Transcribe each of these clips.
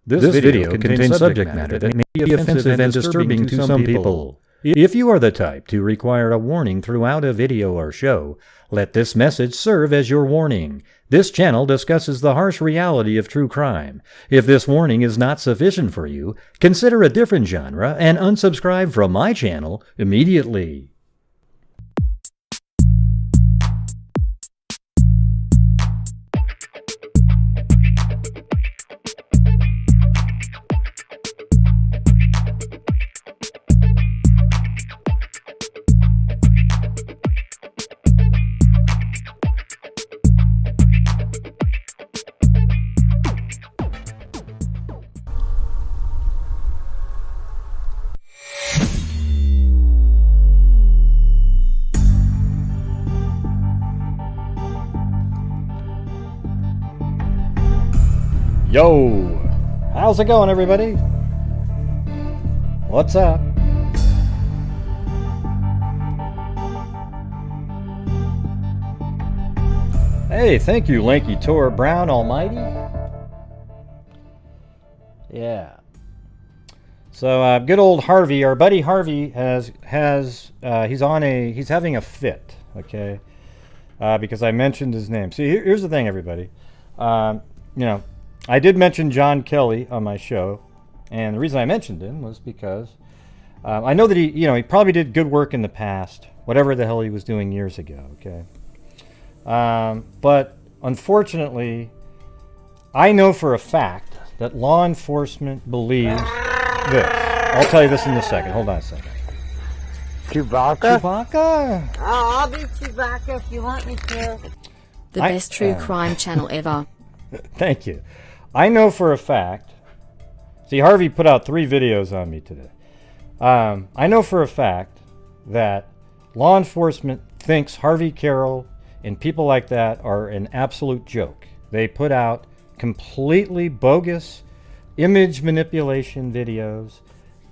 This video contains subject matter that may be offensive and disturbing to some people. If you are the type to require a warning throughout a video or show, let this message serve as your warning. This channel discusses the harsh reality of true crime. If this warning is not sufficient for you, consider a different genre and unsubscribe from my channel immediately. Yo! How's it going, everybody? What's up? Hey, thank you, Lanky Tor Brown Almighty. Yeah. So, good old Harvey, our buddy Harvey he's having a fit, okay? Because I mentioned his name. See, here's the thing, everybody. I did mention John Kelly on my show, and the reason I mentioned him was because I know that he probably did good work in the past, whatever the hell he was doing years ago, okay? But unfortunately, I know for a fact that law enforcement believes this. I'll tell you this in a second. Hold on a second. Chewbacca? Chewbacca? Oh, I'll be Chewbacca if you want me to. The best true crime channel ever. Thank you. I know for a fact, see, Harvey put out 3 videos on me today. I know for a fact that law enforcement thinks Harvey Carroll and people like that are an absolute joke. They put out completely bogus image manipulation videos,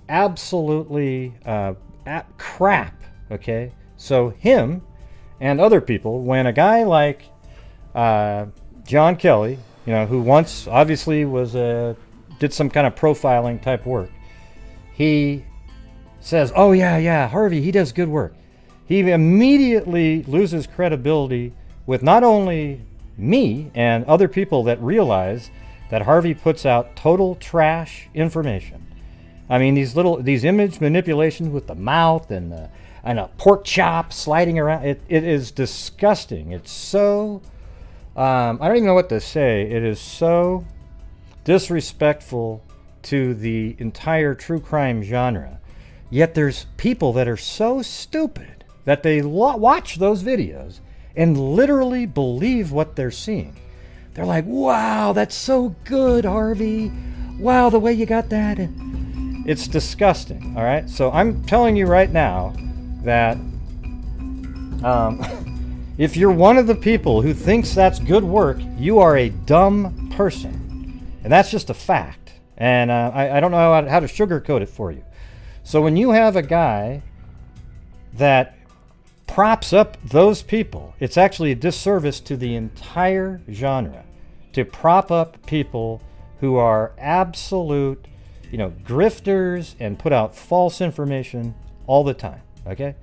absolutely crap, okay? So him and other people, when a guy like John Kelly, who once obviously did some kind of profiling type work, he says, oh yeah, Harvey, he does good work. He immediately loses credibility with not only me and other people that realize that Harvey puts out total trash information. I mean, these image manipulations with the mouth and a pork chop sliding around, it is disgusting. It's so I don't even know what to say. It is so disrespectful to the entire true crime genre. Yet there's people that are so stupid that they watch those videos and literally believe what they're seeing. They're like, wow, that's so good, Harvey. Wow, the way you got that. It's disgusting, all right? So I'm telling you right now that if you're one of the people who thinks that's good work, you are a dumb person. And that's just a fact. And I don't know how to sugarcoat it for you. So when you have a guy that props up those people, it's actually a disservice to the entire genre to prop up people who are absolute, grifters and put out false information all the time, okay?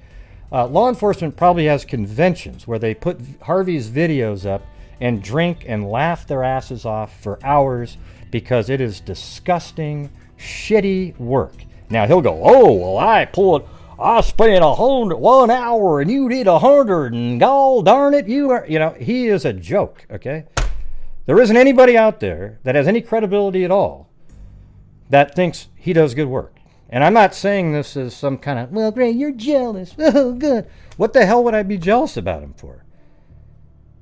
Law enforcement probably has conventions where they put Harvey's videos up and drink and laugh their asses off for hours because it is disgusting, shitty work. Now he'll go, oh, well, I spent 1 hour and you did 100 and gall darn it, he is a joke, okay? There isn't anybody out there that has any credibility at all that thinks he does good work. And I'm not saying this as some kind of, well, Gray, you're jealous. Oh, good. What the hell would I be jealous about him for?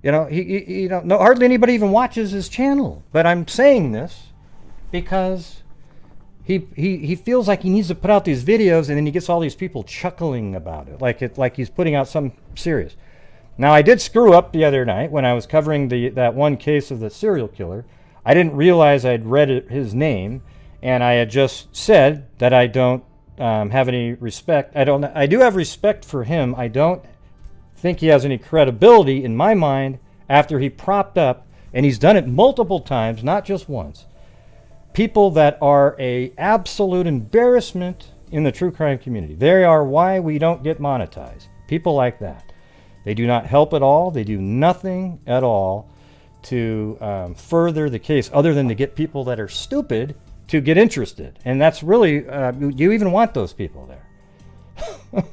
Hardly anybody even watches his channel. But I'm saying this because he feels like he needs to put out these videos, and then he gets all these people chuckling about it, like he's putting out something serious. Now, I did screw up the other night when I was covering that one case of the serial killer. I didn't realize I'd read his name. And I had just said that I don't have any respect. I do have respect for him. I don't think he has any credibility in my mind after he propped up, and he's done it multiple times, not just once, people that are a absolute embarrassment in the true crime community. They are why we don't get monetized. People like that. They do not help at all. They do nothing at all to further the case other than to get people that are stupid to get interested. And that's really, you even want those people there.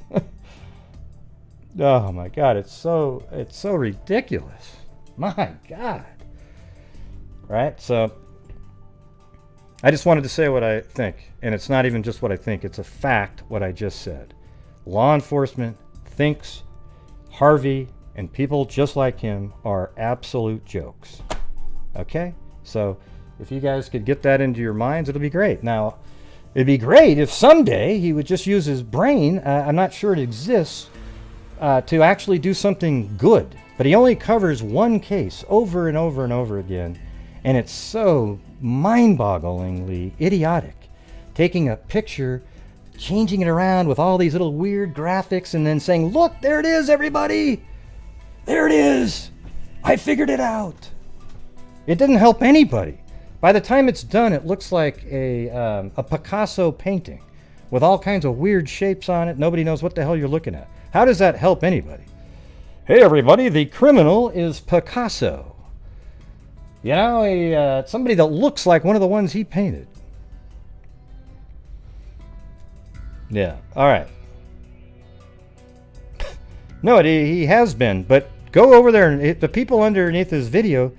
Oh my God, it's so ridiculous. My God. Right? So I just wanted to say what I think. And it's not even just what I think, it's a fact what I just said. Law enforcement thinks Harvey and people just like him are absolute jokes. Okay? So if you guys could get that into your minds, it'll be great. Now, it'd be great if someday he would just use his brain. I'm not sure it exists to actually do something good. But he only covers one case over and over and over again. And it's so mind-bogglingly idiotic. Taking a picture, changing it around with all these little weird graphics, and then saying, look, there it is, everybody! There it is! I figured it out! It didn't help anybody. By the time it's done, it looks like a Picasso painting with all kinds of weird shapes on it. Nobody knows what the hell you're looking at. How does that help anybody? Hey, everybody, the criminal is Picasso. You know, somebody that looks like one of the ones he painted. Yeah, all right. No, he has been, but go over there, and the people underneath his video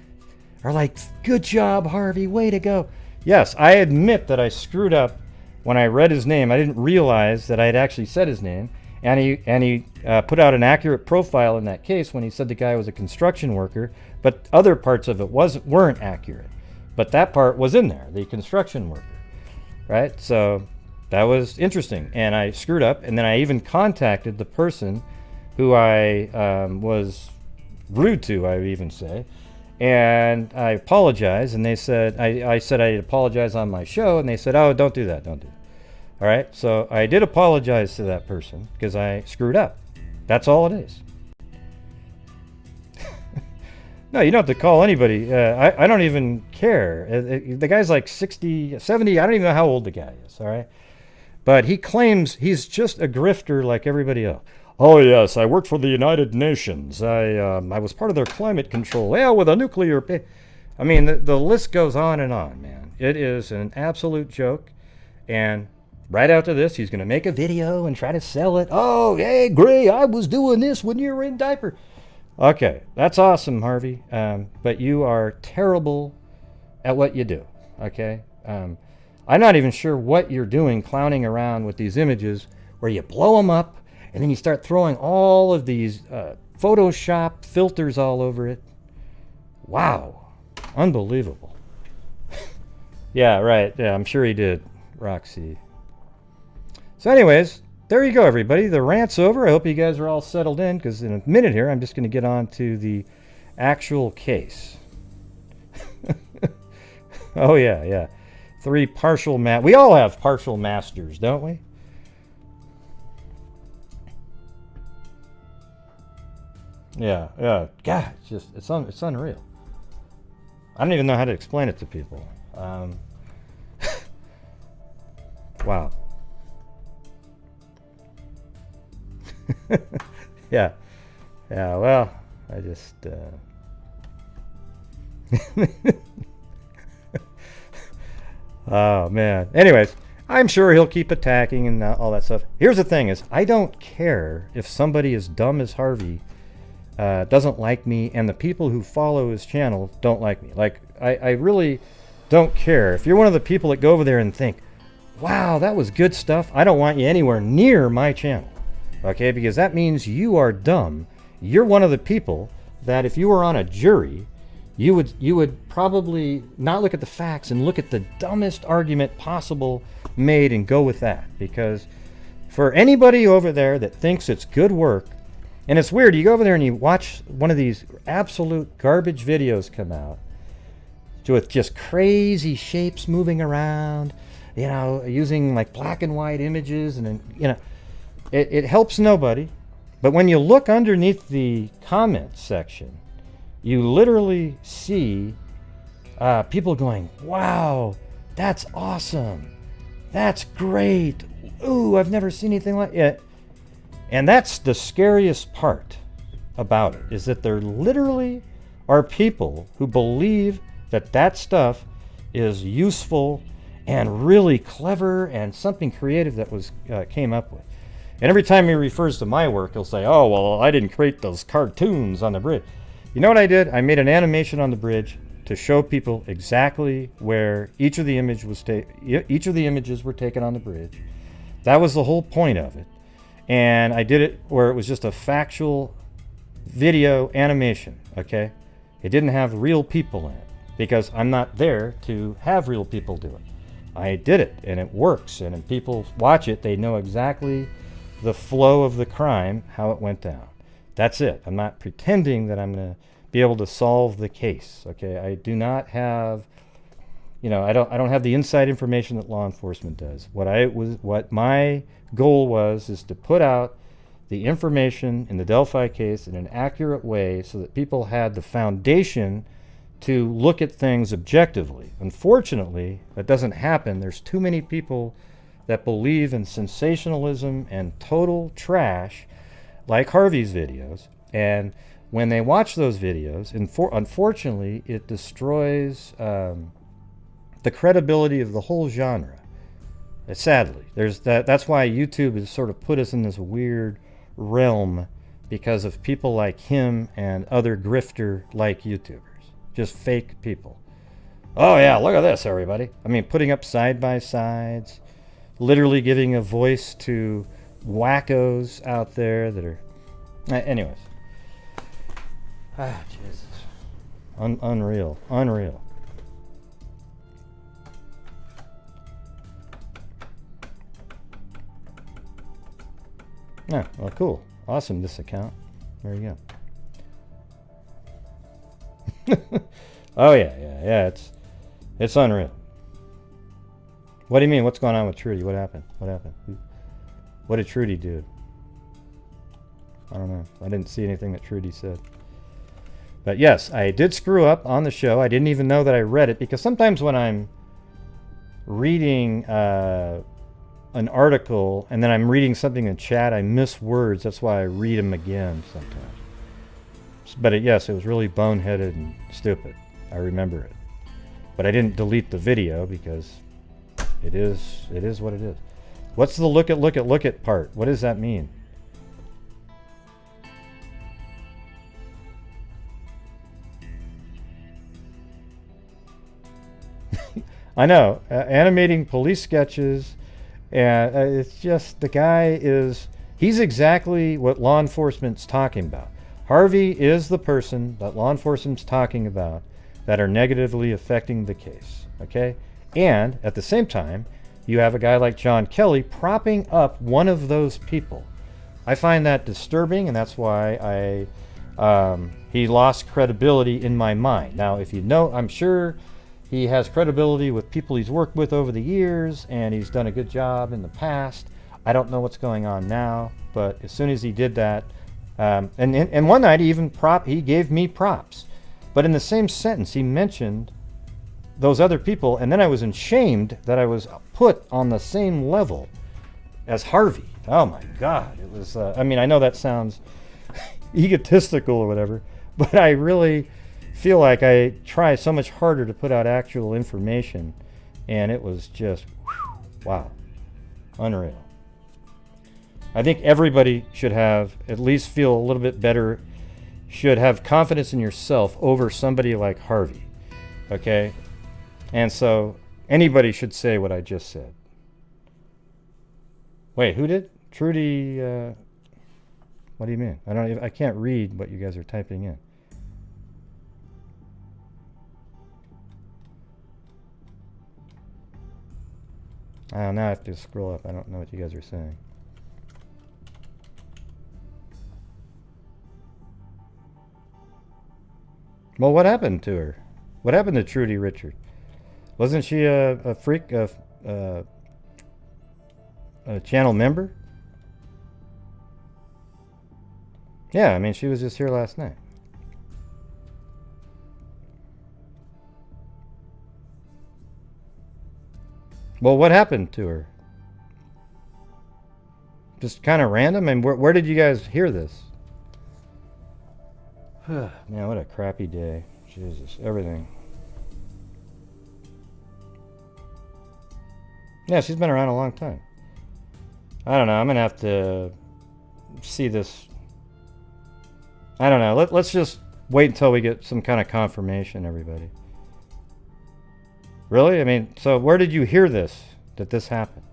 are like, good job, Harvey, way to go. Yes, I admit that I screwed up when I read his name. I didn't realize that I had actually said his name, and he put out an accurate profile in that case when he said the guy was a construction worker, but other parts of it weren't accurate. But that part was in there, the construction worker, right? So that was interesting, and I screwed up, and then I even contacted the person who I was rude to, I would even say, and I apologized, and they said, I said I'd apologize on my show, and they said, oh, don't do that, don't do that. All right, so I did apologize to that person because I screwed up. That's all it is. No, you don't have to call anybody. I don't even care. The guy's like 60, 70, I don't even know how old the guy is, all right? But he claims he's just a grifter like everybody else. Oh, yes, I worked for the United Nations. I was part of their climate control. Yeah, with a nuclear... I mean, the list goes on and on, man. It is an absolute joke. And right after this, he's going to make a video and try to sell it. Oh, hey, Gray, I was doing this when you were in diaper. Okay, that's awesome, Harvey. But you are terrible at what you do, okay? I'm not even sure what you're doing clowning around with these images where you blow them up and then you start throwing all of these Photoshop filters all over it. Wow. Unbelievable. Yeah, right. Yeah, I'm sure he did, Roxy. So anyways, there you go, everybody. The rant's over. I hope you guys are all settled in, because in a minute here, I'm just going to get on to the actual case. Oh, yeah, yeah. 3 partial we all have partial masters, don't we? Yeah, yeah. God, it's unreal. I don't even know how to explain it to people. Wow. Yeah. Yeah, well, I just... Oh, man. Anyways, I'm sure he'll keep attacking and all that stuff. Here's the thing is, I don't care if somebody as dumb as Harvey doesn't like me, and the people who follow his channel don't like me. Like, I really don't care. If you're one of the people that go over there and think, wow, that was good stuff, I don't want you anywhere near my channel. Okay, because that means you are dumb. You're one of the people that if you were on a jury, you would probably not look at the facts and look at the dumbest argument possible made and go with that. Because for anybody over there that thinks it's good work, and it's weird, you go over there and you watch one of these absolute garbage videos come out with just crazy shapes moving around, you know, using like black and white images, and you know, it helps nobody. But when you look underneath the comments section, you literally see people going, wow, That's awesome. That's great. Ooh, I've never seen anything like it. And that's the scariest part about it, is that there literally are people who believe that that stuff is useful and really clever and something creative that was came up with. And every time he refers to my work, he'll say, oh, well, I didn't create those cartoons on the bridge. You know what I did? I made an animation on the bridge to show people exactly where each of the images were taken on the bridge. That was the whole point of it. And I did it where it was just a factual video animation, okay? It didn't have real people in it because I'm not there to have real people do it. I did it and it works, and when people watch it, they know exactly the flow of the crime, how it went down. That's it. I'm not pretending that I'm going to be able to solve the case, okay? I do not have, you know, I don't have the inside information that law enforcement does. What my goal was is to put out the information in the Delphi case in an accurate way so that people had the foundation to look at things objectively. Unfortunately, that doesn't happen. There's too many people that believe in sensationalism and total trash, like Harvey's videos. And when they watch those videos, unfortunately, it destroys the credibility of the whole genre. Sadly, that's why YouTube has sort of put us in this weird realm, because of people like him and other grifter-like YouTubers. Just fake people. Oh yeah, look at this, everybody. I mean, putting up side-by-sides, literally giving a voice to wackos out there that are... anyways. Ah, Jesus. Unreal. Unreal. Yeah, well, cool. Awesome, this account. There you go. Oh, yeah, it's unreal. What do you mean? What's going on with Trudy? What happened? What did Trudy do? I don't know. I didn't see anything that Trudy said. But yes, I did screw up on the show. I didn't even know that I read it, because sometimes when I'm reading an article and then I'm reading something in chat, I miss words. That's why I read them again sometimes. But yes, it was really boneheaded and stupid. I remember it. But I didn't delete the video because it is what it is. What's the look at part? What does that mean? I know, animating police sketches, and it's just, the guy he's exactly what law enforcement's talking about. Harvey is the person that law enforcement's talking about that are negatively affecting the case, okay? And at the same time, you have a guy like John Kelly propping up one of those people. I find that disturbing, and that's why he lost credibility in my mind. Now, if you know, I'm sure he has credibility with people he's worked with over the years, and he's done a good job in the past. I don't know what's going on now, but as soon as he did that, and one night he gave me props. But in the same sentence, he mentioned those other people, and then I was ashamed that I was put on the same level as Harvey. Oh my God, it was, I mean, I know that sounds egotistical or whatever, but I really feel like I try so much harder to put out actual information, and it was just, wow, unreal. I think everybody should have, at least feel a little bit better, should have confidence in yourself over somebody like Harvey, okay? And so anybody should say what I just said. Wait, who did? Trudy, what do you mean? I can't read what you guys are typing in. Now I have to scroll up. I don't know what you guys are saying. Well, what happened to her? What happened to Trudy Richard? Wasn't she a freak, a channel member? Yeah, I mean, she was just here last night. Well, what happened to her? Just kind of random? And where did you guys hear this? Man, what a crappy day. Jesus, everything. Yeah, she's been around a long time. I don't know. I'm going to have to see this. I don't know. Let's just wait until we get some kind of confirmation, everybody. Really? I mean, so where did you hear this? That this happened?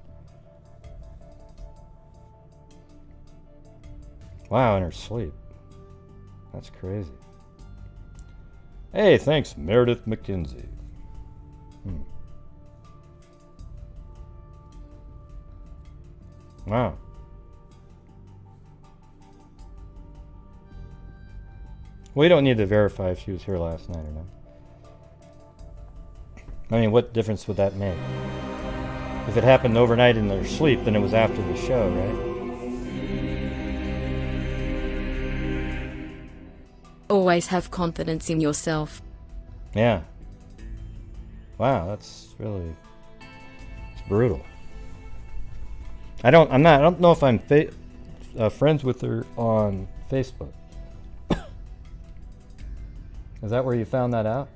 Wow, in her sleep. That's crazy. Hey, thanks, Meredith McKenzie. Wow. We don't need to verify if she was here last night or not. I mean, what difference would that make? If it happened overnight in their sleep, then it was after the show, right? Always have confidence in yourself. Yeah. Wow, that's really... It's brutal. I don't know if I'm friends with her on Facebook. Is that where you found that out?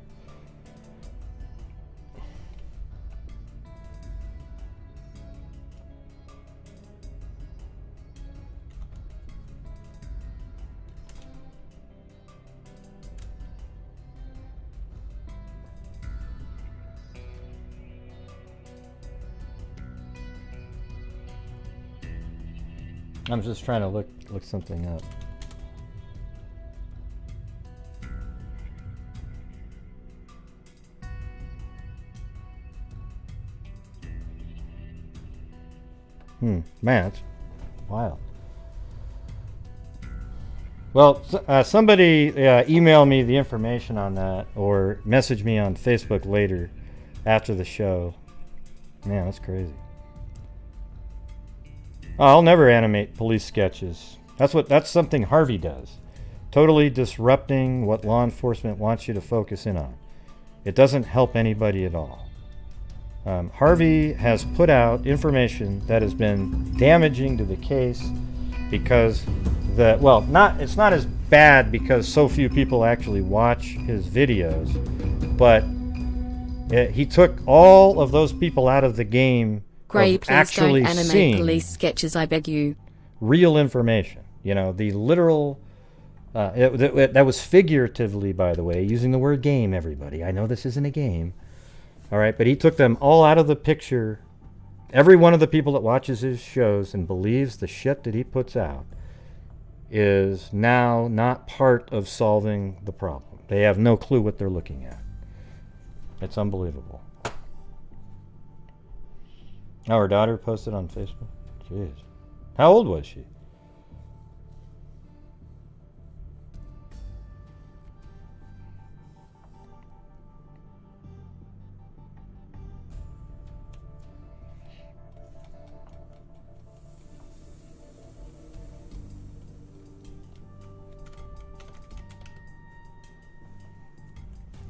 I'm just trying to look something up. Man, that's wild. Well, somebody email me the information on that or message me on Facebook later after the show. Man, that's crazy. I'll never animate police sketches. That's something Harvey does. Totally disrupting what law enforcement wants you to focus in on. It doesn't help anybody at all. Harvey has put out information that has been damaging to the case because it's not as bad because so few people actually watch his videos, but he took all of those people out of the game. Gray, of please actually don't animate seeing police sketches, I beg you. Real information. You know, the literal... that was figuratively, by the way, using the word game, everybody. I know this isn't a game. All right, but he took them all out of the picture. Every one of the people that watches his shows and believes the shit that he puts out is now not part of solving the problem. They have no clue what they're looking at. It's unbelievable. Oh, her daughter posted on Facebook? Jeez. How old was she?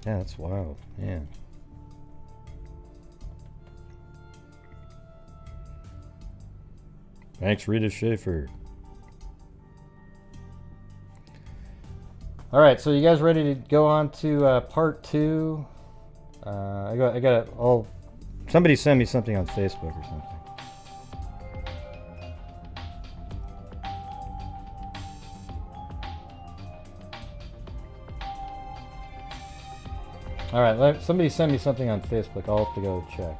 Yeah, that's wild. Man. Thanks, Rita Schaefer. All right, so you guys ready to go on to part 2? I got all. Somebody send me something on Facebook or something. All right, somebody send me something on Facebook. I'll have to go check.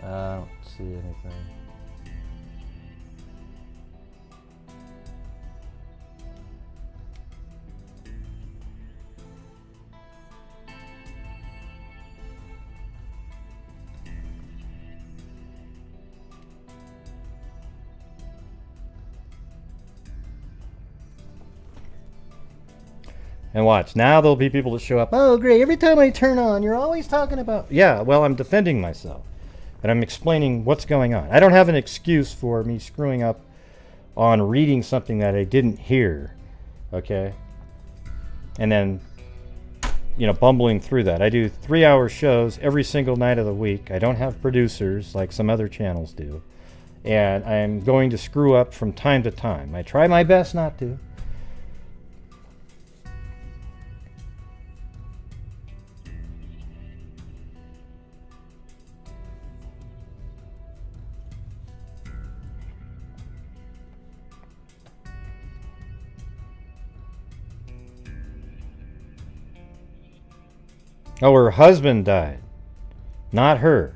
I don't see anything. And watch, now there'll be people that show up. Oh, great, every time I turn on, you're always talking about... Yeah, well, I'm defending myself. And I'm explaining what's going on. I don't have an excuse for me screwing up on reading something that I didn't hear. Okay? And then, you know, bumbling through that. I do 3-hour shows every single night of the week. I don't have producers like some other channels do. And I'm going to screw up from time to time. I try my best not to. Oh, her husband died. Not her.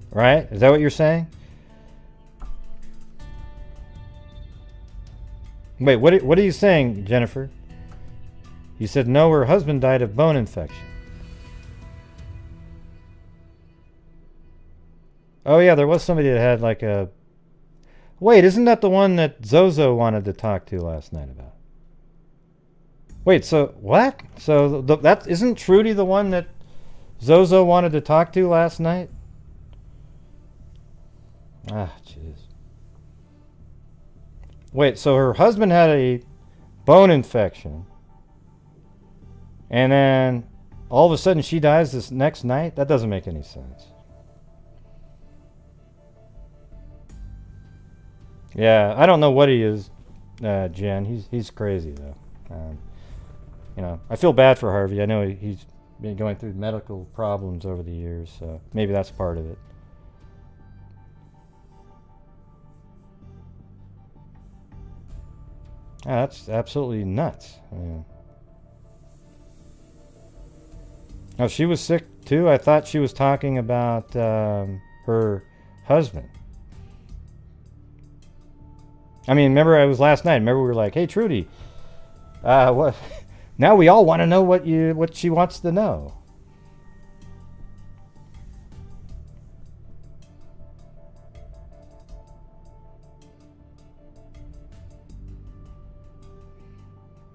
Right? Is that what you're saying? Wait, what are you saying, Jennifer? You said no, her husband died of bone infection. Oh yeah, there was somebody that had like a... Wait, isn't that the one that Zozo wanted to talk to last night about? Wait, so what? So that isn't Trudy the one that Zozo wanted to talk to last night? Ah, jeez. Wait, so her husband had a bone infection, and then all of a sudden she dies this next night? That doesn't make any sense. Yeah, I don't know what he is, Jen. He's crazy though. You know, I feel bad for Harvey. I know he's been going through medical problems over the years, so maybe that's part of it. Ah, that's absolutely nuts. Yeah. Oh, she was sick too? I thought she was talking about her husband. I mean, remember I was last night. Remember we were like, "Hey, Trudy, what?" Now we all want to know what she wants to know.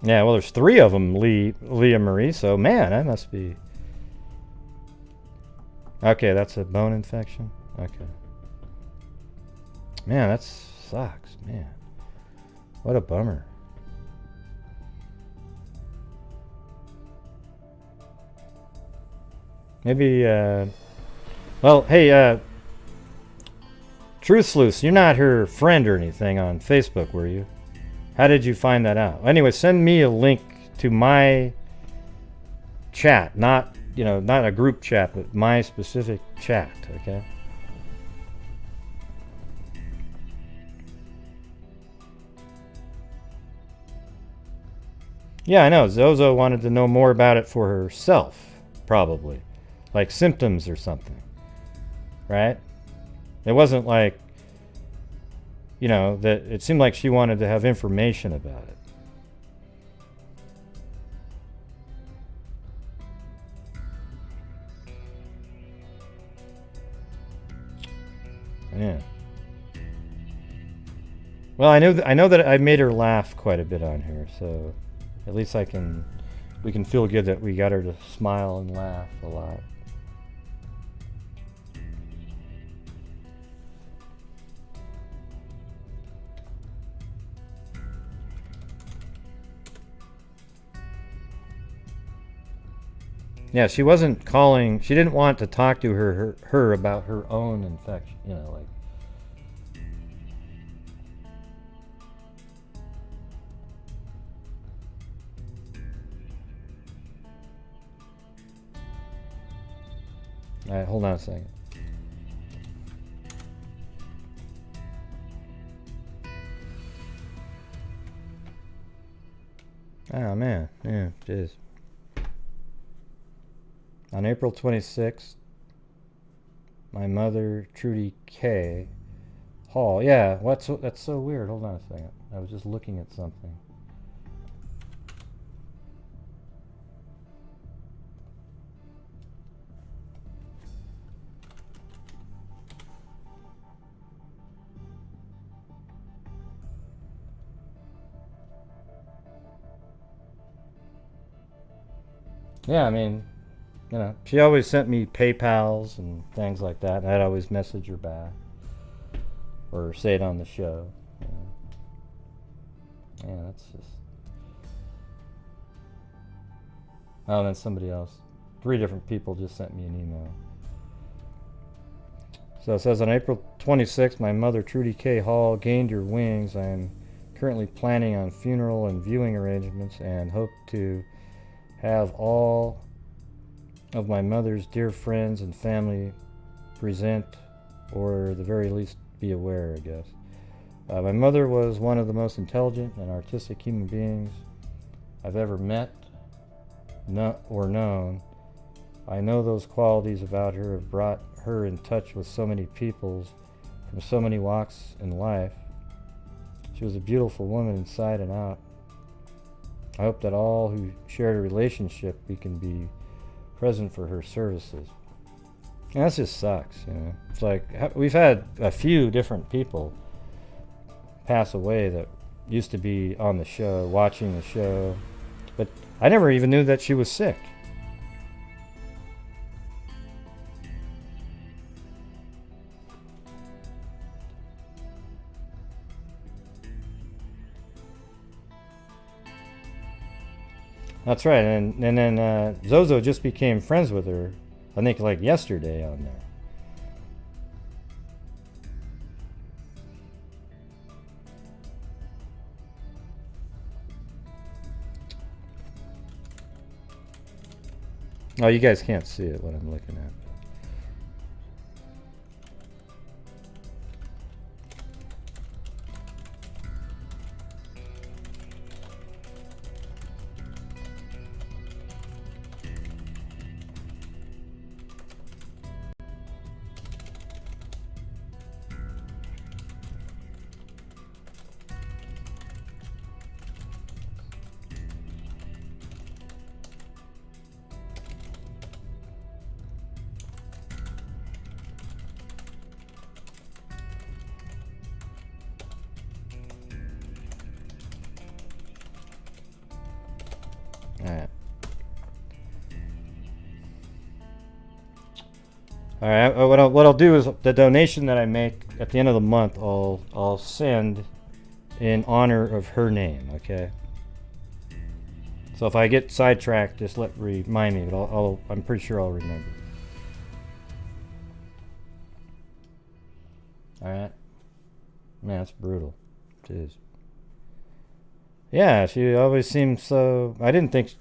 Yeah, well, there's 3 of them, Leah Marie. So man, that must be. Okay, that's a bone infection. Okay. Man, that sucks, man. What a bummer. Maybe, well, hey, Truth Sleuth, you're not her friend or anything on Facebook, were you? How did you find that out? Anyway, send me a link to my chat, not, you know, not a group chat, but my specific chat, okay? Yeah, I know. Zozo wanted to know more about it for herself, probably. Like symptoms or something. Right? It wasn't like, you know, that it seemed like she wanted to have information about it. Yeah. Well, I know that I made her laugh quite a bit on here, so at least we can feel good that we got her to smile and laugh a lot. Yeah, she wasn't calling. She didn't want to talk to her about her own infection. You know, like. All right, hold on a second. Oh man, yeah, jeez. On April 26th, my mother, Trudy K. Hall. Yeah, that's so weird. Hold on a second. I was just looking at something. Yeah, I mean, you know, she always sent me PayPals and things like that. I'd always message her back or say it on the show. You know. Yeah, that's just. Oh, then somebody else. 3 different people just sent me an email. So it says, on April 26th, my mother, Trudy K. Hall, gained your wings. I am currently planning on funeral and viewing arrangements and hope to have all of my mother's dear friends and family present, or at the very least be aware, I guess. My mother was one of the most intelligent and artistic human beings I've ever met or known. I know those qualities about her have brought her in touch with so many peoples from so many walks in life. She was a beautiful woman inside and out. I hope that all who shared a relationship, we can be present for her services. And that just sucks, you know. It's like we've had a few different people pass away that used to be on the show, watching the show, but I never even knew that she was sick. That's right, and then Zozo just became friends with her, I think like yesterday on there. Oh, you guys can't see it, what I'm looking at. All right. What I'll do is the donation that I make at the end of the month, I'll send in honor of her name. Okay. So if I get sidetracked, just remind me. But I'm pretty sure I'll remember. All right. Man, that's brutal. Jeez. Yeah, she always seems so. I didn't think.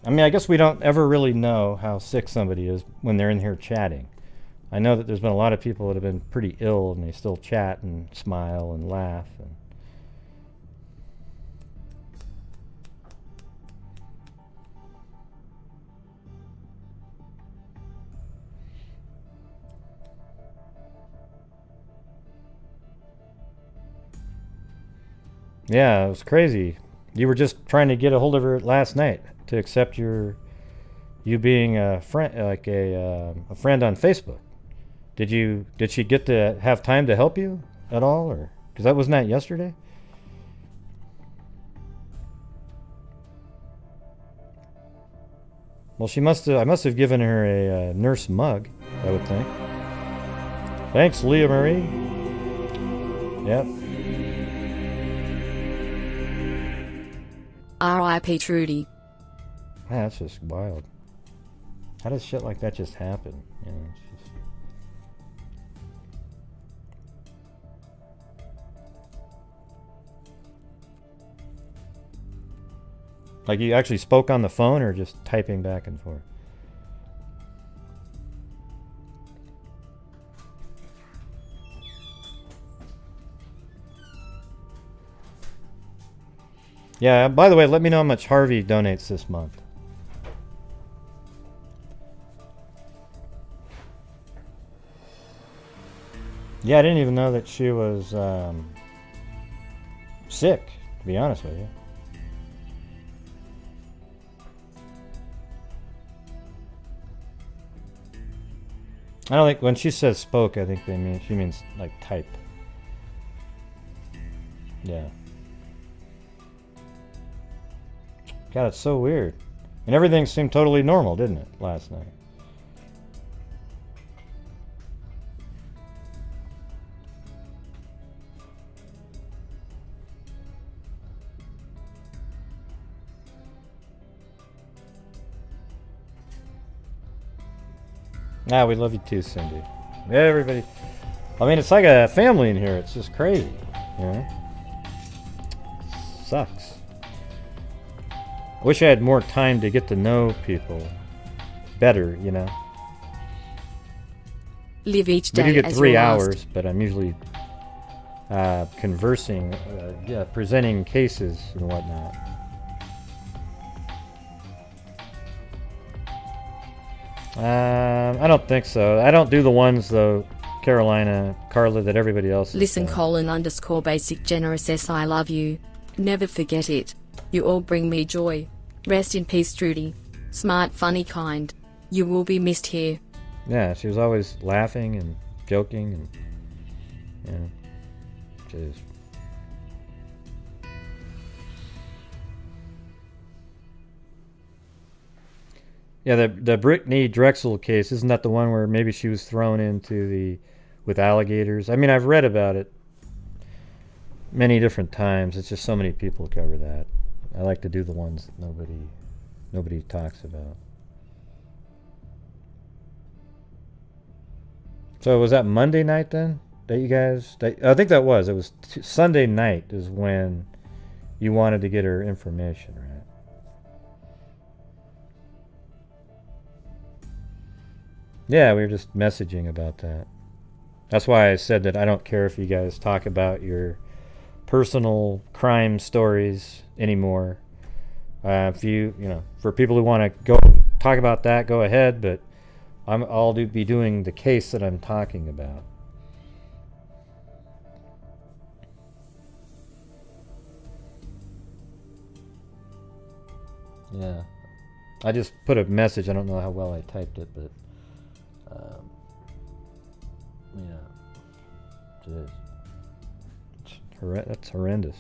I mean, I guess we don't ever really know how sick somebody is when they're in here chatting. I know that there's been a lot of people that have been pretty ill and they still chat and smile and laugh. And yeah, it was crazy. You were just trying to get a hold of her last night to accept you being a friend, like a friend on Facebook. Did she get to have time to help you at all, or because that wasn't that yesterday? Well, I must have given her a nurse mug, I would think. Thanks, Leah Marie. Yep. R.I.P. Trudy. Man, that's just wild. How does shit like that just happen? You know, it's just... Like you actually spoke on the phone or just typing back and forth? Yeah, by the way, let me know how much Harvey donates this month. Yeah, I didn't even know that she was sick, to be honest with you. I don't think when she says spoke, I think she means like type. Yeah. God, it's so weird. And everything seemed totally normal, didn't it, last night? Ah, we love you too, Cindy. Everybody. I mean, it's like a family in here. It's just crazy, you know? Sucks. I wish I had more time to get to know people better, you know? Live each We day do get as 3 your hours, last. but I'm usually conversing, presenting cases and whatnot. I don't think so. I don't do the ones, though, Carolina, Carla, that everybody else has Listen, done. _basic generous S. I love you. Never forget it. You all bring me joy. Rest in peace, Trudy. Smart, funny, kind. You will be missed here. Yeah, she was always laughing and joking and, jeez. Yeah, the Brittany Drexel case, isn't that the one where maybe she was thrown into with alligators? I mean, I've read about it many different times. It's just so many people cover that. I like to do the ones that nobody talks about. So was that Monday night then? That you guys? I think that was. It was Sunday night is when you wanted to get her information, right? Yeah, we were just messaging about that. That's why I said that I don't care if you guys talk about your personal crime stories anymore. If for people who want to go talk about that, go ahead, but I'll be doing the case that I'm talking about. Yeah. I just put a message. I don't know how well I typed it, but it is. That's horrendous.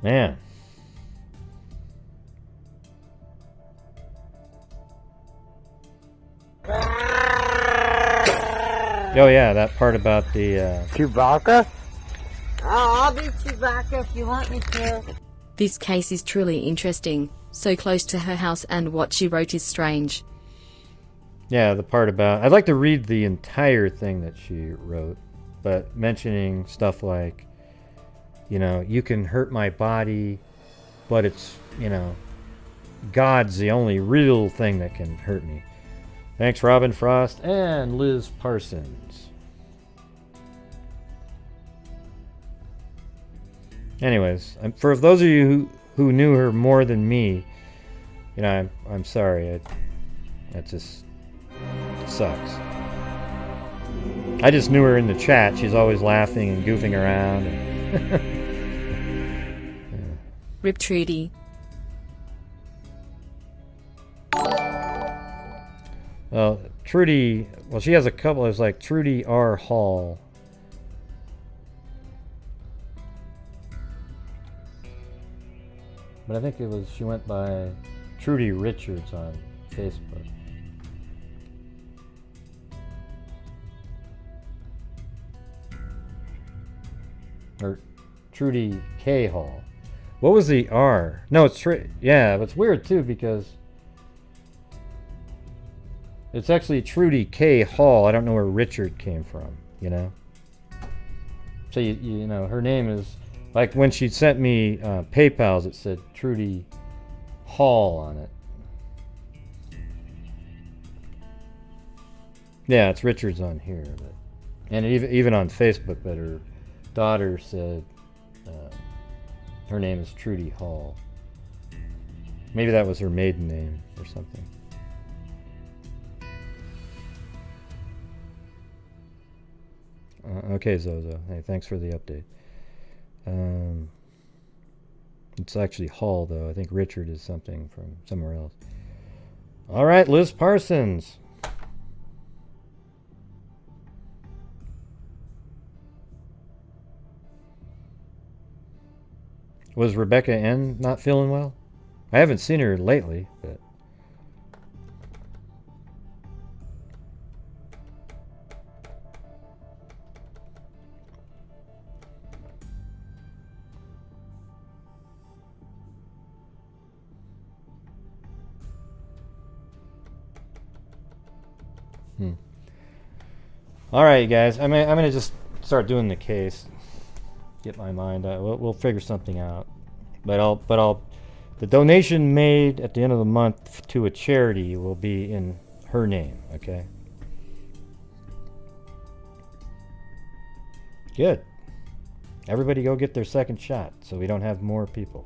Man. Oh yeah, that part about the Chewbacca? I'll be Chewbacca if you want me to. This case is truly interesting. So close to her house, and what she wrote is strange. Yeah, the part about... I'd like to read the entire thing that she wrote, but mentioning stuff like, you can hurt my body, but it's, God's the only real thing that can hurt me. Thanks, Robin Frost and Liz Parsons. Anyways, for those of you who knew her more than me, I'm sorry. That just sucks. I just knew her in the chat. She's always laughing and goofing around. And Rip Trudy. Well, Trudy, she has a couple. It's like Trudy R. Hall. But I think she went by Trudy Richards on Facebook. Or Trudy K. Hall. What was the R? No, it's yeah, but it's weird too because it's actually Trudy K. Hall. I don't know where Richard came from, So you know, her name is like when she sent me PayPal's, it said Trudy Hall on it. Yeah, it's Richards on here, and even on Facebook, but her daughter said her name is Trudy Hall. Maybe that was her maiden name or something. Okay, Zozo. Hey, thanks for the update. It's actually Hall, though. I think Richard is something from somewhere else. All right, Liz Parsons. Was Rebecca N. not feeling well? I haven't seen her lately, but... All right, you guys. I'm gonna just start doing the case. Get my mind out. We'll figure something out. But the donation made at the end of the month to a charity will be in her name. Okay. Good. Everybody go get their second shot so we don't have more people.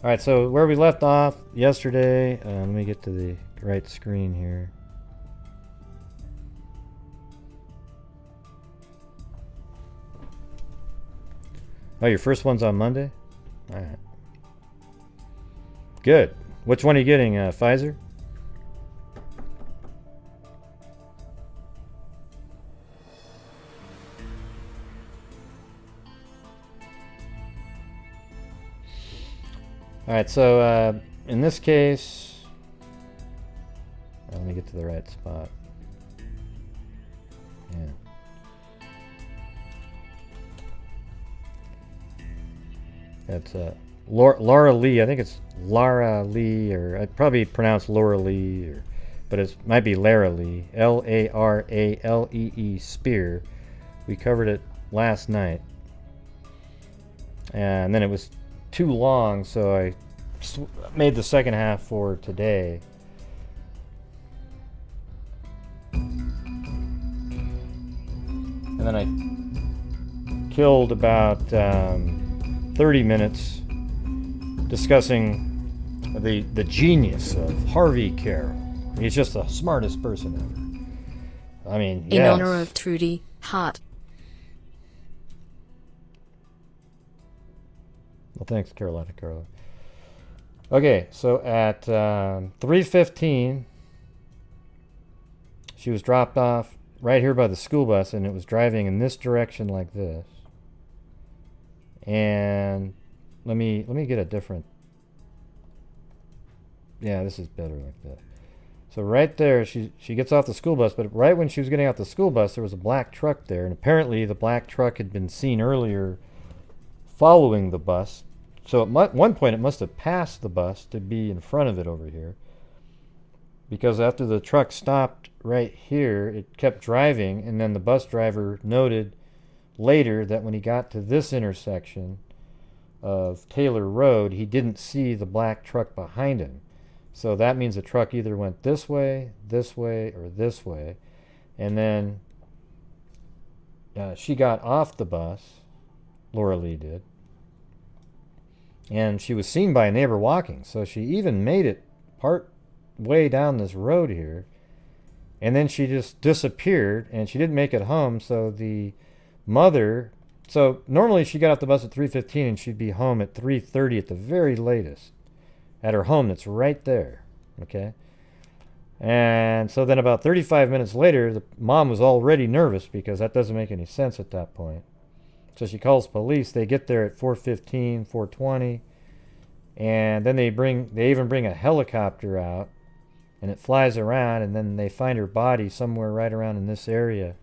All right, so where we left off yesterday, let me get to the right screen here. Oh, your first one's on Monday? All right. Good. Which one are you getting, Pfizer? Alright, so in this case, let me get to the right spot. Yeah. That's Laralee. I think it's Laralee, or I'd probably pronounce Laralee, but it might be Laralee. L-A-R-A-L-E-E Spear. We covered it last night. And then it was too long, so I made the second half for today. And then I killed about 30 minutes discussing the genius of Harvey Carroll. He's just the smartest person ever. I mean, in honor of Trudy Hart. Well, thanks, Carolina. Okay, so at 3:15, she was dropped off right here by the school bus, and it was driving in this direction like this. And let me get a different. Yeah, this is better like that. So right there, she gets off the school bus, but right when she was getting out the school bus, there was a black truck there, and apparently the black truck had been seen earlier following the bus. So at one point it must have passed the bus to be in front of it over here, because after the truck stopped right here, it kept driving, and then the bus driver noted later that when he got to this intersection of Taylor Road, he didn't see the black truck behind him. So that means the truck either went this way, or this way. And then she got off the bus, Laralee did, and she was seen by a neighbor walking. So she even made it part way down this road here, and then she just disappeared, and she didn't make it home. So the mother, so normally she got off the bus at 3:15 and she'd be home at 3:30 at the very latest at her home that's right there. Okay, and so then about 35 minutes later, the mom was already nervous because that doesn't make any sense at that point. So she calls police. They get there at 4:15, 4:20, and then they even bring a helicopter out, and it flies around, and then they find her body somewhere right around in this area.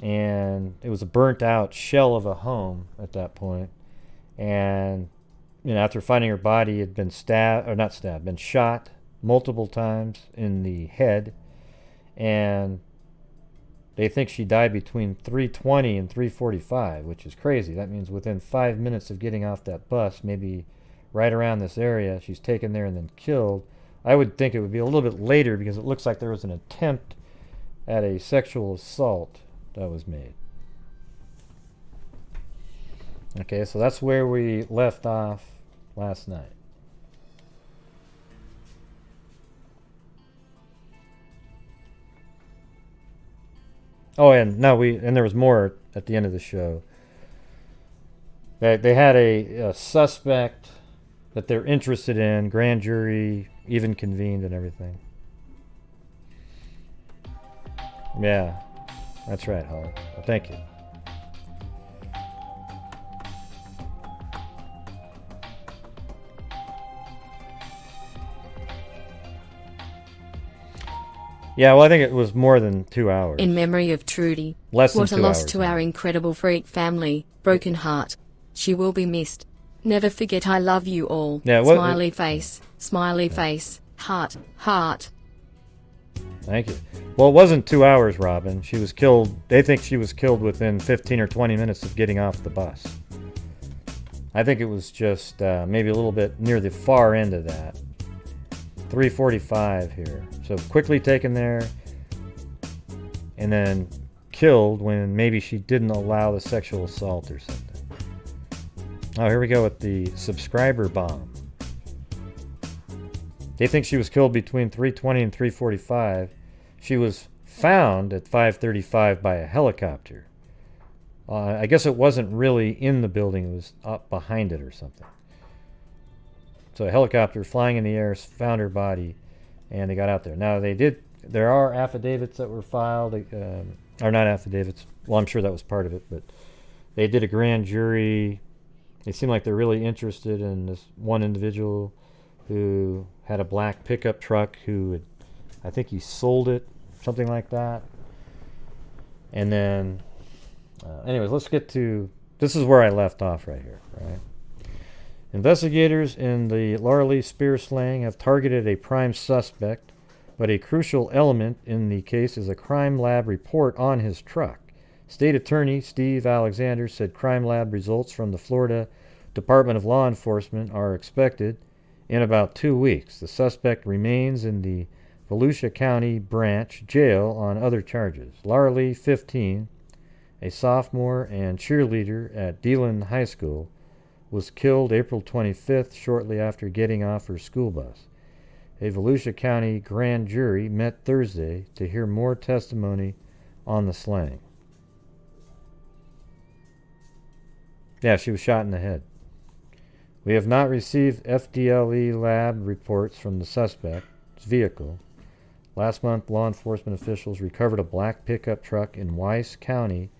And it was a burnt out shell of a home at that point. And after finding her body, had been been shot multiple times in the head, and they think she died between 3:20 and 3:45, which is crazy. That means within 5 minutes of getting off that bus, maybe right around this area, she's taken there and then killed. I would think it would be a little bit later because it looks like there was an attempt at a sexual assault that was made. Okay, so that's where we left off last night. Oh, and there was more at the end of the show. They had a suspect that they're interested in. Grand jury even convened and everything. Yeah, that's right, Holly. Well, thank you. Yeah, well, I think it was more than 2 hours. In memory of Trudy. Less than what 2 a loss hours, to yeah. our incredible freak family. Broken heart. She will be missed. Never forget I love you all. Yeah, what, smiley face. Smiley face. Heart. Heart. Thank you. Well, it wasn't 2 hours, Robin. She was killed. They think she was killed within 15 or 20 minutes of getting off the bus. I think it was just maybe a little bit near the far end of that. 3:45 here. So quickly taken there and then killed when maybe she didn't allow the sexual assault or something. Oh, here we go with the subscriber bomb. They think she was killed between 3:20 and 3:45. She was found at 5:35 by a helicopter. I guess it wasn't really in the building. It was up behind it or something. So a helicopter flying in the air found her body, and they got out there. Now there are affidavits that were filed, or not affidavits. Well, I'm sure that was part of it, but they did a grand jury. They seem like they're really interested in this one individual who had a black pickup truck I think he sold it, something like that. And then, anyways, let's get to, this is where I left off right here, right? Investigators in the Laralee spear slaying have targeted a prime suspect, but a crucial element in the case is a crime lab report on his truck. State Attorney Steve Alexander said crime lab results from the Florida Department of Law Enforcement are expected in about 2 weeks. The suspect remains in the Volusia County Branch Jail on other charges. Laralee, 15, a sophomore and cheerleader at Deland High School, was killed April 25th shortly after getting off her school bus. A Volusia County grand jury met Thursday to hear more testimony on the slaying. Yeah, she was shot in the head. We have not received FDLE lab reports from the suspect's vehicle. Last month, law enforcement officials recovered a black pickup truck in Weiss County,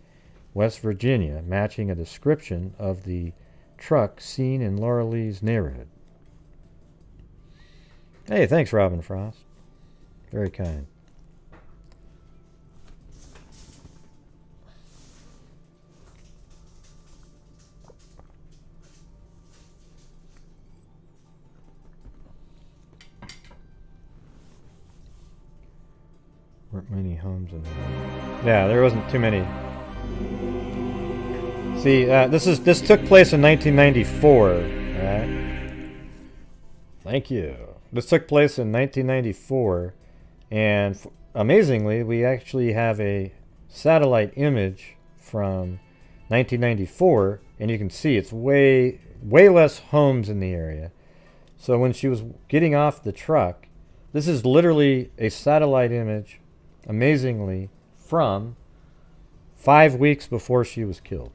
West Virginia, matching a description of the truck seen in Loralee's neighborhood. Hey, thanks, Robin Frost. Very kind. Weren't many homes in there. Yeah, there wasn't too many. See, this took place in 1994. Right? Thank you. This took place in 1994, and amazingly, we actually have a satellite image from 1994, and you can see it's way less homes in the area. So when she was getting off the truck, this is literally a satellite image, amazingly, from 5 weeks before she was killed.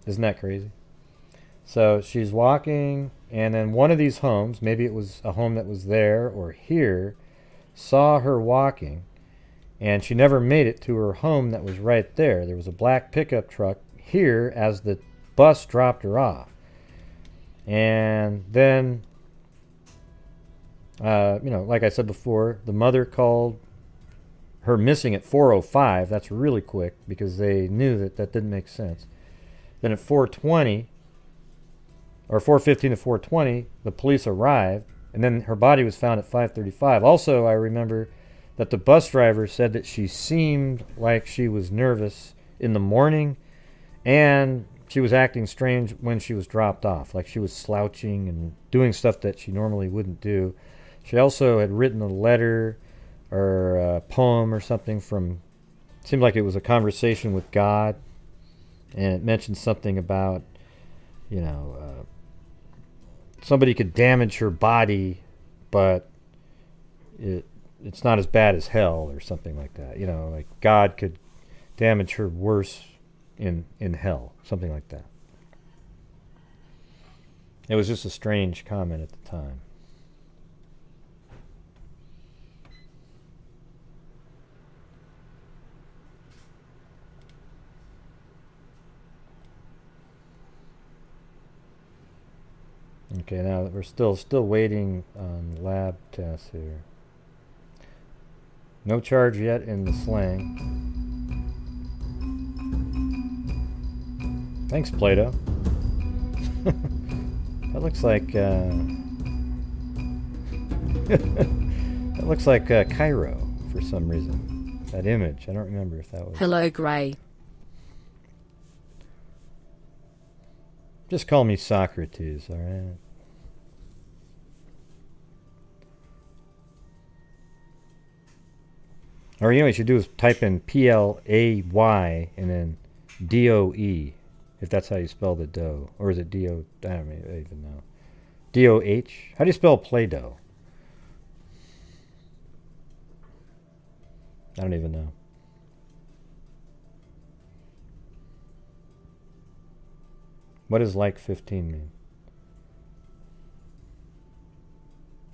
Isn't that crazy? So she's walking, and then one of these homes, maybe it was a home that was there or here, saw her walking, and she never made it to her home that was right there. There was a black pickup truck here as the bus dropped her off. And then, like I said before, the mother called her missing at 4:05. That's really quick because they knew that didn't make sense. Then at 4:20, or 4:15 to 4:20, the police arrived, and then her body was found at 5:35. Also, I remember that the bus driver said that she seemed like she was nervous in the morning, and she was acting strange when she was dropped off, like she was slouching and doing stuff that she normally wouldn't do. She also had written a letter or a poem or something seemed like it was a conversation with God, and it mentioned something about, somebody could damage her body, but it's not as bad as hell or something like that. Like God could damage her worse in hell, something like that. It was just a strange comment at the time. Okay, now we're still waiting on lab tests here. No charge yet in the slang. Thanks, Plato. That looks like that looks like Cairo for some reason. That image, I don't remember if that was. Hello, Gray. Just call me Socrates, all right? Or you know what you should do is type in P-L-A-Y and then D-O-E, if that's how you spell the dough. Or is it D-O? I don't even know. D-O-H? How do you spell Play-Doh? I don't even know. What does like 15 mean?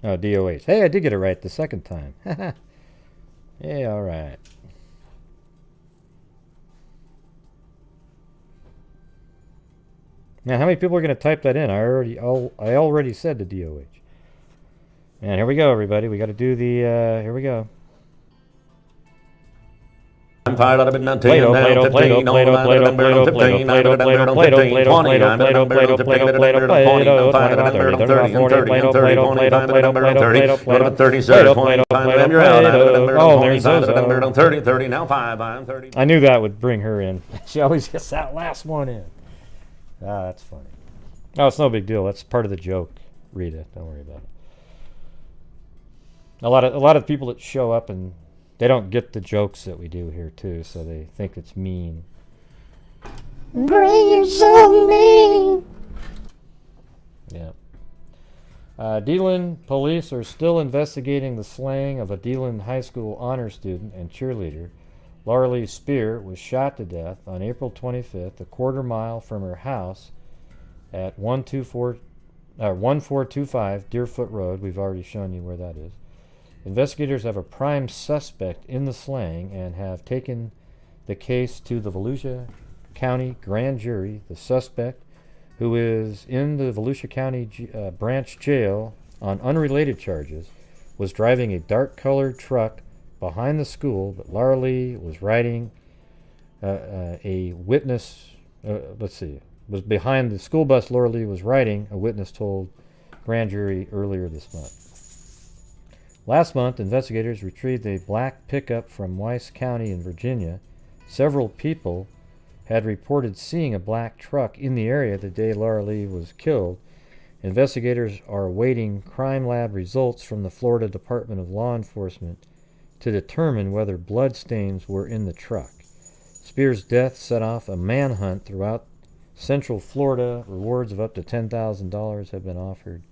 Oh, D-O-H. Hey, I did get it right the second time. Yeah, all right. Now, how many people are going to type that in? I already said the DOH. And here we go, everybody. We got to do the, here we go. I'm fired out of it now. Play-Doh, Play-Doh, Play-Doh, Play-Doh, Play-Doh, Play-Doh, Play-Doh, Play-Doh, Play-Doh, Play-Doh, Play-Doh, Play-Doh, Play-Doh, Play-Doh, Play-Doh, Oh, there's Zozo. 30 now 5. I'm 30. I knew that would bring her in. She always gets that last one in. Ah, that's funny. Oh, it's no big deal. That's part of the joke. Rita, don't worry about it. A lot of people that show up and they don't get the jokes that we do here too, so they think it's mean. Bring, you're so mean. Yeah. Deland police are still investigating the slaying of a Deland High School honor student and cheerleader. Laralee Spear was shot to death on April 25th, a quarter mile from her house at 1425 Deerfoot Road. We've already shown you where that is. Investigators have a prime suspect in the slaying and have taken the case to the Volusia County Grand Jury. The suspect, who is in the Volusia County branch jail on unrelated charges, was driving a dark-colored truck behind the school, but Laralee was riding a witness, was behind the school bus Laralee was riding, a witness told grand jury earlier this month. Last month, investigators retrieved a black pickup from Weiss County in Virginia. Several people had reported seeing a black truck in the area the day Laralee was killed. Investigators are awaiting crime lab results from the Florida Department of Law Enforcement to determine whether blood stains were in the truck. Spears' death set off a manhunt throughout Central Florida. Rewards of up to $10,000 have been offered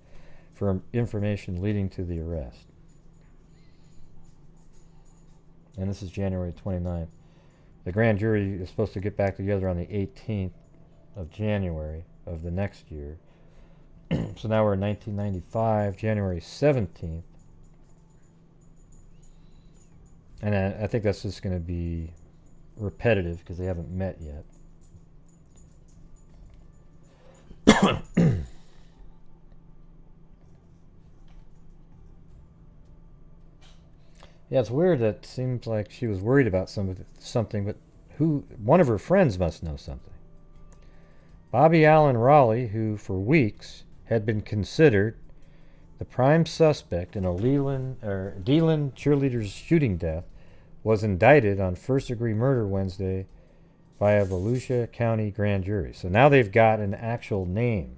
for information leading to the arrest. And this is January 29th. The grand jury is supposed to get back together on the 18th of January of the next year. So now we're in 1995, January 17th. And I think that's just going to be repetitive because they haven't met yet. Yeah, it's weird that it seems like she was worried about something, but one of her friends must know something. Bobby Allen Raleigh, who for weeks had been considered the prime suspect in a Deland cheerleader's shooting death, was indicted on first-degree murder Wednesday by a Volusia County grand jury. So now they've got an actual name.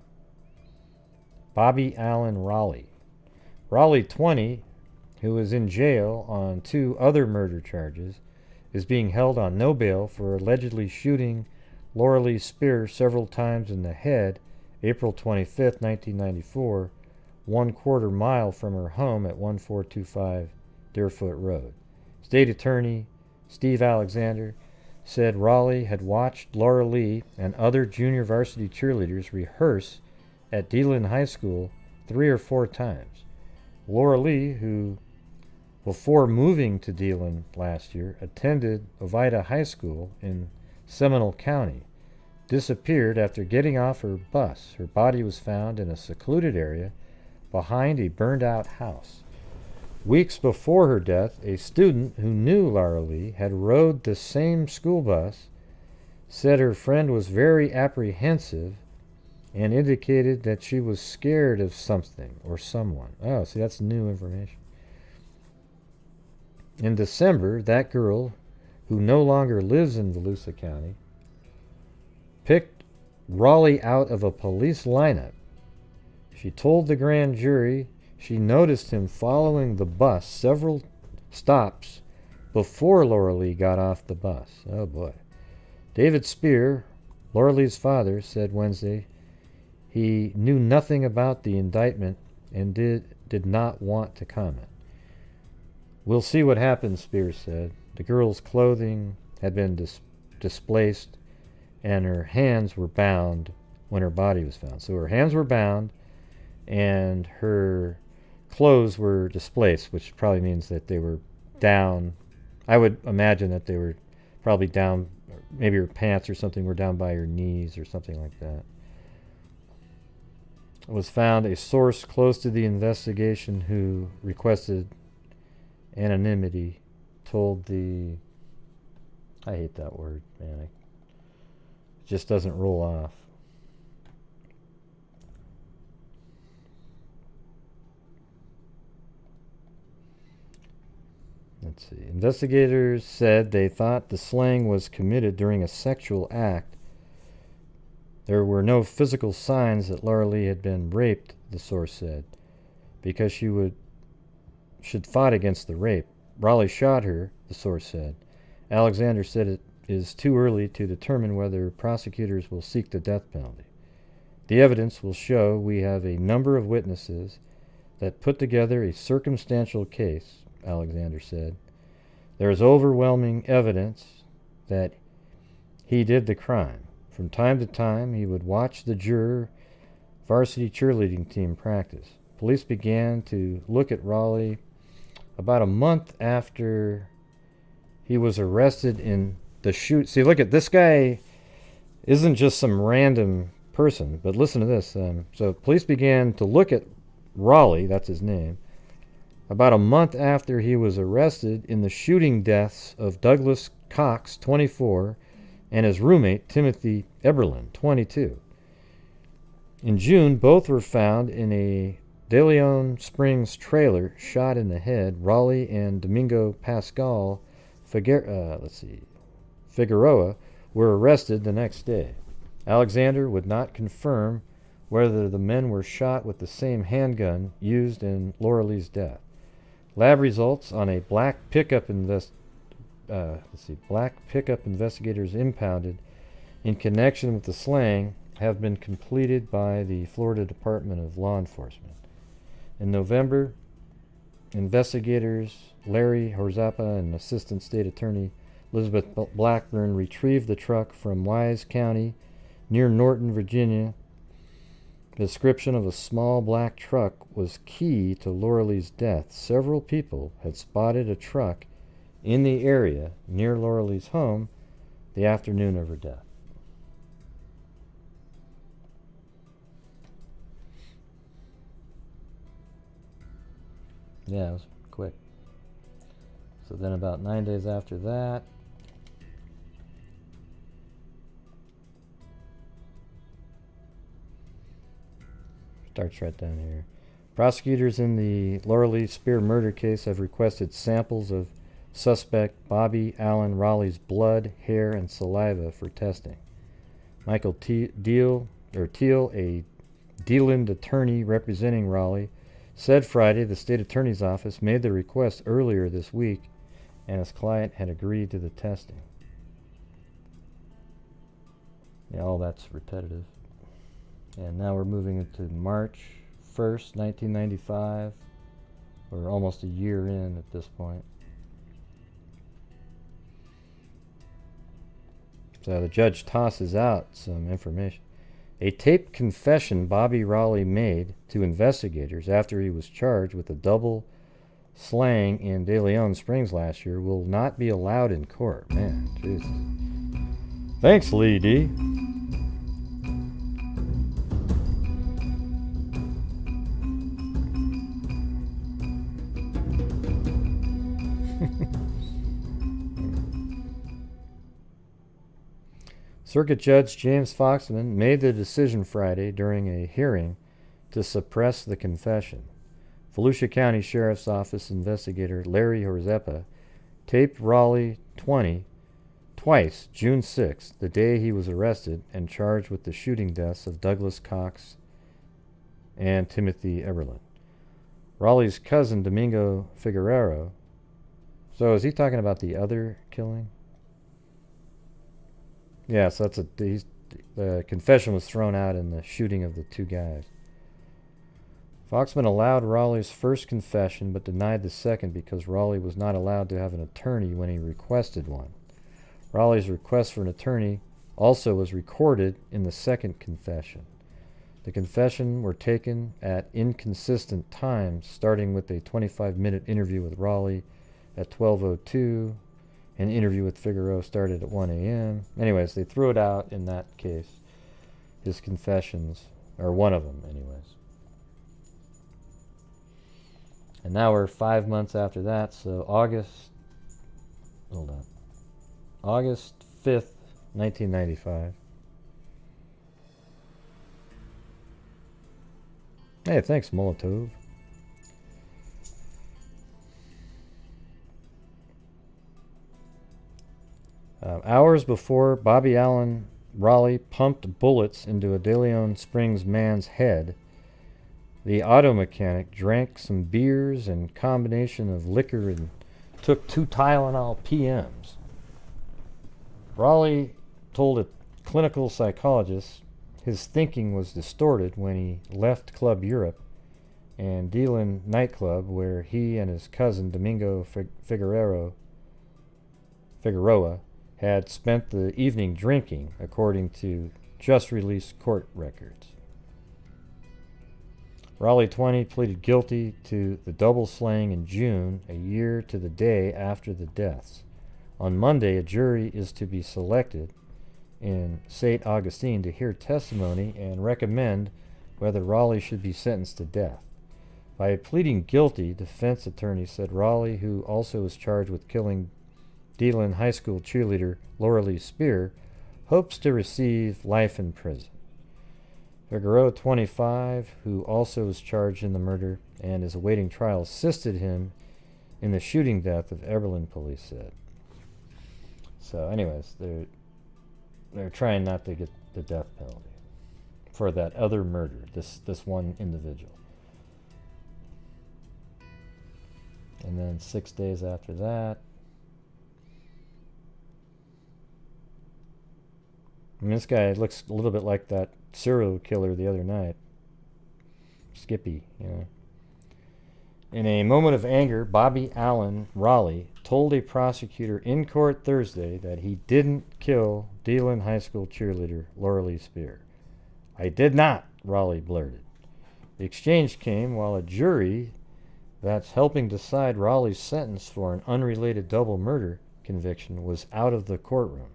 Bobby Allen Raleigh. Raleigh, 20, who is in jail on 2 other murder charges, is being held on no bail for allegedly shooting Laralee Spears several times in the head April 25th, 1994, 1/4 mile from her home at 1425 Deerfoot Road. State Attorney Steve Alexander said Raleigh had watched Laralee and other junior varsity cheerleaders rehearse at Deland High School 3 or 4 times. Laralee, who before moving to Deland last year attended Ovida High School in Seminole County, disappeared after getting off her bus. Her body was found in a secluded area behind a burned-out house. Weeks before her death, a student who knew Laralee had rode the same school bus, said her friend was very apprehensive and indicated that she was scared of something or someone. Oh, see, that's new information. In December, that girl, who no longer lives in Volusia County, picked Raleigh out of a police lineup. She told the grand jury she noticed him following the bus several stops before Laralee got off the bus. Oh boy. David Spear, Loralee's father, said Wednesday he knew nothing about the indictment and did not want to comment. We'll see what happens, Spear said. The girl's clothing had been displaced and her hands were bound when her body was found. So her hands were bound and her clothes were displaced, which probably means that they were down. I would imagine that they were probably down, maybe her pants or something were down by her knees or something like that. It was found a source close to the investigation who requested anonymity told the, I hate that word, man. It just doesn't roll off. Let's see. Investigators said they thought the slaying was committed during a sexual act. There were no physical signs that Laralee had been raped, the source said, because she'd fought against the rape. Raleigh shot her, the source said. Alexander said it is too early to determine whether prosecutors will seek the death penalty. The evidence will show we have a number of witnesses that put together a circumstantial case, Alexander said. There is overwhelming evidence that he did the crime. From time to time, he would watch the juror varsity cheerleading team practice. Police began to look at Raleigh about a month after he was arrested in the shoot. See, look at this guy. Isn't just some random person, but listen to this. So police began to look at Raleigh, that's his name, about a month after he was arrested in the shooting deaths of Douglas Cox, 24, and his roommate, Timothy Eberlin, 22. In June, both were found in a De Leon Springs trailer, shot in the head. Raleigh and Domingo Pascal Figueroa were arrested the next day. Alexander would not confirm whether the men were shot with the same handgun used in Loralee's death. Lab results on a black pickup investigators impounded in connection with the slaying have been completed by the Florida Department of Law Enforcement. In November, investigators Larry Horzapa and Assistant State Attorney Elizabeth Blackburn retrieved the truck from Wise County near Norton, Virginia. The description of a small black truck was key to Loralee's death. Several people had spotted a truck in the area near Loralee's home the afternoon of her death. Yeah, it was quick. So then about 9 days after that, starts right down here. Prosecutors in the Laralee Spear murder case have requested samples of suspect Bobby Allen Raleigh's blood, hair, and saliva for testing. Michael Teal, a Deland attorney representing Raleigh, said Friday the state attorney's office made the request earlier this week and his client had agreed to the testing. Yeah, all that's repetitive. And now we're moving into March 1st, 1995. We're almost a year in at this point. So the judge tosses out some information. A taped confession Bobby Raleigh made to investigators after he was charged with a double slaying in De Leon Springs last year will not be allowed in court. Man, Jesus. Thanks, Lee D. Circuit Judge James Foxman made the decision Friday during a hearing to suppress the confession. Volusia County Sheriff's Office investigator Larry Horzepa taped Raleigh 20 twice June 6th, the day he was arrested and charged with the shooting deaths of Douglas Cox and Timothy Eberlin. Raleigh's cousin Domingo Figueroa. So is he talking about the other killing? Yeah, so the confession was thrown out in the shooting of the two guys. Foxman allowed Raleigh's first confession but denied the second because Raleigh was not allowed to have an attorney when he requested one. Raleigh's request for an attorney also was recorded in the second confession. The confession were taken at inconsistent times, starting with a 25-minute interview with Raleigh at 12:02. An interview with Figueroa started at 1 a.m. Anyways, they threw it out in that case. His confessions, or one of them, anyways. And now we're 5 months after that, so August 5th, 1995. Hey, thanks, Molotov. Hours before Bobby Allen Raleigh pumped bullets into a De Leon Springs man's head, the auto mechanic drank some beers and combination of liquor and took 2 Tylenol PMs. Raleigh told a clinical psychologist his thinking was distorted when he left Club Europe and Dealin nightclub, where he and his cousin Domingo Figueroa had spent the evening drinking, according to just-released court records. Raleigh 20 pleaded guilty to the double slaying in June, a year to the day after the deaths. On Monday, a jury is to be selected in St. Augustine to hear testimony and recommend whether Raleigh should be sentenced to death. By pleading guilty, defense attorney said Raleigh, who also was charged with killing Dealin High School cheerleader Loralee Spear, hopes to receive life in prison. Figueroa, 25, who also was charged in the murder and is awaiting trial, assisted him in the shooting death of Eberlin, police said. So anyways, they're trying not to get the death penalty for that other murder, this one individual. And then 6 days after that, I mean, this guy looks a little bit like that serial killer the other night. Skippy, you know. In a moment of anger, Bobby Allen Raleigh told a prosecutor in court Thursday that he didn't kill Dealin High School cheerleader Loralee Spear. "I did not," Raleigh blurted. The exchange came while a jury that's helping decide Raleigh's sentence for an unrelated double murder conviction was out of the courtroom.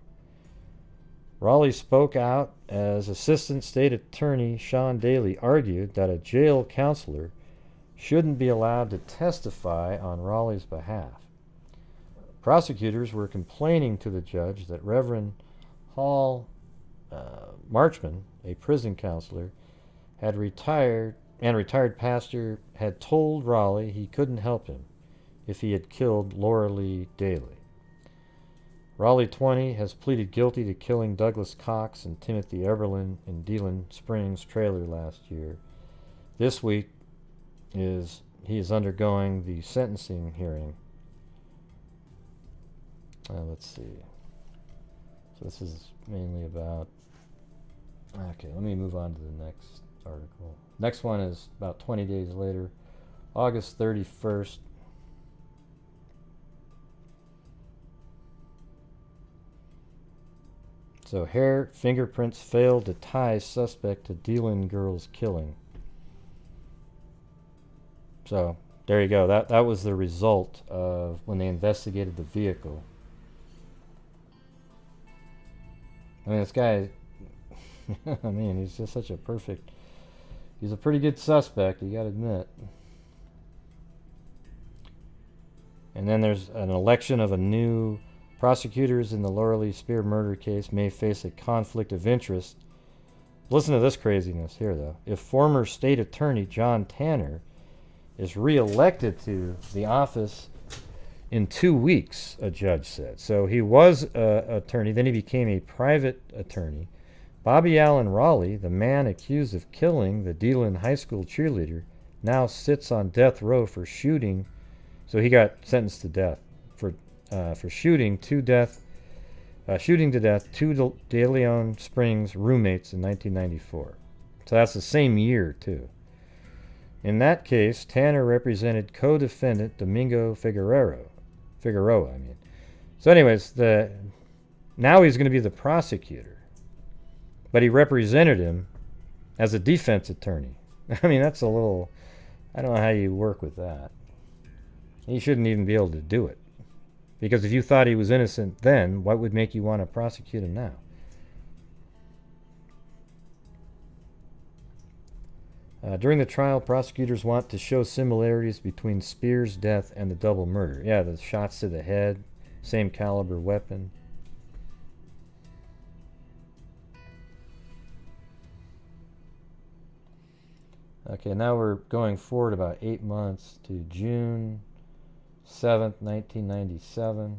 Raleigh spoke out as Assistant State Attorney Sean Daly argued that a jail counselor shouldn't be allowed to testify on Raleigh's behalf. Prosecutors were complaining to the judge that Reverend Hall Marchman, a prison counselor, had retired pastor, had told Raleigh he couldn't help him if he had killed Loralee Daly. Raleigh 20 has pleaded guilty to killing Douglas Cox and Timothy Eberlin in Dealin Springs trailer last year. This week he is undergoing the sentencing hearing. Let's see. So this is mainly about... Okay, let me move on to the next article. Next one is about 20 days later, August 31st. So hair, fingerprints failed to tie suspect to Dylan girl's killing. So there you go. That was the result of when they investigated the vehicle. I mean, this guy, I mean, he's just such a perfect, he's a pretty good suspect, you gotta admit. And then there's an election of a new prosecutors in the Laralee Spear murder case may face a conflict of interest. Listen to this craziness here, though. If former state attorney John Tanner is re-elected to the office in 2 weeks, a judge said. So he was an attorney, then he became a private attorney. Bobby Allen Raleigh, the man accused of killing the Dylan high school cheerleader, now sits on death row for shooting. So he got sentenced to death for shooting to death two De Leon Springs roommates in 1994. So that's the same year too. In that case, Tanner represented co-defendant Domingo Figueroa. So anyways, now he's going to be the prosecutor, but he represented him as a defense attorney. I mean, that's a little, I don't know how you work with that. He shouldn't even be able to do it. Because if you thought he was innocent then, what would make you want to prosecute him now? During the trial, prosecutors want to show similarities between Spears' death and the double murder. Yeah, the shots to the head, same caliber weapon. Okay, now we're going forward about 8 months to June 7th, 1997.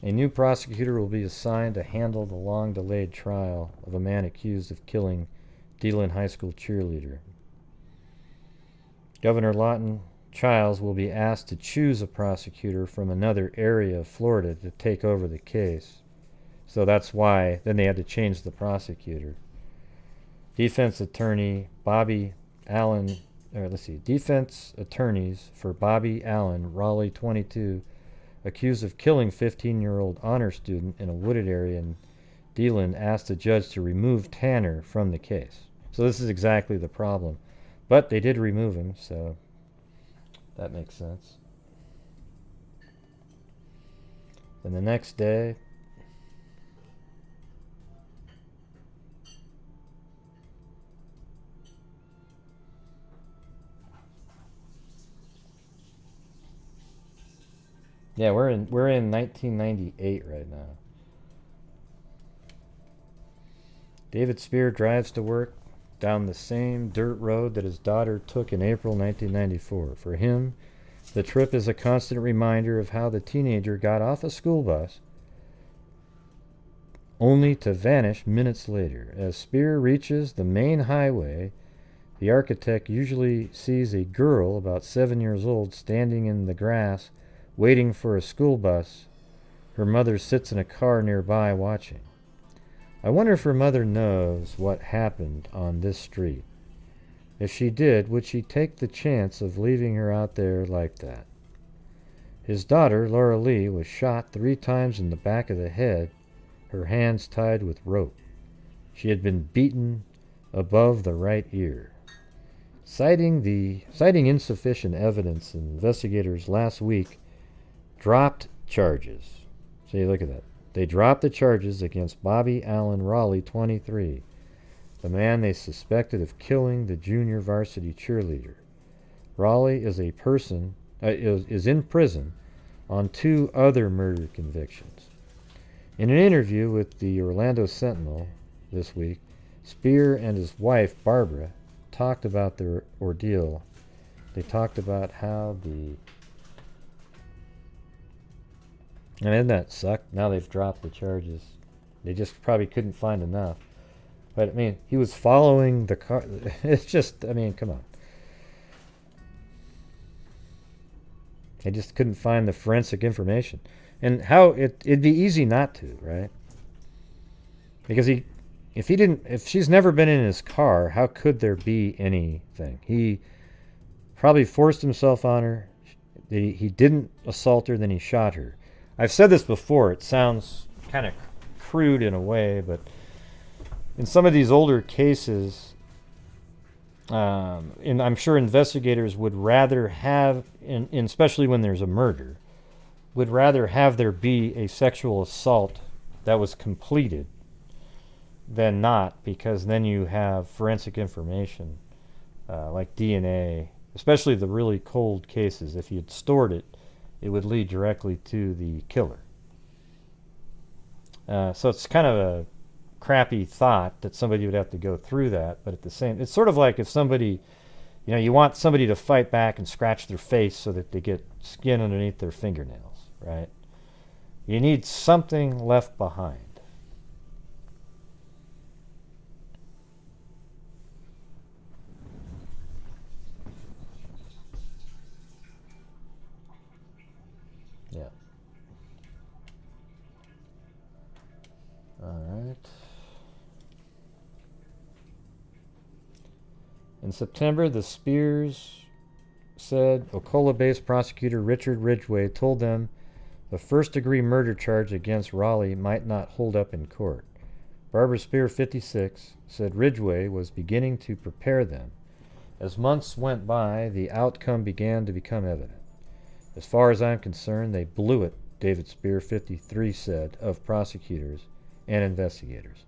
A new prosecutor will be assigned to handle the long-delayed trial of a man accused of killing Dylan High School cheerleader. Governor Lawton Chiles will be asked to choose a prosecutor from another area of Florida to take over the case. So that's why then they had to change the prosecutor. Defense attorney Bobby Allen, defense attorneys for Bobby Allen, Raleigh 22, accused of killing 15-year-old honor student in a wooded area in Dylan, asked the judge to remove Tanner from the case. So this is exactly the problem. But they did remove him, so that makes sense. Then the next day, yeah, we're in 1998 right now. David Spear drives to work down the same dirt road that his daughter took in April 1994. For him, the trip is a constant reminder of how the teenager got off a school bus only to vanish minutes later. As Spear reaches the main highway, the architect usually sees a girl about 7 years old standing in the grass waiting for a school bus. Her mother sits in a car nearby watching. I wonder if her mother knows what happened on this street. If she did, would she take the chance of leaving her out there like that? His daughter, Laralee, was shot 3 times in the back of the head, her hands tied with rope. She had been beaten above the right ear. Citing insufficient evidence, investigators last week dropped charges. See, look at that. They dropped the charges against Bobby Allen Raleigh, 23, the man they suspected of killing the junior varsity cheerleader. Raleigh is in prison on 2 other murder convictions. In an interview with the Orlando Sentinel this week, Spear and his wife, Barbara, talked about their ordeal. They talked about how and didn't that suck? Now they've dropped the charges. They just probably couldn't find enough. But, I mean, he was following the car. It's just, I mean, come on. They just couldn't find the forensic information. And how it'd be easy not to, right? Because if she's never been in his car, how could there be anything? He probably forced himself on her. He didn't assault her, then he shot her. I've said this before. It sounds kind of crude in a way, but in some of these older cases, and I'm sure investigators would rather have, especially when there's a murder, would rather have there be a sexual assault that was completed than not, because then you have forensic information like DNA, especially the really cold cases. If you had stored it, it would lead directly to the killer. So it's kind of a crappy thought that somebody would have to go through that, but at the same, it's sort of like if somebody, you want somebody to fight back and scratch their face so that they get skin underneath their fingernails, right? You need something left behind. Yeah. All right. In September, the Spears said Ocala-based prosecutor Richard Ridgway told them the first-degree murder charge against Raleigh might not hold up in court. Barbara Spear, 56, said Ridgway was beginning to prepare them. As months went by, the outcome began to become evident. As far as I'm concerned, they blew it, David Spear, 53, said of prosecutors and investigators.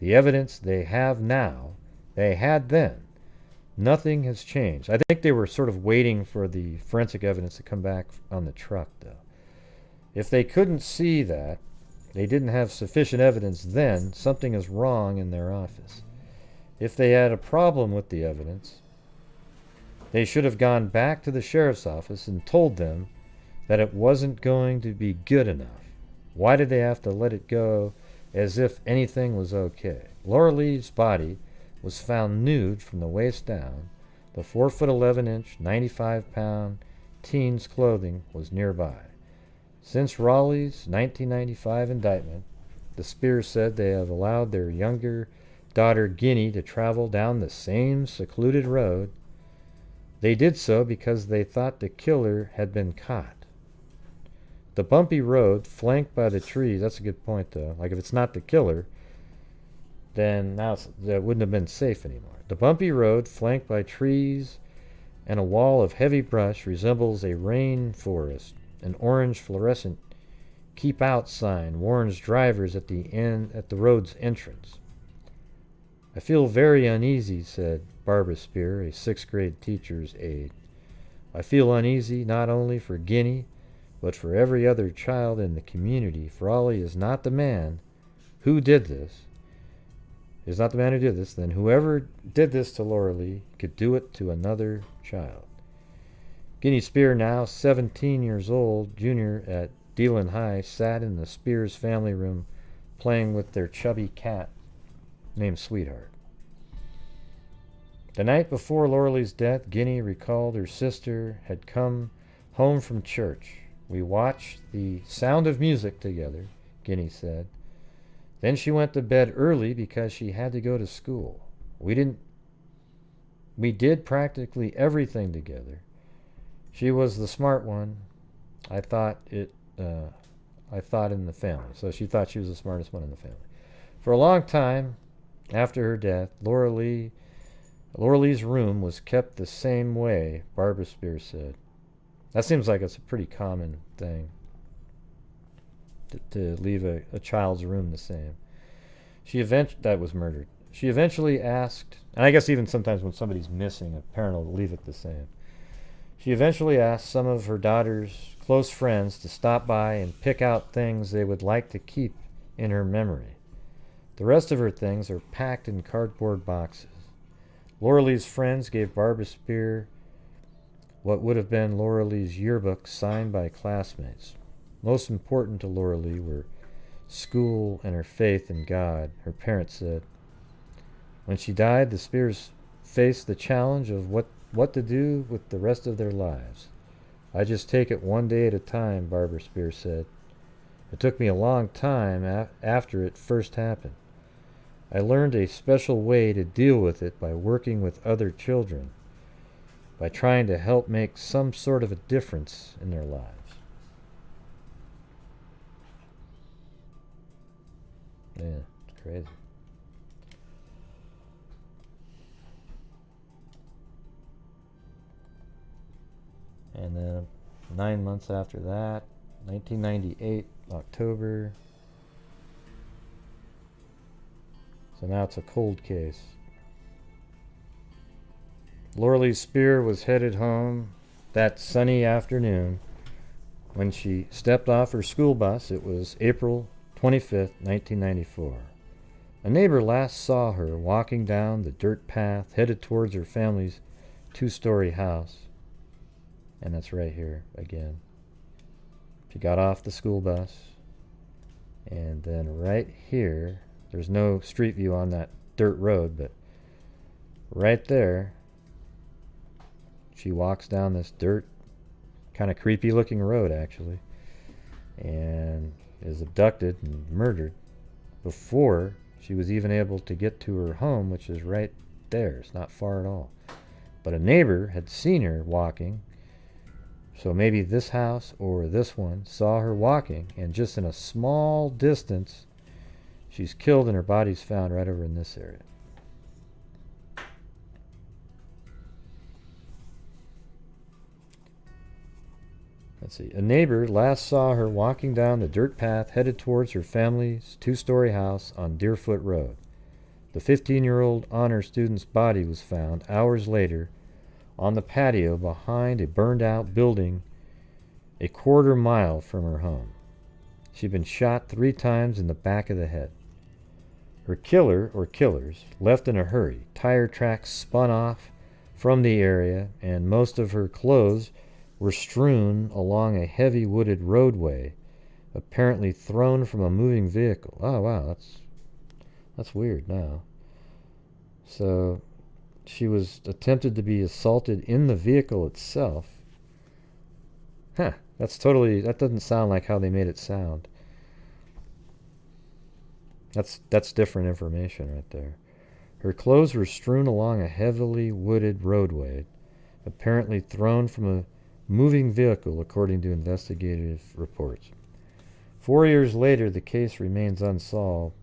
The evidence they have now, they had then. Nothing has changed. I think they were sort of waiting for the forensic evidence to come back on the truck, though. If they couldn't see that, they didn't have sufficient evidence then, something is wrong in their office. If they had a problem with the evidence, they should have gone back to the sheriff's office and told them that it wasn't going to be good enough. Why did they have to let it go as if anything was okay? Loralee's body was found nude from the waist down. The 4'11", 95-pound teen's clothing was nearby. Since Raleigh's 1995 indictment, the Spears said they have allowed their younger daughter Guinea to travel down the same secluded road. They did so because they thought the killer had been caught. The bumpy road, flanked by the trees, that's a good point though. Like if it's not the killer, then now that wouldn't have been safe anymore. The bumpy road, flanked by trees and a wall of heavy brush, resembles a rainforest. An orange fluorescent "Keep Out" sign warns drivers at the road's entrance. I feel very uneasy, said Barbara Spear, a sixth-grade teacher's aide. I feel uneasy not only for Guinea, but for every other child in the community. Raleigh is not the man who did this. Then whoever did this to Laralee could do it to another child. Guinea Spear, now 17 years old, junior at Deland High, sat in the Spears family room playing with their chubby cat named Sweetheart. The night before Loralee's death, Guinea recalled her sister had come home from church. We watched the Sound of Music together, Guinea said. Then she went to bed early because she had to go to school. We did practically everything together. She was the smart one. I thought in the family. So she thought she was the smartest one in the family. For a long time after her death, Loralee's room was kept the same way, Barbara Spears said. That seems like it's a pretty common thing, to leave a child's room the same. That was murdered. She eventually asked, and I guess even sometimes when somebody's missing, a parent will leave it the same. She eventually asked some of her daughter's close friends to stop by and pick out things they would like to keep in her memory. The rest of her things are packed in cardboard boxes. Loralee's friends gave Barbara Spear what would have been Loralee's yearbook signed by classmates. Most important to Laralee were school and her faith in God, her parents said. When she died, the Spears faced the challenge of what to do with the rest of their lives. I just take it one day at a time, Barbara Spears said. It took me a long time after it first happened. I learned a special way to deal with it by working with other children. by trying to help make some sort of a difference in their lives. Yeah, it's crazy. And then 9 months after that, 1998, October. So now it's a cold case. Laralee Spear was headed home that sunny afternoon when she stepped off her school bus. It was April 25th, 1994. A neighbor last saw her walking down the dirt path headed towards her family's two-story house. And that's right here again. She got off the school bus, and then right here, there's no street view on that dirt road, but right there, she walks down this dirt, kind of creepy looking road actually, and is abducted and murdered before she was even able to get to her home, which is right there. It's not far at all. But a neighbor had seen her walking, so maybe this house or this one saw her walking, and just in a small distance, she's killed and her body's found right over in this area. Let's see. A neighbor last saw her walking down the dirt path headed towards her family's two-story house on Deerfoot Road. The 15-year-old honor student's body was found hours later on the patio behind a burned-out building a quarter-mile from her home. She'd been shot 3 times in the back of the head. Her killer, or killers, left in a hurry. Tire tracks spun off from the area, and most of her clothes were strewn along a heavy wooded roadway, apparently thrown from a moving vehicle. Oh, wow, that's weird now. So she was attempted to be assaulted in the vehicle itself. Huh, that doesn't sound like how they made it sound. That's different information right there. Her clothes were strewn along a heavily wooded roadway, apparently thrown from a moving vehicle, according to investigative reports. 4 years later, the case remains unsolved.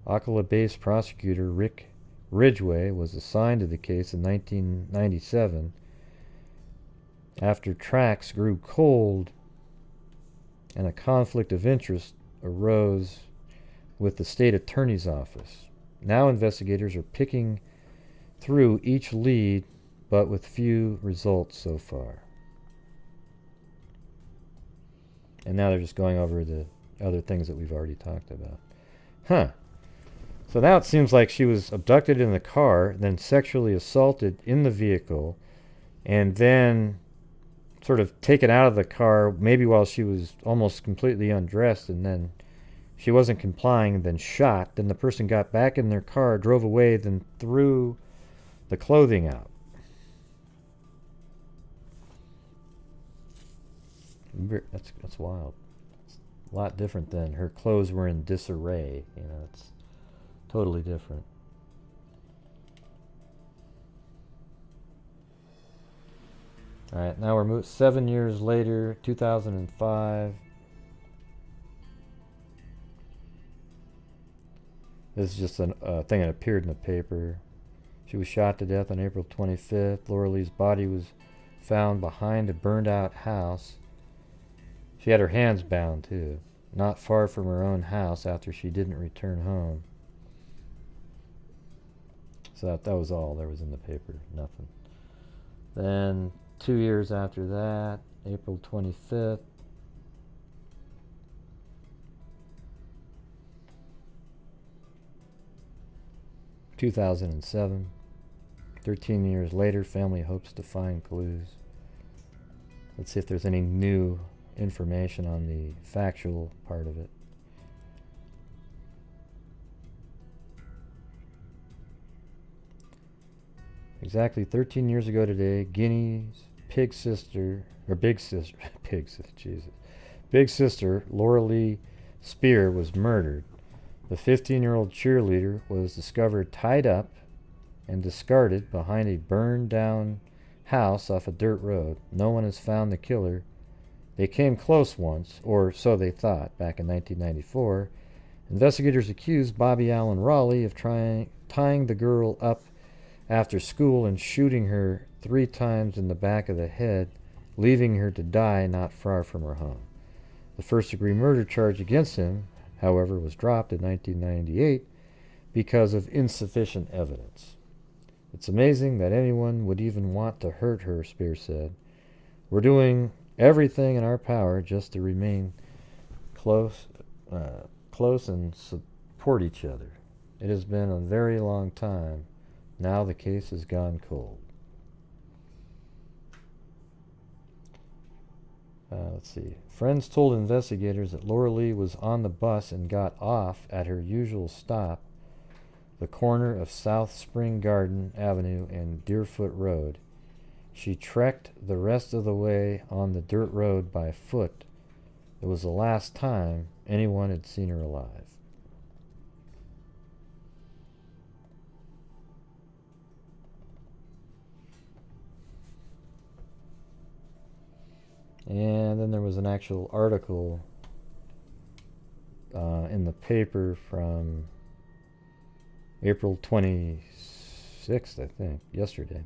Ocala-based prosecutor Rick Ridgway was assigned to the case in 1997 after tracks grew cold and a conflict of interest arose with the state attorney's office. Now investigators are picking through each lead, but with few results so far. And now they're just going over the other things that we've already talked about. Huh. So now it seems like she was abducted in the car, then sexually assaulted in the vehicle, and then sort of taken out of the car, maybe while she was almost completely undressed, and then she wasn't complying, and then shot. Then the person got back in their car, drove away, then threw the clothing out. That's wild. It's a lot different than her clothes were in disarray. You know, it's totally different. All right, now we're 7 years later, 2005. This is just a thing that appeared in the paper. She was shot to death on April 25th. Laralee's body was found behind a burned-out house. She had her hands bound, too, not far from her own house after she didn't return home. So that was all there was in the paper, nothing. Then 2 years after that, April 25th, (2007). 13 years later, family hopes to find clues. Let's see if there's any new information on the factual part of it. Exactly 13 years ago today, Guinea's big sister, Laralee Spear was murdered. The 15-year-old cheerleader was discovered tied up and discarded behind a burned-down house off a dirt road. No one has found the killer. They came close once, or so they thought, back in 1994. Investigators accused Bobby Allen Raleigh of tying the girl up after school and shooting her 3 times in the back of the head, leaving her to die not far from her home. The first-degree murder charge against him, however, was dropped in 1998 because of insufficient evidence. It's amazing that anyone would even want to hurt her, Spear said. We're doing everything in our power just to remain close and support each other. It has been a very long time. Now the case has gone cold. Let's see. Friends told investigators that Laralee was on the bus and got off at her usual stop, the corner of South Spring Garden Avenue and Deerfoot Road. She trekked the rest of the way on the dirt road by foot. It was the last time anyone had seen her alive. And then there was an actual article in the paper from April 26th, I think, yesterday.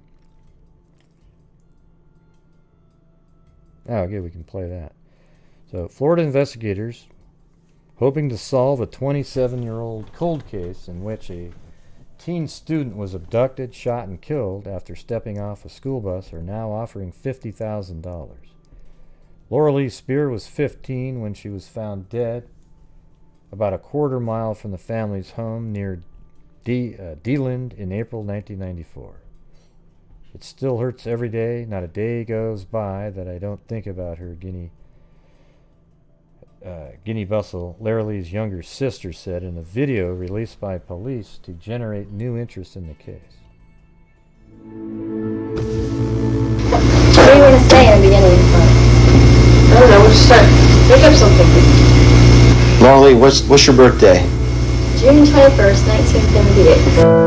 Oh, okay, we can play that. So, Florida investigators, hoping to solve a 27-year-old cold case in which a teen student was abducted, shot, and killed after stepping off a school bus, are now offering $50,000. Laralee Spear was 15 when she was found dead about a quarter mile from the family's home near DeLand in April 1994. It still hurts every day. Not a day goes by that I don't think about her, Guinea Bustle, Laralee's younger sister, said in a video released by police to generate new interest in the case. What are you going to say in the beginning? I don't know, we'll just start. Make up something. Laralee, what's your birthday? June 21st, 1978.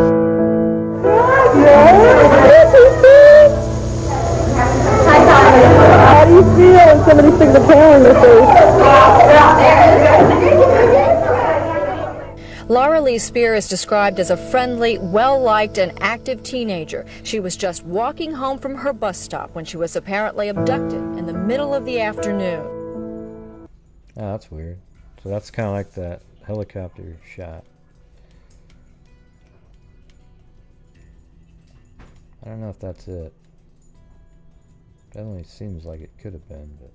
How do you feel when somebody sticks a tail in your face? Laralee Spear is described as a friendly, well-liked, and active teenager. She was just walking home from her bus stop when she was apparently abducted in the middle of the afternoon. Oh, that's weird. So that's kind of like that helicopter shot. I don't know if that's it. Definitely seems like it could have been, but...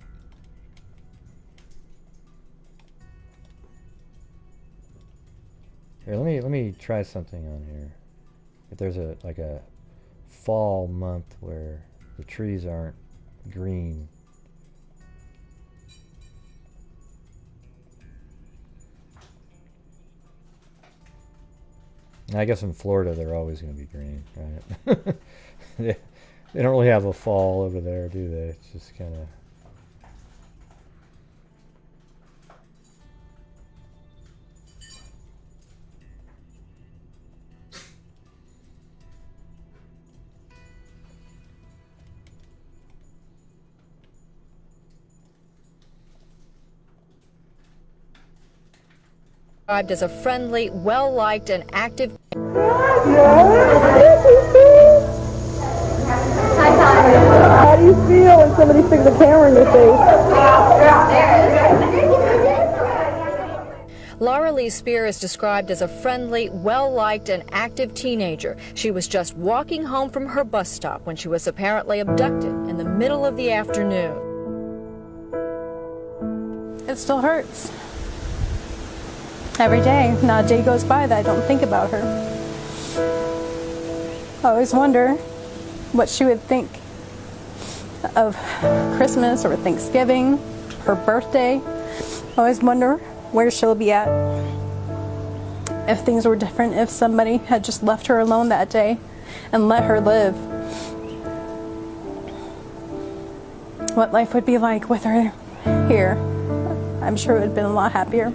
Here, let me try something on here. If there's a fall month where the trees aren't green. I guess in Florida they're always going to be green, right? They don't really have a fall over there, do they? It's just kind of... Described as a friendly, well-liked, and active... How do you feel when somebody sticks a camera in your face? Laralee Spear is described as a friendly, well-liked, and active teenager. She was just walking home from her bus stop when she was apparently abducted in the middle of the afternoon. It still hurts. Every day, not a day goes by that I don't think about her. I always wonder what she would think of Christmas or Thanksgiving, her birthday. I always wonder where she'll be at. If things were different, if somebody had just left her alone that day and let her live. What life would be like with her here. I'm sure it would have been a lot happier.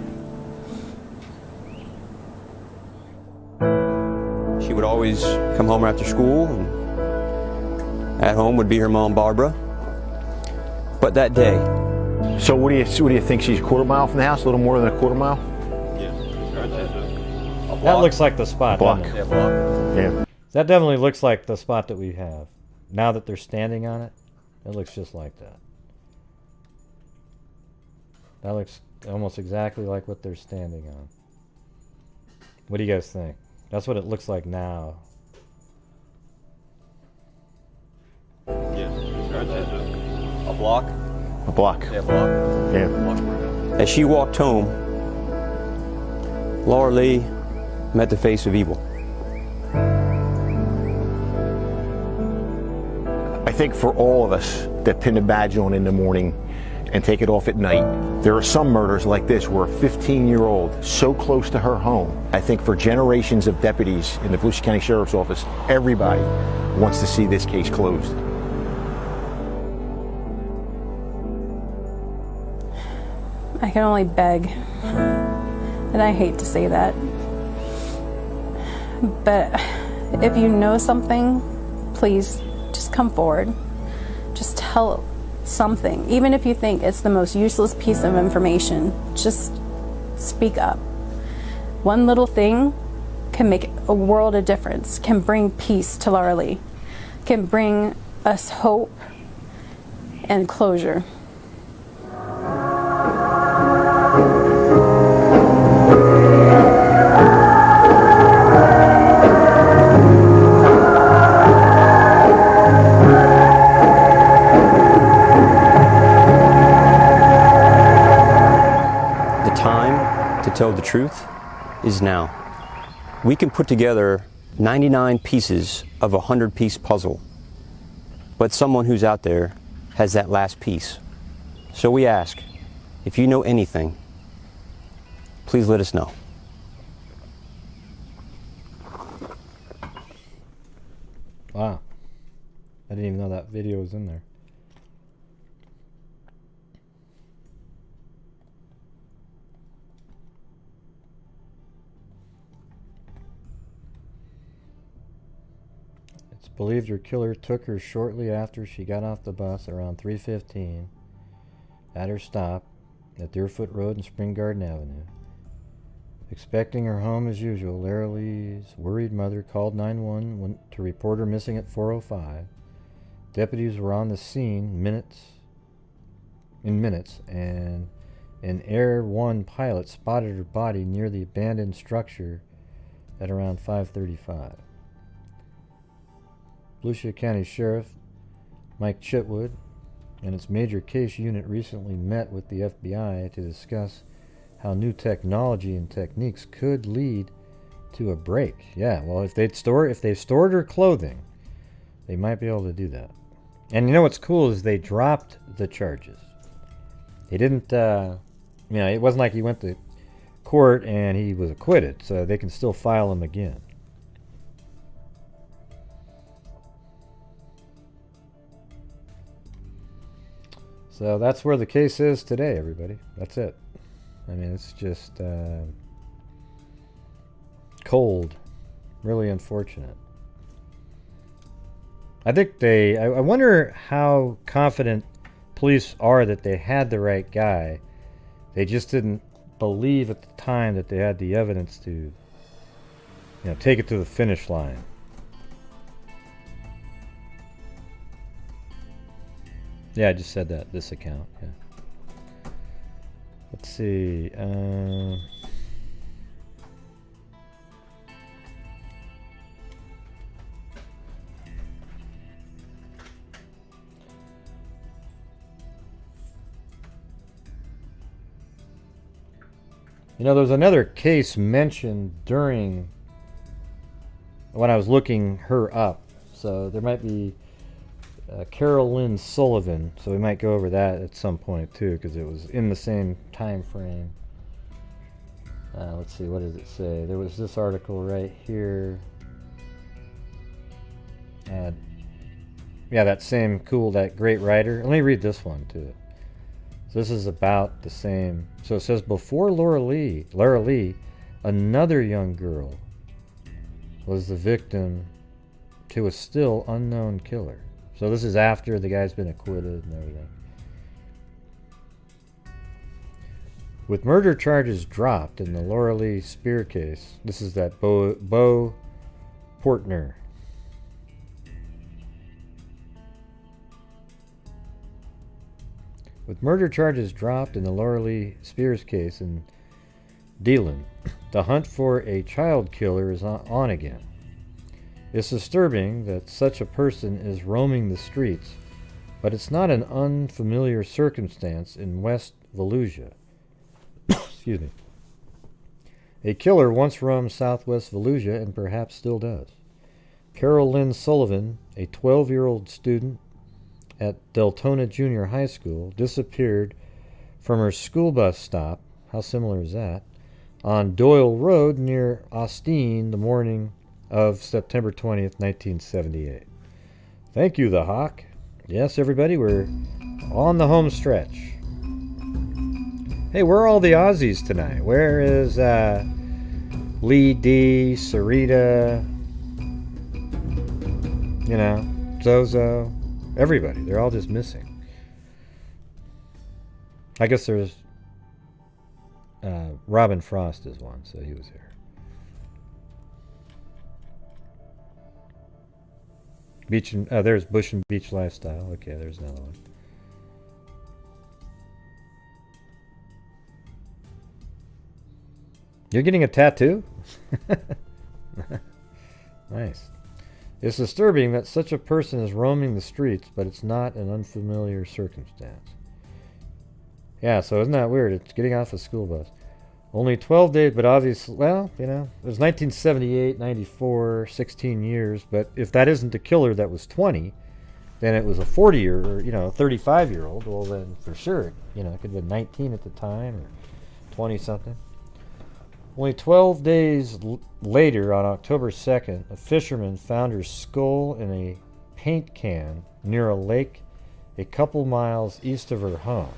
She would always come home after school At home would be her mom, Barbara. But that day. So what do you think? She's a quarter mile from the house? A little more than a quarter mile? That looks like the spot, Block. doesn't it? Yeah. That definitely looks like the spot that we have. Now that they're standing on it, it looks just like that. That looks almost exactly like what they're standing on. What do you guys think? That's what it looks like now. A block? A block. Yeah, block. Yeah. As she walked home, Laralee met the face of evil. I think for all of us that pin a badge on in the morning and take it off at night, there are some murders like this where a 15-year-old so close to her home. I think for generations of deputies in the Volusia County Sheriff's Office, everybody wants to see this case closed. I can only beg, and I hate to say that, but if you know something, please just come forward. Just tell something. Even if you think it's the most useless piece of information, just speak up. One little thing can make a world of difference, can bring peace to Laralee, can bring us hope and closure. Tell the truth is now. We can put together 99 pieces of a 100-piece puzzle, but someone who's out there has that last piece. So we ask, if you know anything, please let us know. Wow. I didn't even know that video was in there. Believed her killer took her shortly after she got off the bus around 3:15 at her stop at Deerfoot Road and Spring Garden Avenue. Expecting her home as usual, Laralee's worried mother called 911 to report her missing at 4:05. Deputies were on the scene in minutes, and an Air 1 pilot spotted her body near the abandoned structure at around 5:35. Volusia County Sheriff Mike Chitwood and its major case unit recently met with the FBI to discuss how new technology and techniques could lead to a break. Yeah, well, if they stored her clothing, they might be able to do that. And you know what's cool is they dropped the charges. They didn't, it wasn't like he went to court and he was acquitted, so they can still file him again. So that's where the case is today, everybody. That's it. I mean, it's just cold. Really unfortunate. I think I wonder how confident police are that they had the right guy. They just didn't believe at the time that they had the evidence to, take it to the finish line. Yeah, I just said that. This account. Yeah. Let's see. There's another case mentioned during when I was looking her up. So there might be Carol Lynn Sullivan, so we might go over that at some point too, because it was in the same time frame. Let's see, what does it say? There was this article right here. Yeah, that great writer. Let me read this one too. So this is about the same. So it says, before Laralee, another young girl was the victim to a still unknown killer. So this is after the guy's been acquitted and everything. With murder charges dropped in the Laralee spear case, this is that Bo Portner. With murder charges dropped in the Laralee Spears case in Deland, the hunt for a child killer is on again. It's disturbing that such a person is roaming the streets, but it's not an unfamiliar circumstance in West Volusia. Excuse me. A killer once roamed southwest Volusia and perhaps still does. Carol Lynn Sullivan, a 12-year-old student at Deltona Junior High School, disappeared from her school bus stop, how similar is that, on Doyle Road near Austin the morning of September 20th, 1978. Thank you, the Hawk. Yes, everybody, we're on the home stretch. Hey, where are all the Aussies tonight? Where is Lee D, Sarita, you know, Zozo, everybody? They're all just missing. I guess there's Robin Frost is one, so he was here. Beach and there's Bush and Beach Lifestyle. Okay, there's another one. You're getting a tattoo? Nice. It's disturbing that such a person is roaming the streets, but it's not an unfamiliar circumstance. Yeah, so isn't that weird? It's getting off a school bus. Only 12 days, but obviously, well, you know, it was 1978, 94, 16 years, but if that isn't the killer that was 20, then it was a 40-year, or, you know, a 35-year-old, well, then for sure, you know, it could have been 19 at the time, or 20-something. Only 12 days later, on October 2nd, a fisherman found her skull in a paint can near a lake a couple miles east of her home.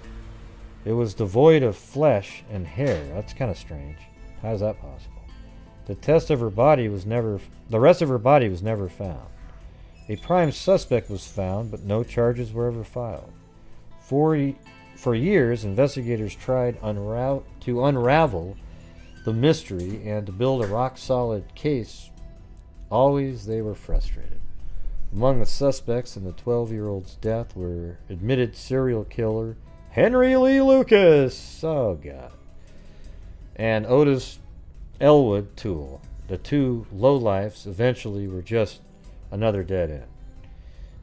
It was devoid of flesh and hair. That's kind of strange. How is that possible? The rest of her body was never found. A prime suspect was found, but no charges were ever filed. For years, investigators tried to unravel the mystery and to build a rock-solid case. Always they were frustrated. Among the suspects in the 12-year-old's death were admitted serial killer Henry Lee Lucas, oh God, and Otis Elwood Toole. The two lowlifes eventually were just another dead end.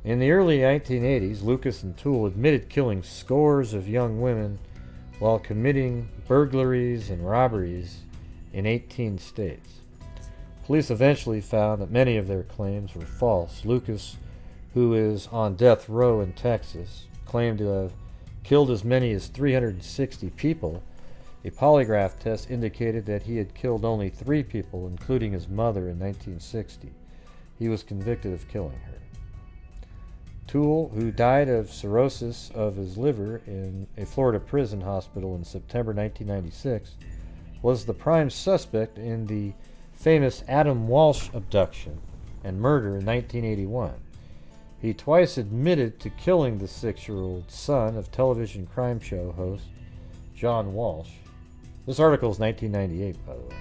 In the early 1980s, Lucas and Toole admitted killing scores of young women while committing burglaries and robberies in 18 states. Police eventually found that many of their claims were false. Lucas, who is on death row in Texas, claimed to have killed as many as 360 people. A polygraph test indicated that he had killed only 3 people, including his mother, in 1960. He was convicted of killing her. Toole, who died of cirrhosis of his liver in a Florida prison hospital in September 1996, was the prime suspect in the famous Adam Walsh abduction and murder in 1981. He twice admitted to killing the 6-year-old son of television crime show host John Walsh. This article is 1998, by the way.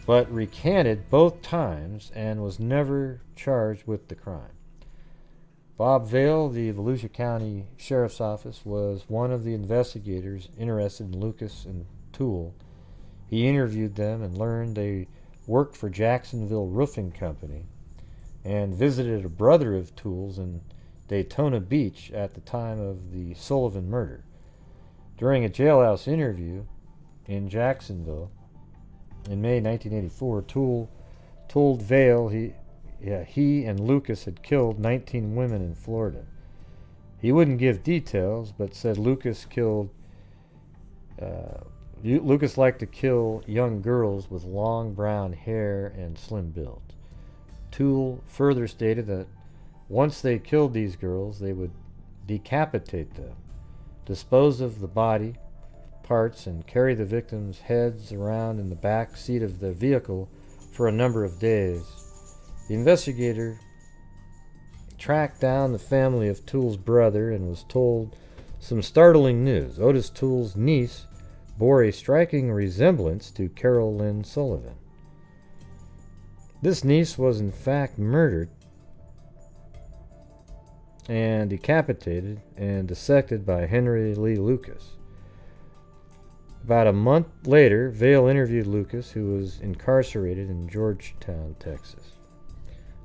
But recanted both times and was never charged with the crime. Bob Vale, the Volusia County Sheriff's Office, was one of the investigators interested in Lucas and Toole. He interviewed them and learned they worked for Jacksonville Roofing Company and visited a brother of Toole's in Daytona Beach at the time of the Sullivan murder. During a jailhouse interview in Jacksonville in May 1984, Toole told Vale he and Lucas had killed 19 women in Florida. He wouldn't give details, but said Lucas liked to kill young girls with long brown hair and slim builds. Toole further stated that once they killed these girls, they would decapitate them, dispose of the body parts, and carry the victims' heads around in the back seat of the vehicle for a number of days. The investigator tracked down the family of Toole's brother and was told some startling news. Otis Toole's niece bore a striking resemblance to Carol Lynn Sullivan. This niece was in fact murdered and decapitated and dissected by Henry Lee Lucas. About a month later, Vale interviewed Lucas, who was incarcerated in Georgetown, Texas.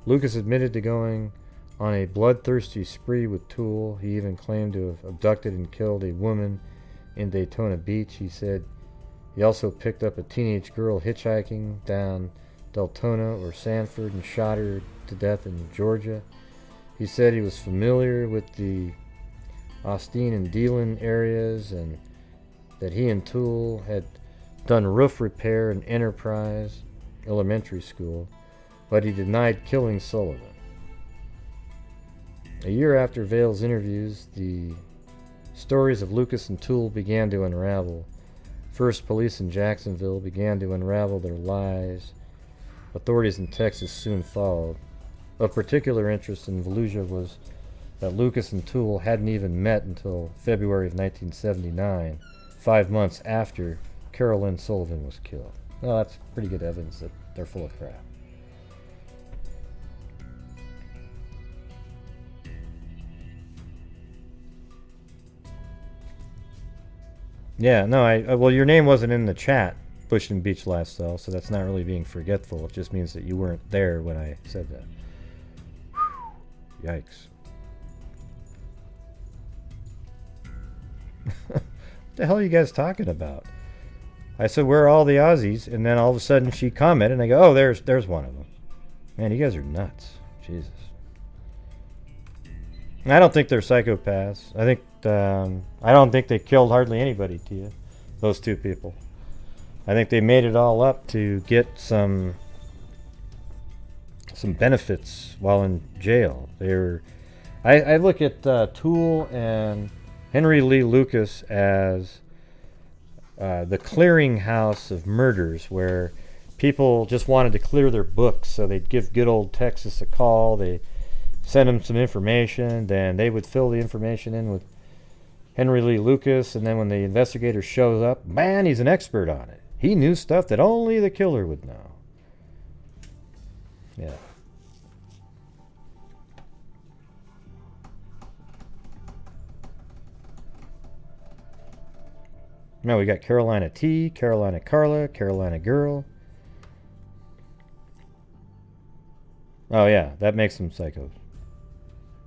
Lucas admitted to going on a bloodthirsty spree with Toole. He even claimed to have abducted and killed a woman in Daytona Beach. He said he also picked up a teenage girl hitchhiking down Deltona or Sanford and shot her to death in Georgia. He said he was familiar with the Austin and Deland areas and that he and Toole had done roof repair in Enterprise Elementary School, but he denied killing Sullivan. A year after Vale's interviews, the stories of Lucas and Toole began to unravel. First, police in Jacksonville began to unravel their lies. Authorities in Texas soon followed. Of particular interest in Volusia was that Lucas and Toole hadn't even met until February of 1979, 5 months after Carol Lynn Sullivan was killed. Well, that's pretty good evidence that they're full of crap. Yeah, no, well, your name wasn't in the chat, Bush and Beach Lifestyle, so that's not really being forgetful. It just means that you weren't there when I said that. Whew. Yikes. What the hell are you guys talking about? I said, where are all the Aussies? And then all of a sudden she commented, and I go, oh, there's one of them. Man, you guys are nuts. Jesus. I don't think they're psychopaths. I don't think they killed hardly anybody, Tia. Those two people. I think they made it all up to get some benefits while in jail. I look at Toole and Henry Lee Lucas as the clearinghouse of murders, where people just wanted to clear their books, so they'd give good old Texas a call. They send them some information, then they would fill the information in with Henry Lee Lucas, and then when the investigator shows up, man, he's an expert on it. He knew stuff that only the killer would know. Yeah. Now we got Carolina T, Carolina Carla, Carolina Girl. Oh yeah, that makes them psychos.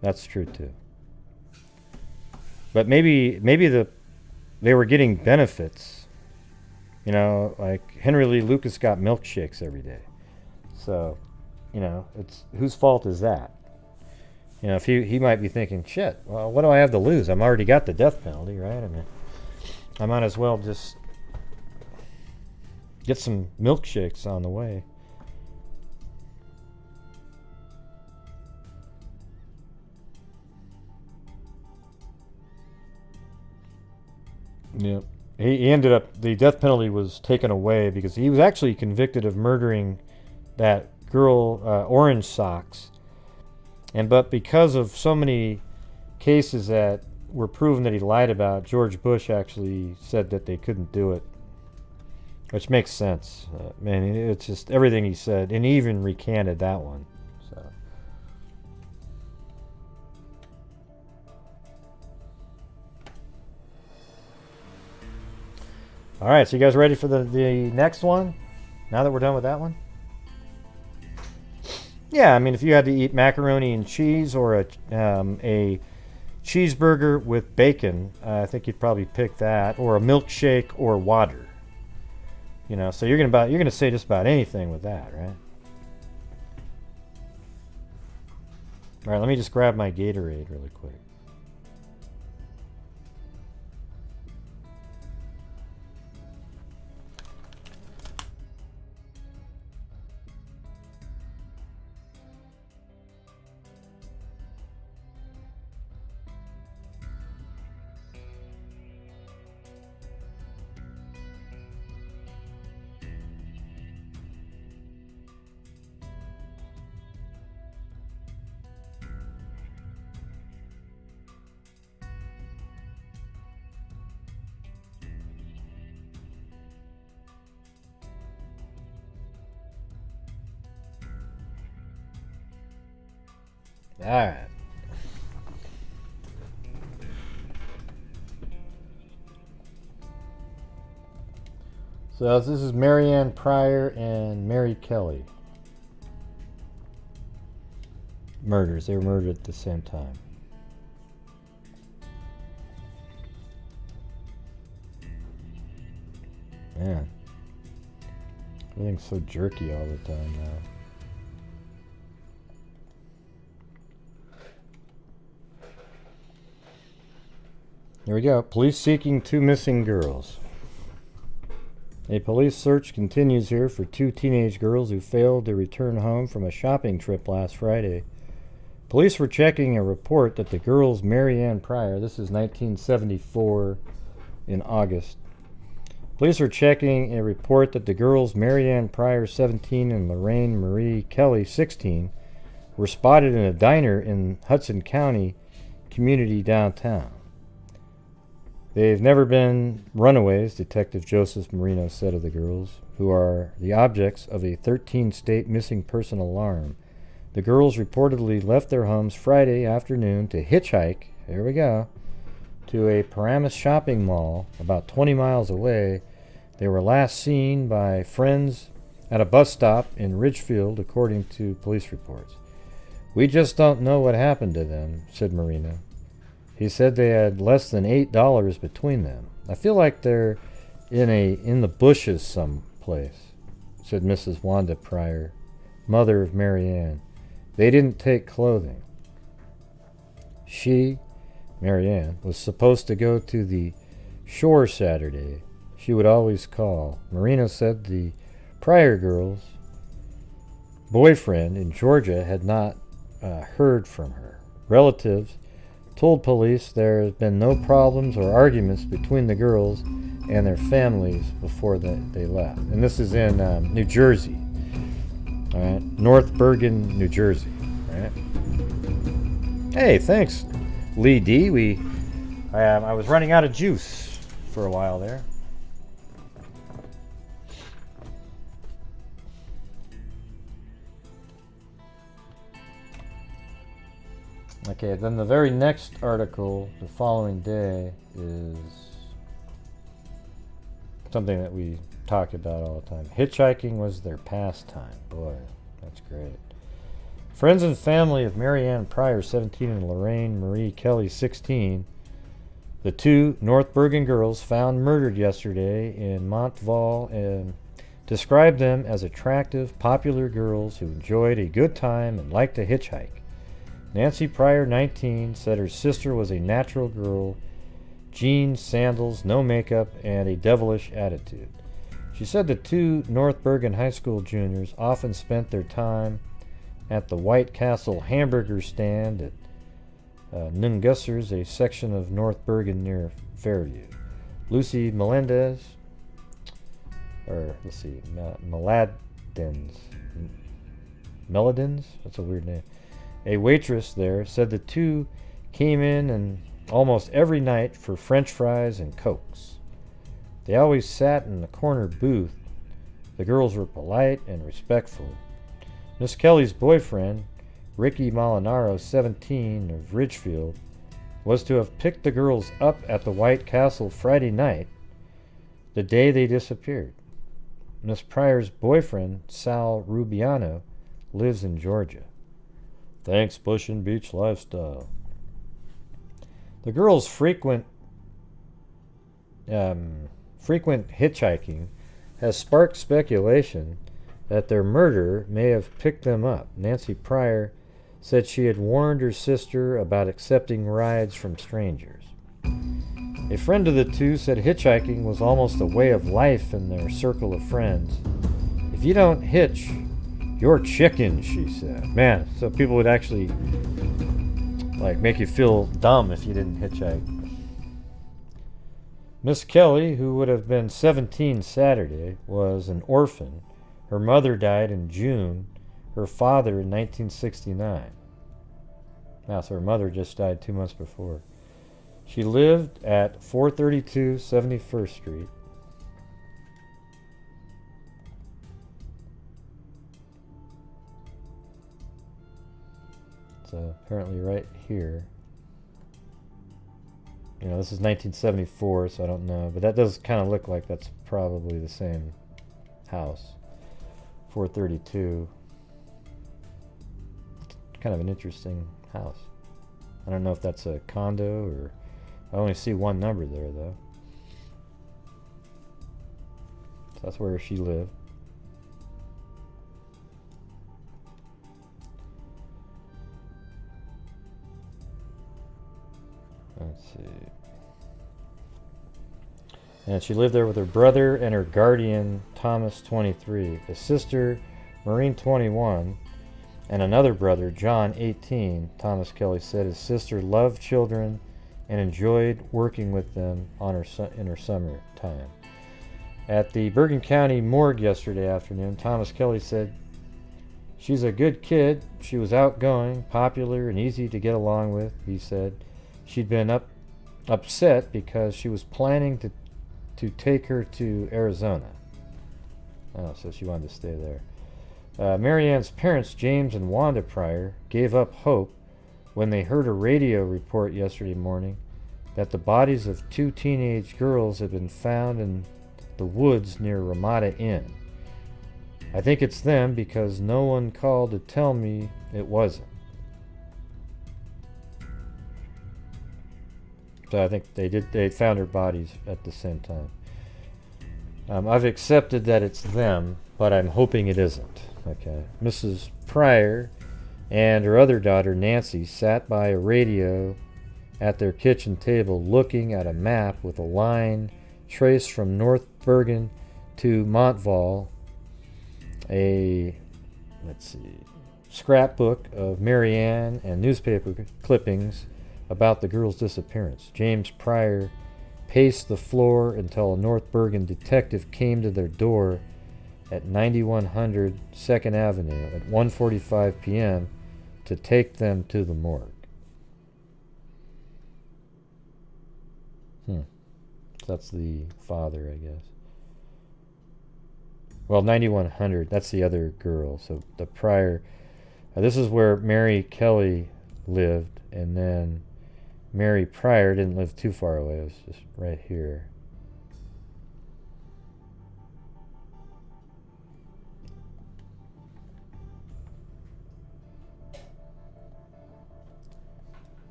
That's true too. But maybe they were getting benefits. You know, like Henry Lee Lucas got milkshakes every day. So, you know, it's whose fault is that? You know, if he might be thinking, shit, well, what do I have to lose? I'm already got the death penalty, right? I mean, I might as well just get some milkshakes on the way. Yep. He ended up, the death penalty was taken away because he was actually convicted of murdering that girl, Orange Socks. But because of so many cases that were proven that he lied about, George Bush actually said that they couldn't do it. Which makes sense. Man, it's just everything he said. And he even recanted that one. So. Alright, so you guys ready for the next one? Now that we're done with that one? Yeah, I mean, if you had to eat macaroni and cheese or a cheeseburger with bacon, I think you'd probably pick that, or a milkshake or water. You know, so you're gonna say just about anything with that, right? All right, let me just grab my Gatorade really quick. Alright. So this is Marianne Pryor and Mary Kelly. Murders. They were murdered at the same time. Man. Everything's so jerky all the time now. Here we go. Police seeking 2 missing girls. A police search continues here for 2 teenage girls who failed to return home from a shopping trip last Friday. Police were checking a report that the girls Marianne Pryor, this is 1974 in August. Police were checking a report that the girls Marianne Pryor, 17, and Loraine Marie Kelly, 16, were spotted in a diner in Hudson County community downtown. They've never been runaways, Detective Joseph Marino said of the girls, who are the objects of a 13-state missing person alarm. The girls reportedly left their homes Friday afternoon to hitchhike, here we go, to a Paramus shopping mall about 20 miles away. They were last seen by friends at a bus stop in Ridgefield, according to police reports. We just don't know what happened to them, said Marino. He said they had less than $8 between them. I feel like they're in the bushes someplace, said Mrs. Wanda Pryor, mother of Marianne. They didn't take clothing. She, Marianne, was supposed to go to the shore Saturday. She would always call. Marino said the Pryor girl's boyfriend in Georgia had not heard from her. Relatives told police there has been no problems or arguments between the girls and their families before they left. And this is in New Jersey. All right, North Bergen, New Jersey. All right. Hey, thanks, Lee D. I was running out of juice for a while there. Okay, then the very next article, the following day, is something that we talk about all the time. Hitchhiking was their pastime. Boy, that's great. Friends and family of Marianne Pryor, 17, and Loraine Marie Kelly, 16, the 2 North Bergen girls found murdered yesterday in Montvale, and described them as attractive, popular girls who enjoyed a good time and liked to hitchhike. Nancy Pryor, 19, said her sister was a natural girl, jeans, sandals, no makeup, and a devilish attitude. She said the 2 North Bergen High School juniors often spent their time at the White Castle hamburger stand at Nungusser's, a section of North Bergen near Fairview. Lucy Melendez, Meladins, that's a weird name. A waitress there said the 2 came in and almost every night for French fries and Cokes. They always sat in the corner booth. The girls were polite and respectful. Miss Kelly's boyfriend, Ricky Molinaro, 17, of Ridgefield, was to have picked the girls up at the White Castle Friday night, the day they disappeared. Miss Pryor's boyfriend, Sal Rubiano, lives in Georgia. Thanks, Bush and Beach Lifestyle. The girls' frequent hitchhiking has sparked speculation that their murderer may have picked them up. Nancy Pryor said she had warned her sister about accepting rides from strangers. A friend of the 2 said hitchhiking was almost a way of life in their circle of friends. If you don't hitch, you're chicken, she said. Man, so people would actually make you feel dumb if you didn't hitchhike. Miss Kelly, who would have been 17 Saturday, was an orphan. Her mother died in June, her father in 1969. Now, so her mother just died 2 months before. She lived at 432 71st Street. So apparently right here. You know, this is 1974, so I don't know. But that does kind of look like that's probably the same house. 432. Kind of an interesting house. I don't know if that's a condo or... I only see one number there, though. So that's where she lived. Let's see. And she lived there with her brother and her guardian, Thomas, 23, a sister, Maureen, 21, and another brother, John, 18. Thomas Kelly said his sister loved children and enjoyed working with them on in her summer time. At the Bergen County morgue yesterday afternoon, Thomas Kelly said, "She's a good kid. She was outgoing, popular, and easy to get along with," he said. She'd been upset because she was planning to take her to Arizona. Oh, so she wanted to stay there. Marianne's parents, James and Wanda Pryor, gave up hope when they heard a radio report yesterday morning that the bodies of 2 teenage girls had been found in the woods near Ramada Inn. "I think it's them because no one called to tell me it wasn't." So I think they found her bodies at the same time. I've accepted that it's them, but I'm hoping it isn't. Okay. Mrs. Pryor and her other daughter, Nancy, sat by a radio at their kitchen table looking at a map with a line traced from North Bergen to Montval, a, scrapbook of Marianne and newspaper clippings about the girl's disappearance. James Pryor paced the floor until a North Bergen detective came to their door at 9100 2nd Avenue at 1:45 p.m. to take them to the morgue. That's the father, I guess. Well, 9100, that's the other girl. So the Pryor, this is where Mary Kelly lived, and then Mary Pryor didn't live too far away. It was just right here.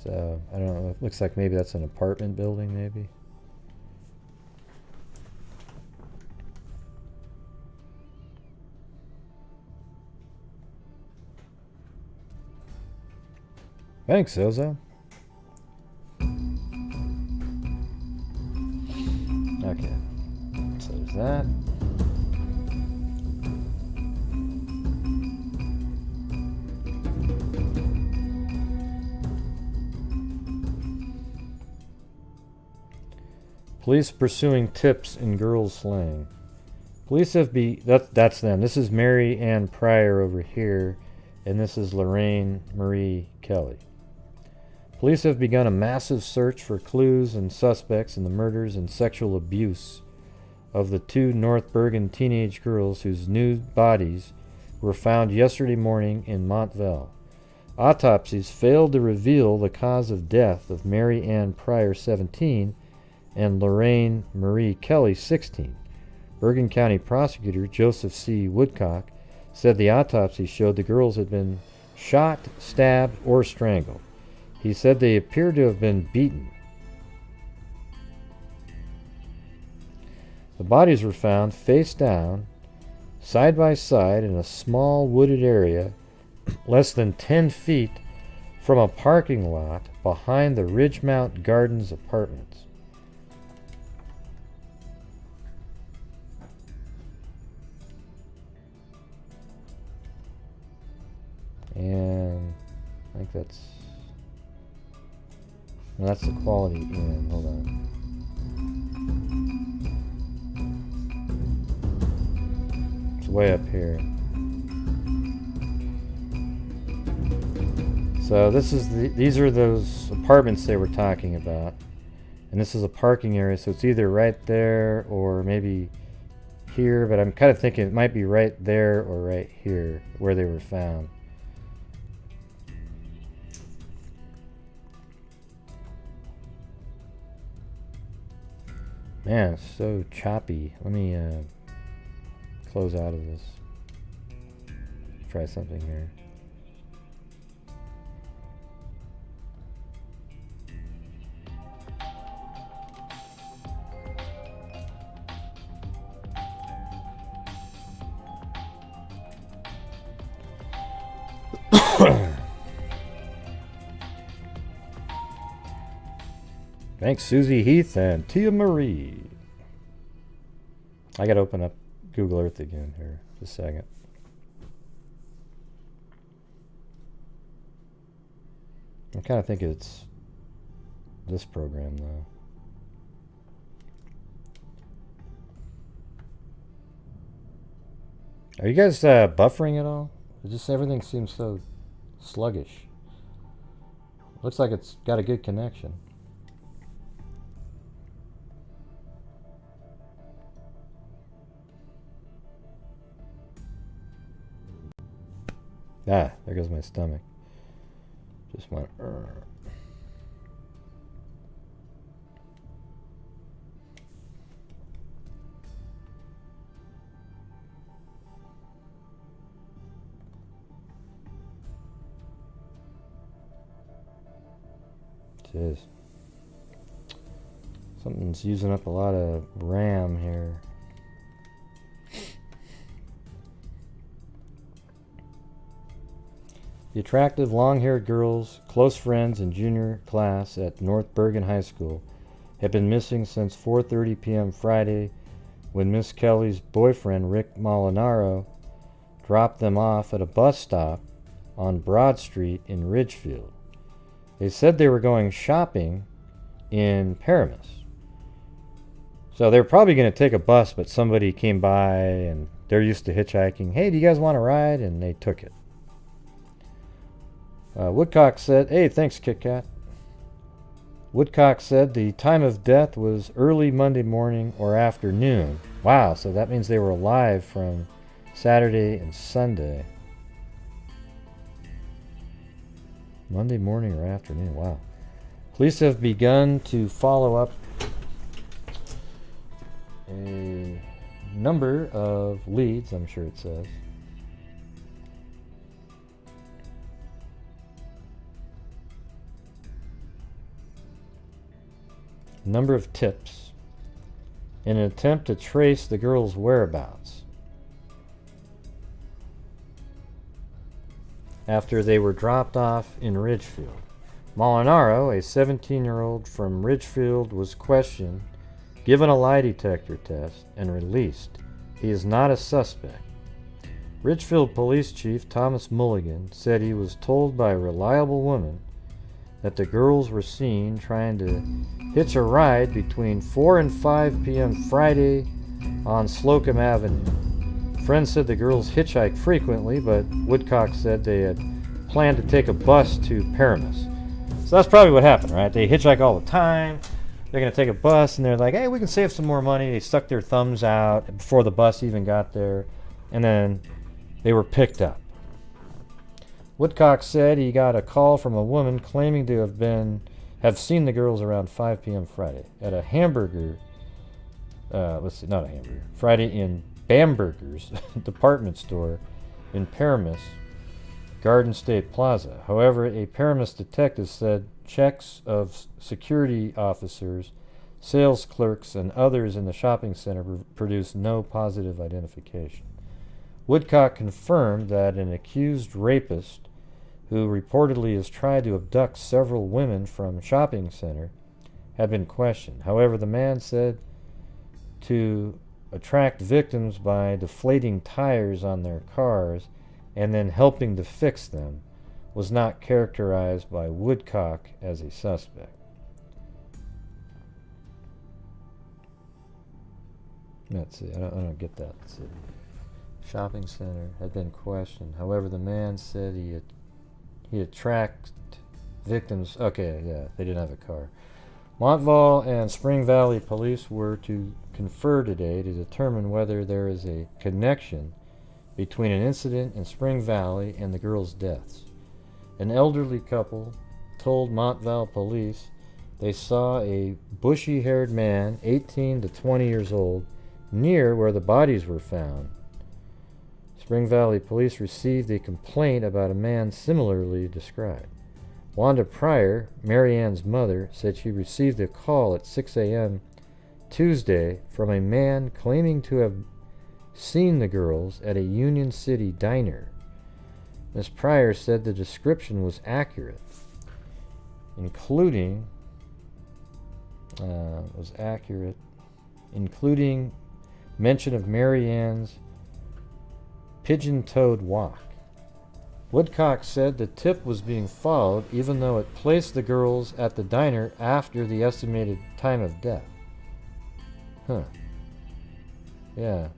So, I don't know. It looks like maybe that's an apartment building, maybe. Thanks, Zozo. Okay. So there's that. Police pursuing tips in girls' slang. Police have that's them. This is Mary Ann Pryor over here, and this is Loraine Marie Kelly. Police have begun a massive search for clues and suspects in the murders and sexual abuse of the 2 North Bergen teenage girls whose nude bodies were found yesterday morning in Montvale. Autopsies failed to reveal the cause of death of Mary Ann Pryor, 17, and Loraine Marie Kelly, 16. Bergen County Prosecutor Joseph C. Woodcock said the autopsy showed the girls had been shot, stabbed, or strangled. He said they appeared to have been beaten. The bodies were found face down, side by side in a small wooded area less than 10 feet from a parking lot behind the Ridgemount Gardens apartments. And I think that's the Quality Inn. Hold on. It's way up here. So these are those apartments they were talking about. And this is a parking area, so it's either right there or maybe here, but I'm kind of thinking it might be right there or right here where they were found. Man, it's so choppy. Let me close out of this. Try something here. Thanks, Susie Heath and Tia Marie. I gotta open up Google Earth again here. Just a second. I kind of think it's this program, though. Are you guys buffering at all? It just everything seems so sluggish. Looks like it's got a good connection. Ah, there goes my stomach. Just went. Jeez. Something's using up a lot of RAM here. The attractive long-haired girls, close friends in junior class at North Bergen High School, have been missing since 4:30 p.m. Friday when Miss Kelly's boyfriend, Rick Molinaro, dropped them off at a bus stop on Broad Street in Ridgefield. They said they were going shopping in Paramus. So they were probably going to take a bus, but somebody came by and they're used to hitchhiking. Hey, do you guys want to ride? And they took it. Woodcock said, hey, thanks, Kit Kat. Woodcock said the time of death was early Monday morning or afternoon. Wow, so that means they were alive from Saturday and Sunday. Monday morning or afternoon, wow. Police have begun to follow up a number of leads, I'm sure it says. Number of tips in an attempt to trace the girl's whereabouts after they were dropped off in Ridgefield. Molinaro, a 17-year-old from Ridgefield, was questioned, given a lie detector test, and released. He is not a suspect. Ridgefield Police Chief Thomas Mulligan said he was told by a reliable woman that the girls were seen trying to hitch a ride between 4 and 5 p.m. Friday on Slocum Avenue. Friends said the girls hitchhiked frequently, but Woodcock said they had planned to take a bus to Paramus. So that's probably what happened, right? They hitchhike all the time. They're going to take a bus, and they're like, hey, we can save some more money. They stuck their thumbs out before the bus even got there, and then they were picked up. Woodcock said he got a call from a woman claiming to have seen the girls around 5 p.m. Friday at a Friday in Bamberger's department store in Paramus, Garden State Plaza. However, a Paramus detective said checks of security officers, sales clerks, and others in the shopping center produced no positive identification. Woodcock confirmed that an accused rapist who reportedly has tried to abduct several women from shopping center had been questioned. However, the man said to attract victims by deflating tires on their cars and then helping to fix them was not characterized by Woodcock as a suspect. Let's see, I don't get that. Let's see. Shopping center had been questioned. However, the man said he attracted victims. Okay, yeah, they didn't have a car. Montvale and Spring Valley police were to confer today to determine whether there is a connection between an incident in Spring Valley and the girls' deaths. An elderly couple told Montvale police they saw a bushy-haired man, 18 to 20 years old, near where the bodies were found. Spring Valley police received a complaint about a man similarly described. Wanda Pryor, Mary Ann's mother, said she received a call at 6 a.m. Tuesday from a man claiming to have seen the girls at a Union City diner. Ms. Pryor said the description was accurate, including mention of Mary Ann's pigeon-toed walk. Woodcock said the tip was being followed even though it placed the girls at the diner after the estimated time of death. Huh. Yeah.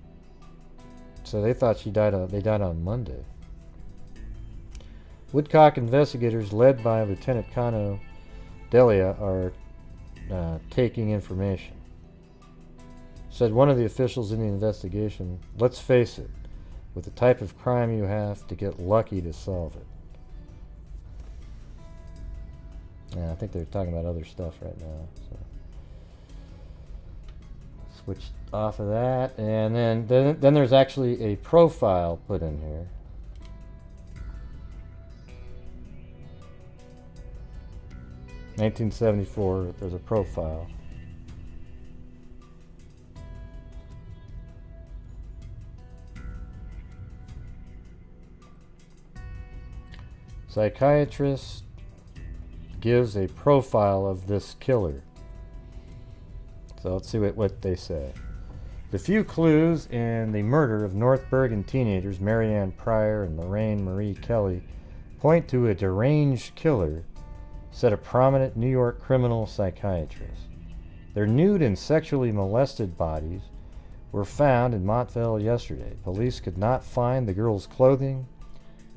So they thought they died on Monday. Woodcock investigators led by Lieutenant Kano Delia are taking information. Said one of the officials in the investigation, "Let's face it, with the type of crime you have to get lucky to solve it." Yeah, I think they're talking about other stuff right now. So switch off of that, and then there's actually a profile put in here. (1974). There's a profile. Psychiatrist gives a profile of this killer. So let's see what they say. The few clues in the murder of North Bergen teenagers Mary Ann Pryor and Loraine Marie Kelly point to a deranged killer, said a prominent New York criminal psychiatrist. Their nude and sexually molested bodies were found in Montville yesterday. Police could not find the girls' clothing,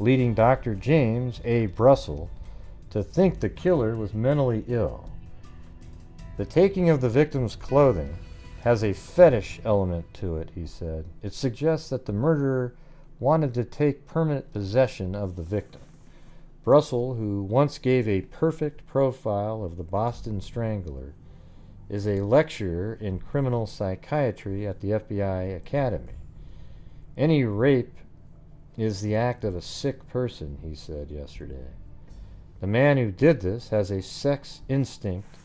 leading Dr. James A. Brussel to think the killer was mentally ill. The taking of the victim's clothing has a fetish element to it, he said. It suggests that the murderer wanted to take permanent possession of the victim. Brussel, who once gave a perfect profile of the Boston Strangler, is a lecturer in criminal psychiatry at the FBI Academy. Any rape is the act of a sick person, he said yesterday. The man who did this has a sex instinct,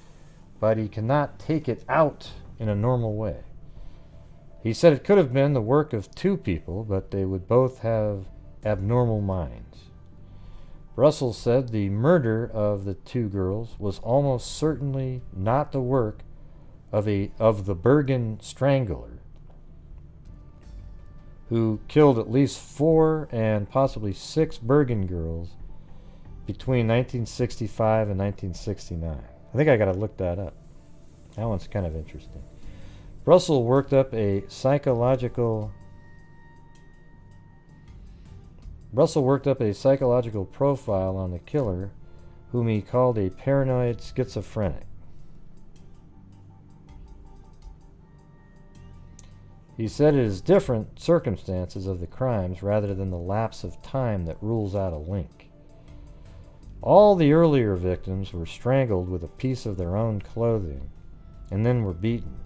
but he cannot take it out in a normal way. He said it could have been the work of two people, but they would both have abnormal minds. Russell said the murder of the two girls was almost certainly not the work of the Bergen Strangler, who killed at least 4 and possibly 6 Bergen girls between 1965 and 1969. I think I got to look that up. That one's kind of interesting. Russell worked up a psychological profile on the killer, whom he called a paranoid schizophrenic. He said it is different circumstances of the crimes rather than the lapse of time that rules out a link. All the earlier victims were strangled with a piece of their own clothing and then were beaten.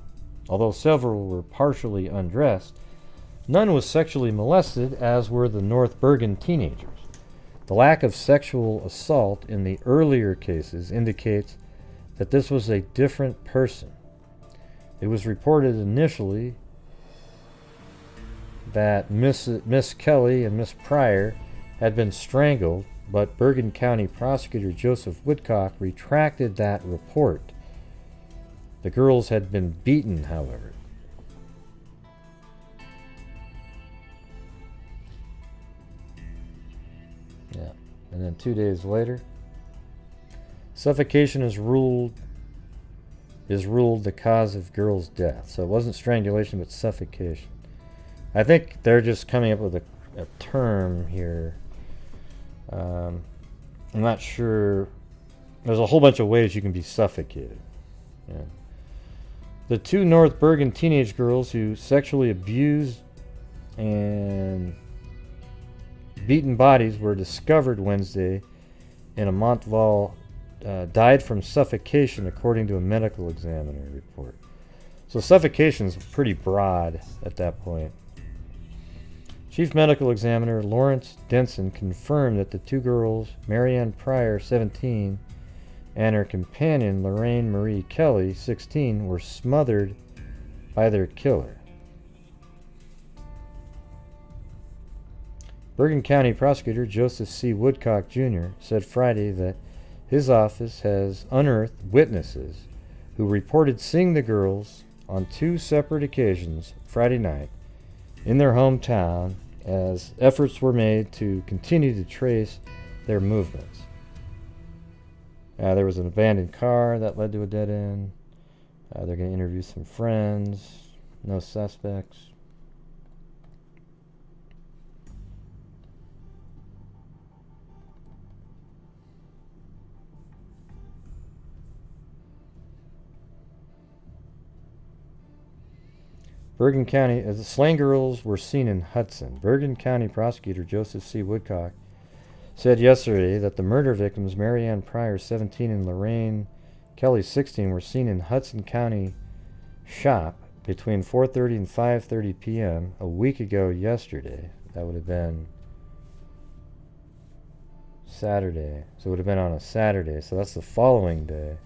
Although several were partially undressed, none was sexually molested, as were the North Bergen teenagers. The lack of sexual assault in the earlier cases indicates that this was a different person. It was reported initially that Miss Kelly and Miss Pryor had been strangled, but Bergen County Prosecutor Joseph Woodcock retracted that report. The girls had been beaten, however. Yeah, and then 2 days later, suffocation is ruled the cause of girls' death. So it wasn't strangulation, but suffocation. I think they're just coming up with a term here. I'm not sure. There's a whole bunch of ways you can be suffocated. Yeah. The 2 North Bergen teenage girls who sexually abused and beaten bodies were discovered Wednesday in a Montville died from suffocation, according to a medical examiner report. So suffocation is pretty broad at that point. Chief Medical Examiner Lawrence Denson confirmed that the two girls, Marianne Pryor, 17, and her companion, Loraine Marie Kelly, 16, were smothered by their killer. Bergen County Prosecutor Joseph C. Woodcock, Jr. said Friday that his office has unearthed witnesses who reported seeing the girls on 2 separate occasions Friday night in their hometown as efforts were made to continue to trace their movements. There was an abandoned car that led to a dead end. They're going to interview some friends. No suspects. Bergen County, as the slain girls were seen in Hudson, Bergen County Prosecutor Joseph C. Woodcock said yesterday that the murder victims, Marianne Pryor, 17, and Loraine Kelly, 16, were seen in Hudson County shop between 4:30 and 5:30 p.m. a week ago yesterday. That would have been Saturday. So it would have been on a Saturday. So that's the following day.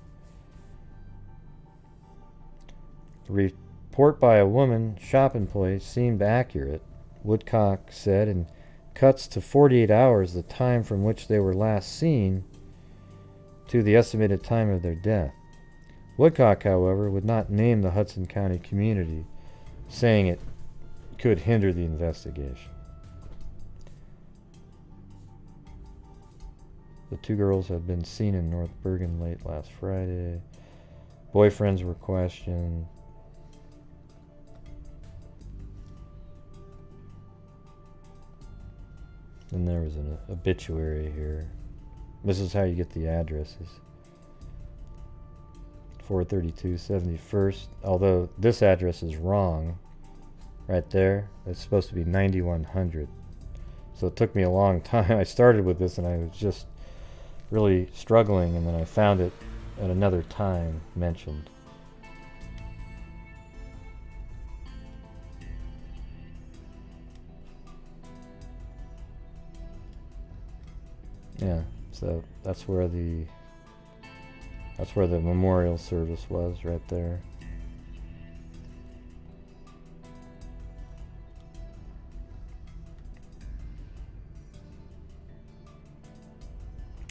Report by a woman shop employee seemed accurate, Woodcock said, and cuts to 48 hours the time from which they were last seen to the estimated time of their death. Woodcock, however, would not name the Hudson County community, saying it could hinder the investigation. The two girls had been seen in North Bergen late last Friday. Boyfriends were questioned. And there was an obituary here. This is how you get the addresses. 432 71st. Although this address is wrong. Right there. It's supposed to be 9100. So it took me a long time. I started with this and I was just really struggling, and then I found it at another time mentioned. Yeah, so that's where the memorial service was, right there.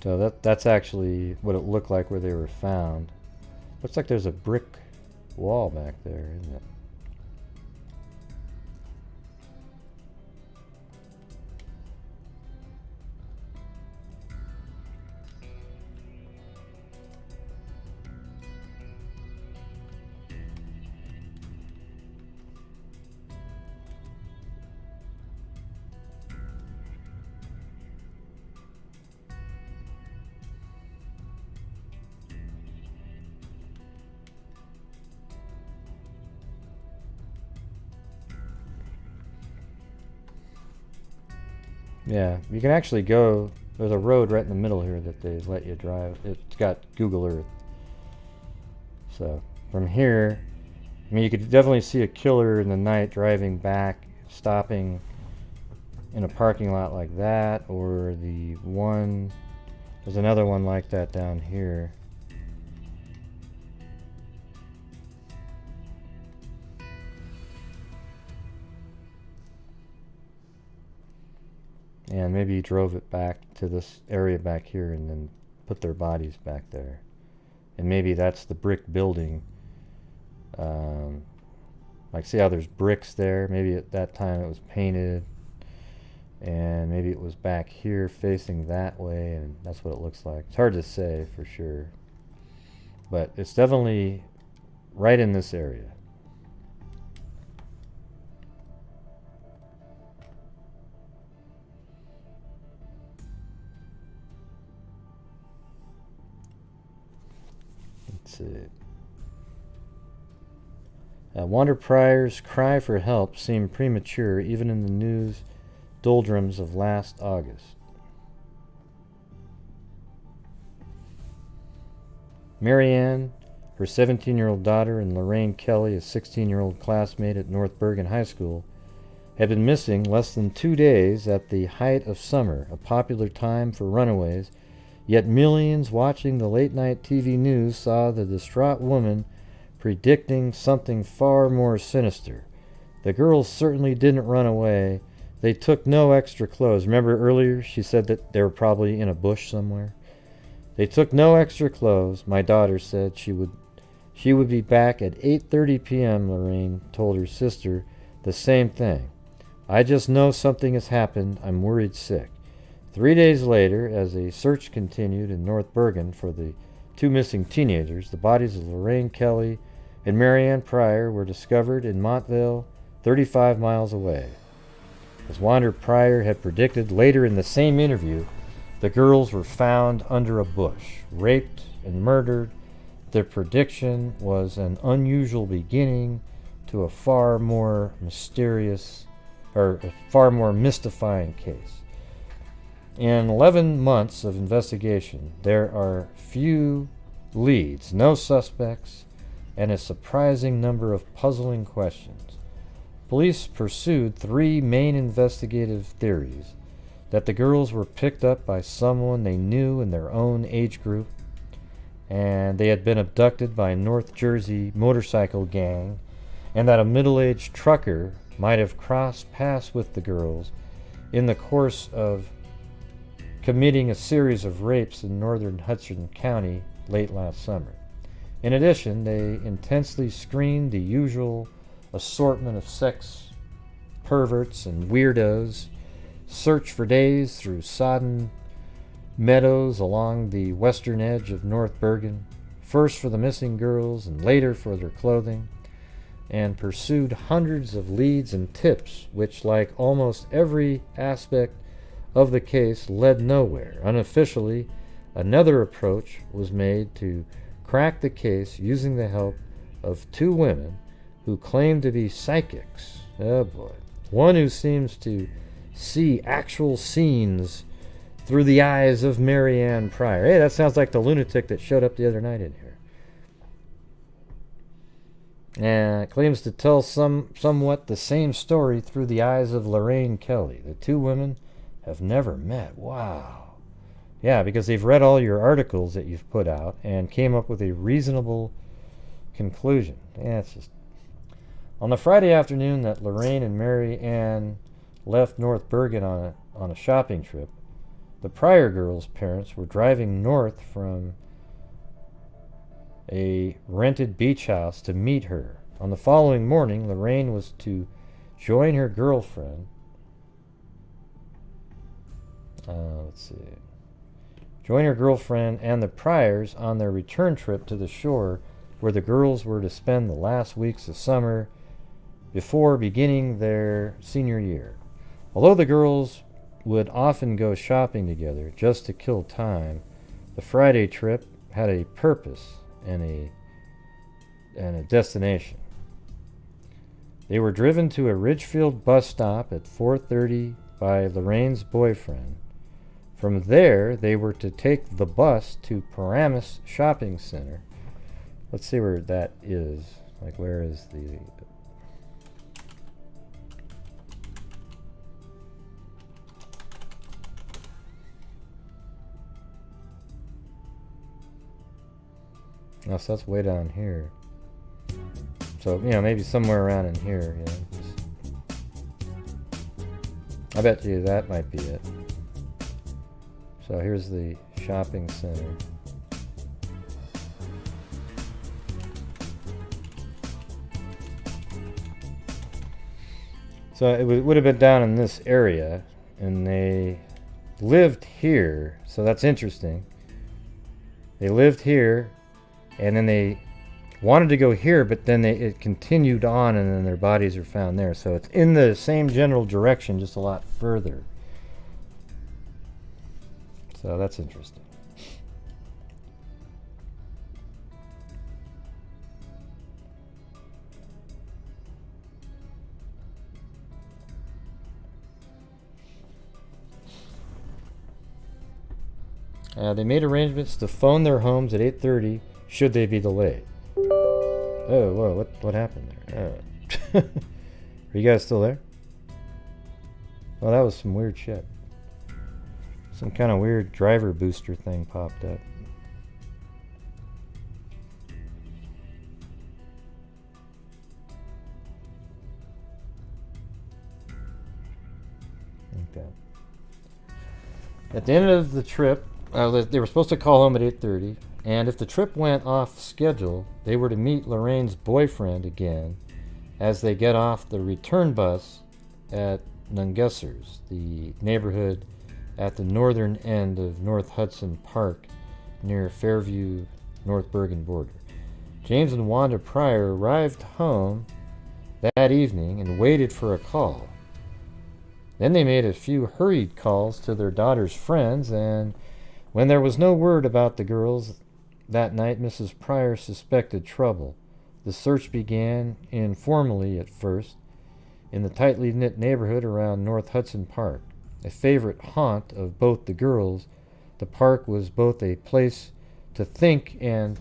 So that's actually what it looked like where they were found. Looks like there's a brick wall back there, isn't it? Yeah, you can actually go, there's a road right in the middle here that they let you drive. It's got Google Earth. So, from here, I mean, you could definitely see a killer in the night driving back, stopping in a parking lot like that, or there's another one like that down here. And maybe he drove it back to this area back here and then put their bodies back there. And maybe that's the brick building. Like, see how there's bricks there? Maybe at that time it was painted. And maybe it was back here facing that way, and that's what it looks like. It's hard to say for sure. But it's definitely right in this area. Let's see. Wander Pryor's cry for help seemed premature even in the news doldrums of last August. Marianne, her 17-year-old daughter, and Loraine Kelly, a 16-year-old classmate at North Bergen High School, had been missing less than 2 days at the height of summer, a popular time for runaways, yet millions watching the late-night TV news saw the distraught woman predicting something far more sinister. The girls certainly didn't run away. They took no extra clothes. Remember earlier she said that they were probably in a bush somewhere? They took no extra clothes. My daughter said she would be back at 8:30 p.m., Loraine told her sister the same thing. I just know something has happened. I'm worried sick. 3 days later, as a search continued in North Bergen for the two missing teenagers, the bodies of Loraine Kelly and Marianne Pryor were discovered in Montvale, 35 miles away. As Wander Pryor had predicted later in the same interview, the girls were found under a bush, raped and murdered. Their prediction was an unusual beginning to a far more mysterious, or a far more mystifying case. In 11 months of investigation, there are few leads, no suspects, and a surprising number of puzzling questions. Police pursued 3 main investigative theories: that the girls were picked up by someone they knew in their own age group, and they had been abducted by a North Jersey motorcycle gang, and that a middle-aged trucker might have crossed paths with the girls in the course of committing a series of rapes in northern Hudson County late last summer. In addition, they intensely screened the usual assortment of sex perverts and weirdos, searched for days through sodden meadows along the western edge of North Bergen, first for the missing girls and later for their clothing, and pursued hundreds of leads and tips which, like almost every aspect of the case, led nowhere. Unofficially, another approach was made to crack the case using the help of 2 women who claimed to be psychics. Oh boy. One who seems to see actual scenes through the eyes of Marianne Pryor. Hey, that sounds like the lunatic that showed up the other night in here. And claims to tell somewhat the same story through the eyes of Loraine Kelly. The 2 women have never met. Wow. Yeah, because they've read all your articles that you've put out and came up with a reasonable conclusion. Yeah, it's just... On the Friday afternoon that Loraine and Mary Ann left North Bergen on a shopping trip, the Pryor girls' parents were driving north from a rented beach house to meet her. On the following morning, Loraine was to join her girlfriend. Join her girlfriend and the Pryors on their return trip to the shore, where the girls were to spend the last weeks of summer before beginning their senior year. Although the girls would often go shopping together just to kill time, the Friday trip had a purpose and a destination. They were driven to a Ridgefield bus stop at 4:30 by Lorraine's boyfriend. From there, they were to take the bus to Paramus Shopping Center. Let's see where that is. Like, where is the... Oh, so that's way down here. So, you know, maybe somewhere around in here, yeah. I bet you that might be it. So here's the shopping center. So it would have been down in this area, and they lived here. So that's interesting. They lived here, and then they wanted to go here, but then it continued on, and then their bodies are found there. So it's in the same general direction, just a lot further. So that's interesting. They made arrangements to phone their homes at 8:30 should they be delayed. Oh, whoa, what happened there? Are you guys still there? Oh, that was some weird shit. Some kind of weird driver booster thing popped up. Okay. At the end of the trip, they were supposed to call home at 8:30, and if the trip went off schedule, they were to meet Lorraine's boyfriend again as they get off the return bus at Nungessers, the neighborhood at the northern end of North Hudson Park near Fairview, North Bergen border. James and Wanda Pryor arrived home that evening and waited for a call. Then they made a few hurried calls to their daughter's friends, and when there was no word about the girls that night, Mrs. Pryor suspected trouble. The search began informally at first in the tightly knit neighborhood around North Hudson Park. A favorite haunt of both the girls, the park was both a place to think and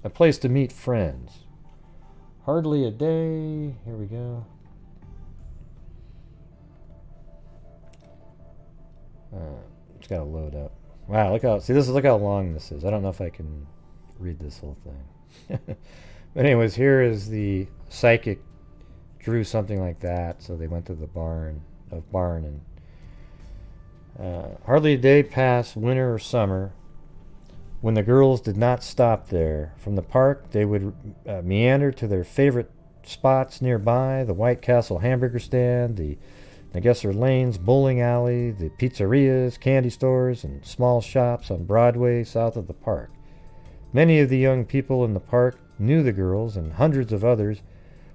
a place to meet friends. Hardly a day. Here we go. It's got to load up. Wow, look how long this is. I don't know if I can read this whole thing. But anyways, here is the psychic drew something like that, so they went to the barn and hardly a day passed, winter or summer, when the girls did not stop there. From the park, they would meander to their favorite spots nearby, the White Castle hamburger stand, the Nagesser Lanes bowling alley, the pizzerias, candy stores, and small shops on Broadway south of the park. Many of the young people in the park knew the girls, and hundreds of others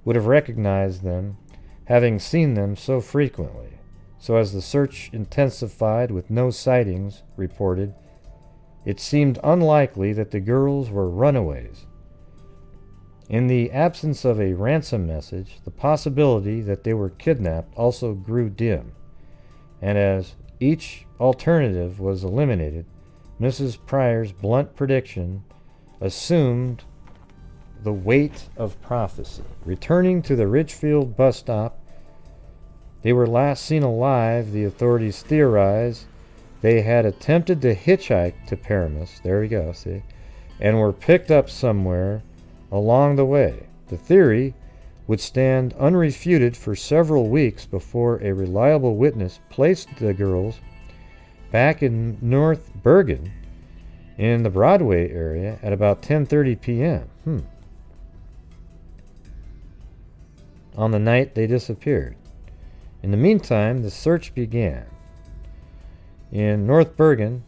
would have recognized them, having seen them so frequently. So as the search intensified with no sightings reported, it seemed unlikely that the girls were runaways. In the absence of a ransom message, the possibility that they were kidnapped also grew dim, and as each alternative was eliminated, Mrs. Pryor's blunt prediction assumed the weight of prophecy. Returning to the Ridgefield bus stop, they were last seen alive. The authorities theorized they had attempted to hitchhike to Paramus, there we go, see, and were picked up somewhere along the way. The theory would stand unrefuted for several weeks before a reliable witness placed the girls back in North Bergen in the Broadway area at about 10:30 p.m. On the night they disappeared. In the meantime, the search began. In North Bergen,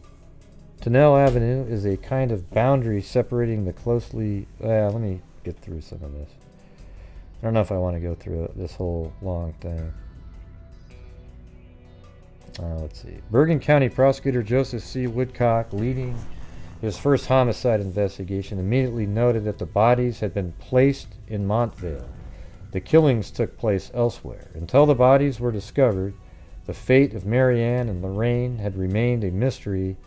Tunnel Avenue is a kind of boundary separating the closely... let me get through some of this. I don't know if I want to go through this whole long thing. Let's see. Bergen County Prosecutor Joseph C. Woodcock, leading his first homicide investigation, immediately noted that the bodies had been placed in Montvale. The killings took place elsewhere. Until the bodies were discovered, the fate of Marianne and Loraine had remained a mystery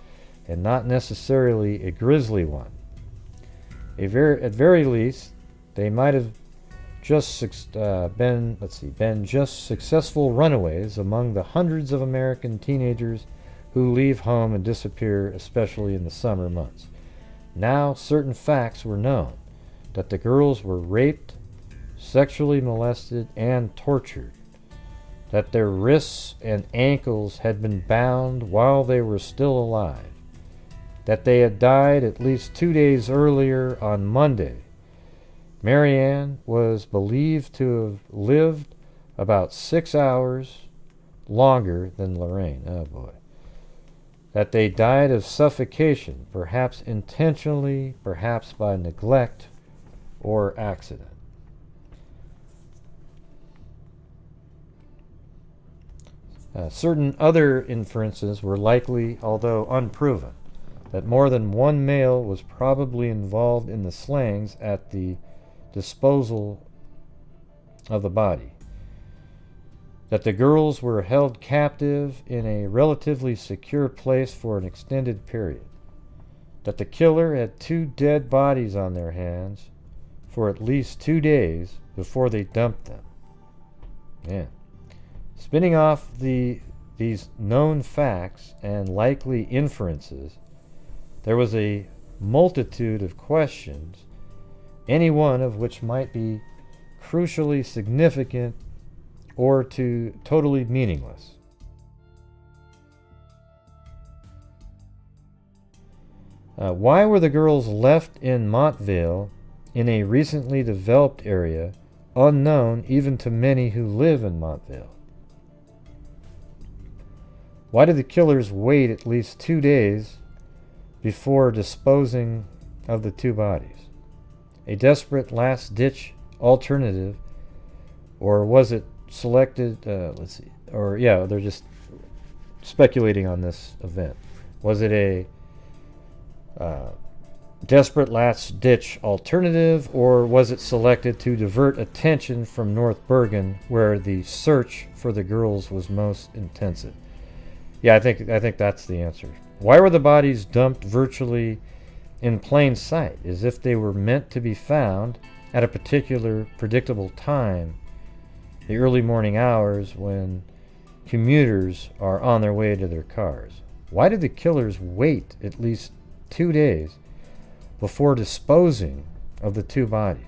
and not necessarily a grisly one. At very least, they might have just been just successful runaways among the hundreds of American teenagers who leave home and disappear, especially in the summer months. Now, certain facts were known: that the girls were raped, sexually molested, and tortured, that their wrists and ankles had been bound while they were still alive, that they had died at least 2 days earlier on Monday. Marianne was believed to have lived about 6 hours longer than Loraine. Oh boy. That they died of suffocation, perhaps intentionally, perhaps by neglect or accident. Certain other inferences were likely, although unproven, that more than one male was probably involved in the slayings at the disposal of the body, that the girls were held captive in a relatively secure place for an extended period, that the killer had 2 dead bodies on their hands for at least 2 days before they dumped them. Yeah. Spinning off these known facts and likely inferences, there was a multitude of questions, any one of which might be crucially significant or totally meaningless. Why were the girls left in Montvale, in a recently developed area, unknown even to many who live in Montvale? Why did the killers wait at least 2 days before disposing of the 2 bodies? A desperate last-ditch alternative, or was it selected? Let's see. Or yeah, they're just speculating on this event. Was it a desperate last-ditch alternative, or was it selected to divert attention from North Bergen, where the search for the girls was most intensive? Yeah, I think that's the answer. Why were the bodies dumped virtually in plain sight, as if they were meant to be found at a particular predictable time, the early morning hours when commuters are on their way to their cars? Why did the killers wait at least 2 days before disposing of the 2 bodies?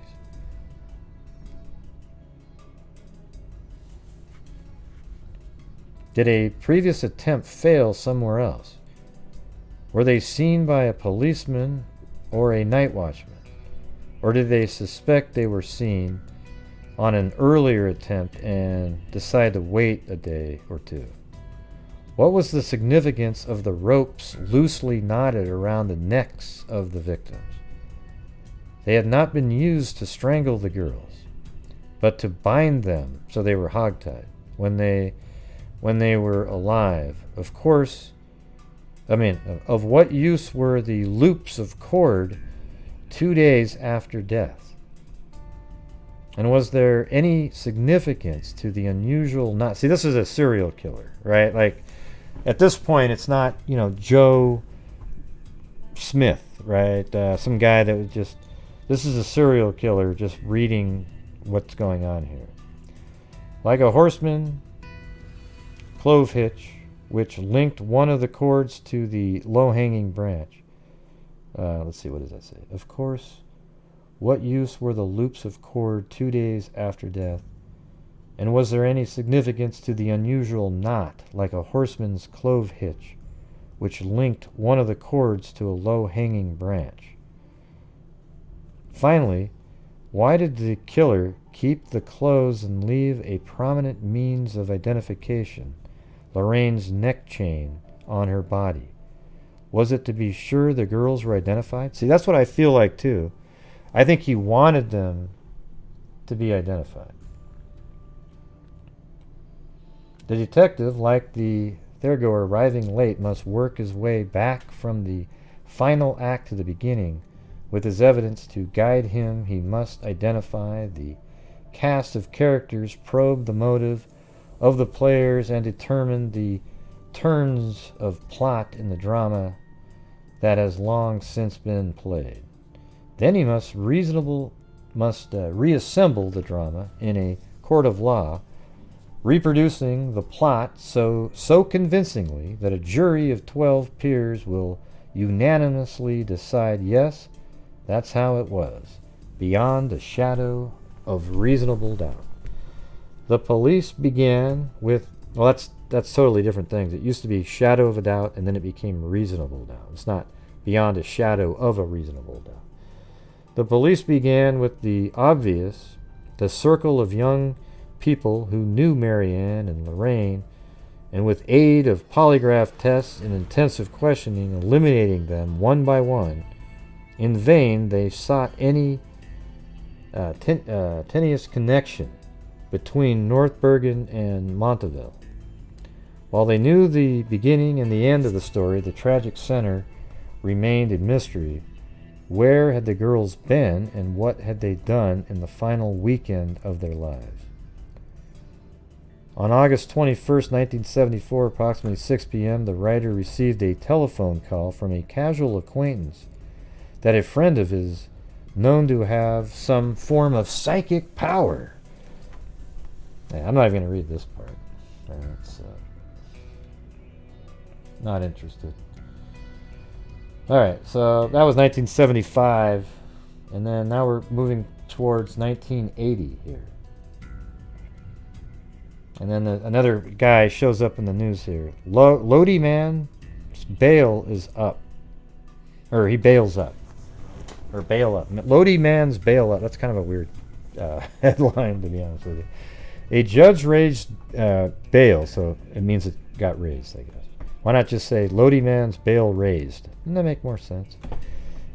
Did a previous attempt fail somewhere else? Were they seen by a policeman or a night watchman? Or did they suspect they were seen on an earlier attempt and decide to wait a day or 2? What was the significance of the ropes loosely knotted around the necks of the victims? They had not been used to strangle the girls, but to bind them so they were hogtied when they were alive. Of course, of what use were the loops of cord 2 days after death? And was there any significance to the unusual knot? See, this is a serial killer, right? Like, at this point, it's not, Joe Smith, right? Some guy that was just... This is a serial killer just reading what's going on here. Like a horseman clove hitch, which linked one of the cords to the low-hanging branch. Let's see, what does that say? Of course, what use were the loops of cord 2 days after death? And was there any significance to the unusual knot, like a horseman's clove hitch, which linked one of the cords to a low-hanging branch? Finally, why did the killer keep the clothes and leave a prominent means of identification, Lorraine's neck chain, on her body? Was it to be sure the girls were identified? See, that's what I feel like, too. I think he wanted them to be identified. The detective, like the theregoer arriving late, must work his way back from the final act to the beginning. With his evidence to guide him, he must identify the cast of characters, probe the motive of the players, and determine the turns of plot in the drama that has long since been played. Then he must reassemble the drama in a court of law, reproducing the plot so convincingly that a jury of 12 peers will unanimously decide, yes, that's how it was, beyond a shadow of reasonable doubt. The police began with, well, that's totally different things. It used to be shadow of a doubt, and then it became reasonable doubt. It's not beyond a shadow of a reasonable doubt. The police began with the obvious, the circle of young people who knew Marianne and Loraine, and with aid of polygraph tests and intensive questioning, eliminating them one by one. In vain, they sought any tenuous connection between North Bergen and Montvale. While they knew the beginning and the end of the story, the tragic center remained a mystery. Where had the girls been, and what had they done in the final weekend of their lives? On August 21st, 1974, approximately 6 p.m., the writer received a telephone call from a casual acquaintance that a friend of his known to have some form of psychic power. Yeah, I'm not even going to read this part. That's not interested. Alright, so that was 1975, and then now we're moving towards 1980 here. And then another guy shows up in the news here. Lodi man's bail is up. Or he bails up. Or bail up. Lodi man's bail up. That's kind of a weird headline, to be honest with you. A judge raised bail, so it means it got raised, I guess. Why not just say Lodi man's bail raised? Doesn't that make more sense?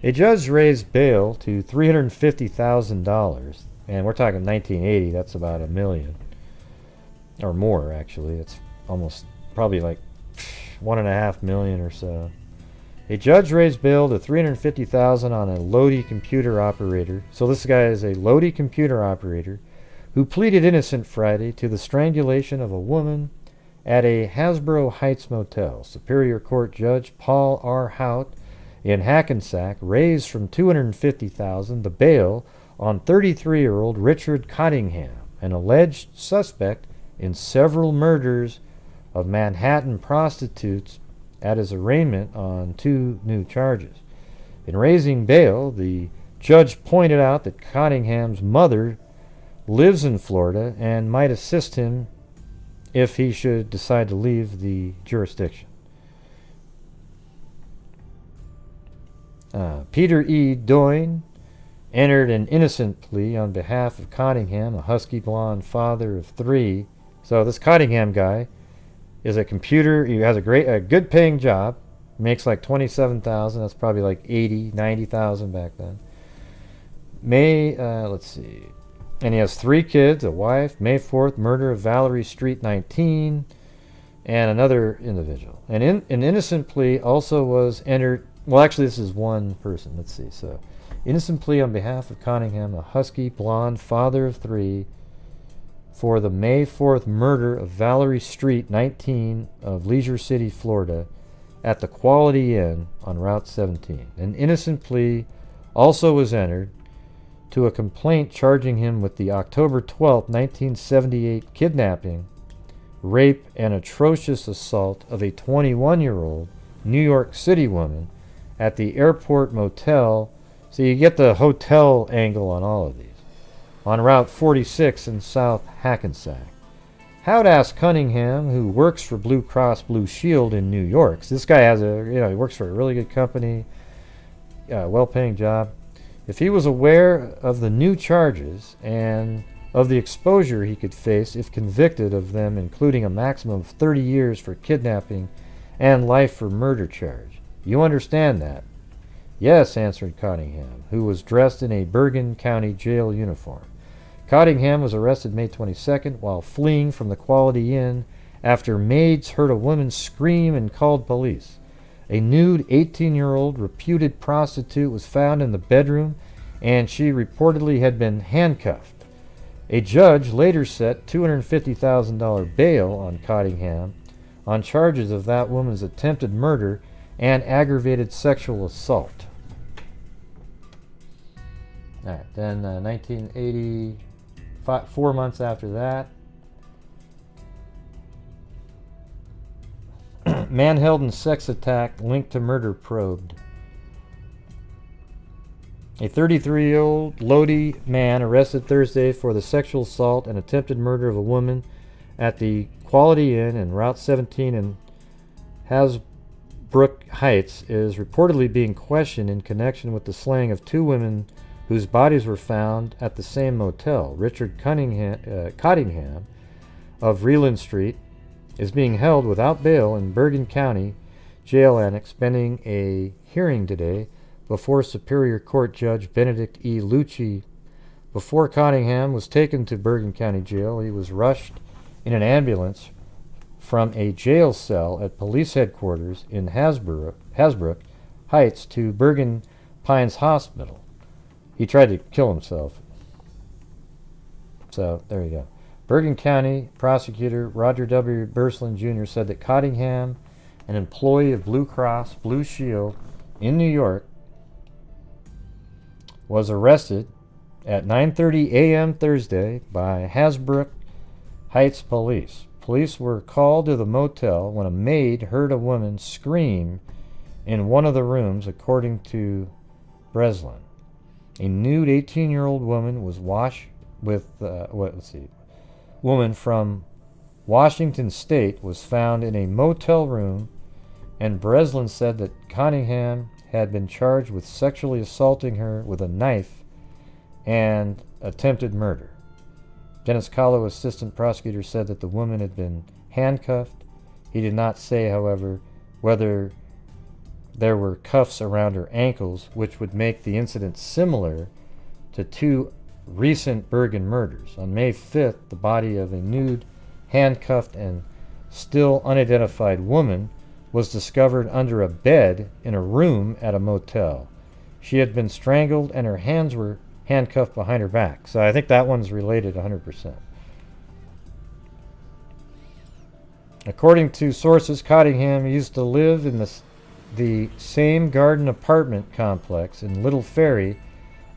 A judge raised bail to $350,000, and we're talking 1980. That's about $1 million. Or more, actually. It's almost probably like $1.5 million or so. A judge raised bail to $350,000 on a Lodi computer operator. So this guy is a Lodi computer operator who pleaded innocent Friday to the strangulation of a woman at a Hasbro Heights motel. Superior Court Judge Paul R. Hout in Hackensack raised from $250,000 the bail on 33-year-old Richard Cottingham, an alleged suspect in several murders of Manhattan prostitutes at his arraignment on 2 new charges. In raising bail, the judge pointed out that Cottingham's mother lives in Florida and might assist him if he should decide to leave the jurisdiction. Peter E. Doyne entered an innocent plea on behalf of Cottingham, a husky blonde father of 3. So this Cottingham guy is a computer. He has a good paying job. Makes like $27,000. That's probably like $90,000 back then. Let's see. And he has 3 kids, a wife. May 4th, murder of Valerie Street 19, and another individual. And an innocent plea also was entered. Well, actually, this is one person. Let's see. So, innocent plea on behalf of Cottingham, a husky blonde father of 3, for the May 4th murder of Valerie Street 19 of Leisure City, Florida, at the Quality Inn on Route 17. An innocent plea also was entered to a complaint charging him with the October 12, 1978 kidnapping, rape, and atrocious assault of a 21-year-old New York City woman at the Airport Motel. So you get the hotel angle on all of these. On Route 46 in South Hackensack. Hout asked Cunningham, who works for Blue Cross Blue Shield in New York. So this guy has he works for a really good company, well-paying job. If he was aware of the new charges and of the exposure he could face if convicted of them, including a maximum of 30 years for kidnapping and life for murder charge. You understand that? Yes, answered Cottingham, who was dressed in a Bergen County jail uniform. Cottingham was arrested May 22nd while fleeing from the Quality Inn after maids heard a woman scream and called police. A nude 18-year-old reputed prostitute was found in the bedroom, and she reportedly had been handcuffed. A judge later set $250,000 bail on Cottingham on charges of that woman's attempted murder and aggravated sexual assault. All right, then 1980, 4 months after that, man held in sex attack linked to murder probed. A 33-year-old Lodi man arrested Thursday for the sexual assault and attempted murder of a woman at the Quality Inn in Route 17 in Hasbrook Heights is reportedly being questioned in connection with the slaying of 2 women whose bodies were found at the same motel. Richard Cottingham of Reland Street is being held without bail in Bergen County Jail Annex, pending a hearing today before Superior Court Judge Benedict E. Lucci. Before Cottingham was taken to Bergen County Jail, he was rushed in an ambulance from a jail cell at police headquarters in Hasbrook Heights to Bergen Pines Hospital. He tried to kill himself. So, there you go. Bergen County prosecutor Roger W. Burslin Jr. said that Cottingham, an employee of Blue Cross Blue Shield in New York, was arrested at 9:30 a.m. Thursday by Hasbrook Heights police. Police were called to the motel when a maid heard a woman scream in one of the rooms, according to Breslin. A nude 18-year-old woman was woman from Washington State was found in a motel room, and Breslin said that Cunningham had been charged with sexually assaulting her with a knife and attempted murder. Dennis Kahlo, assistant prosecutor, said that the woman had been handcuffed. He did not say, however, whether there were cuffs around her ankles, which would make the incident similar to two recent Bergen murders. On May 5th, the body of a nude, handcuffed, and still unidentified woman was discovered under a bed in a room at a motel. She had been strangled and her hands were handcuffed behind her back. So I think that one's related 100%. According to sources, Cottingham used to live in the same garden apartment complex in Little Ferry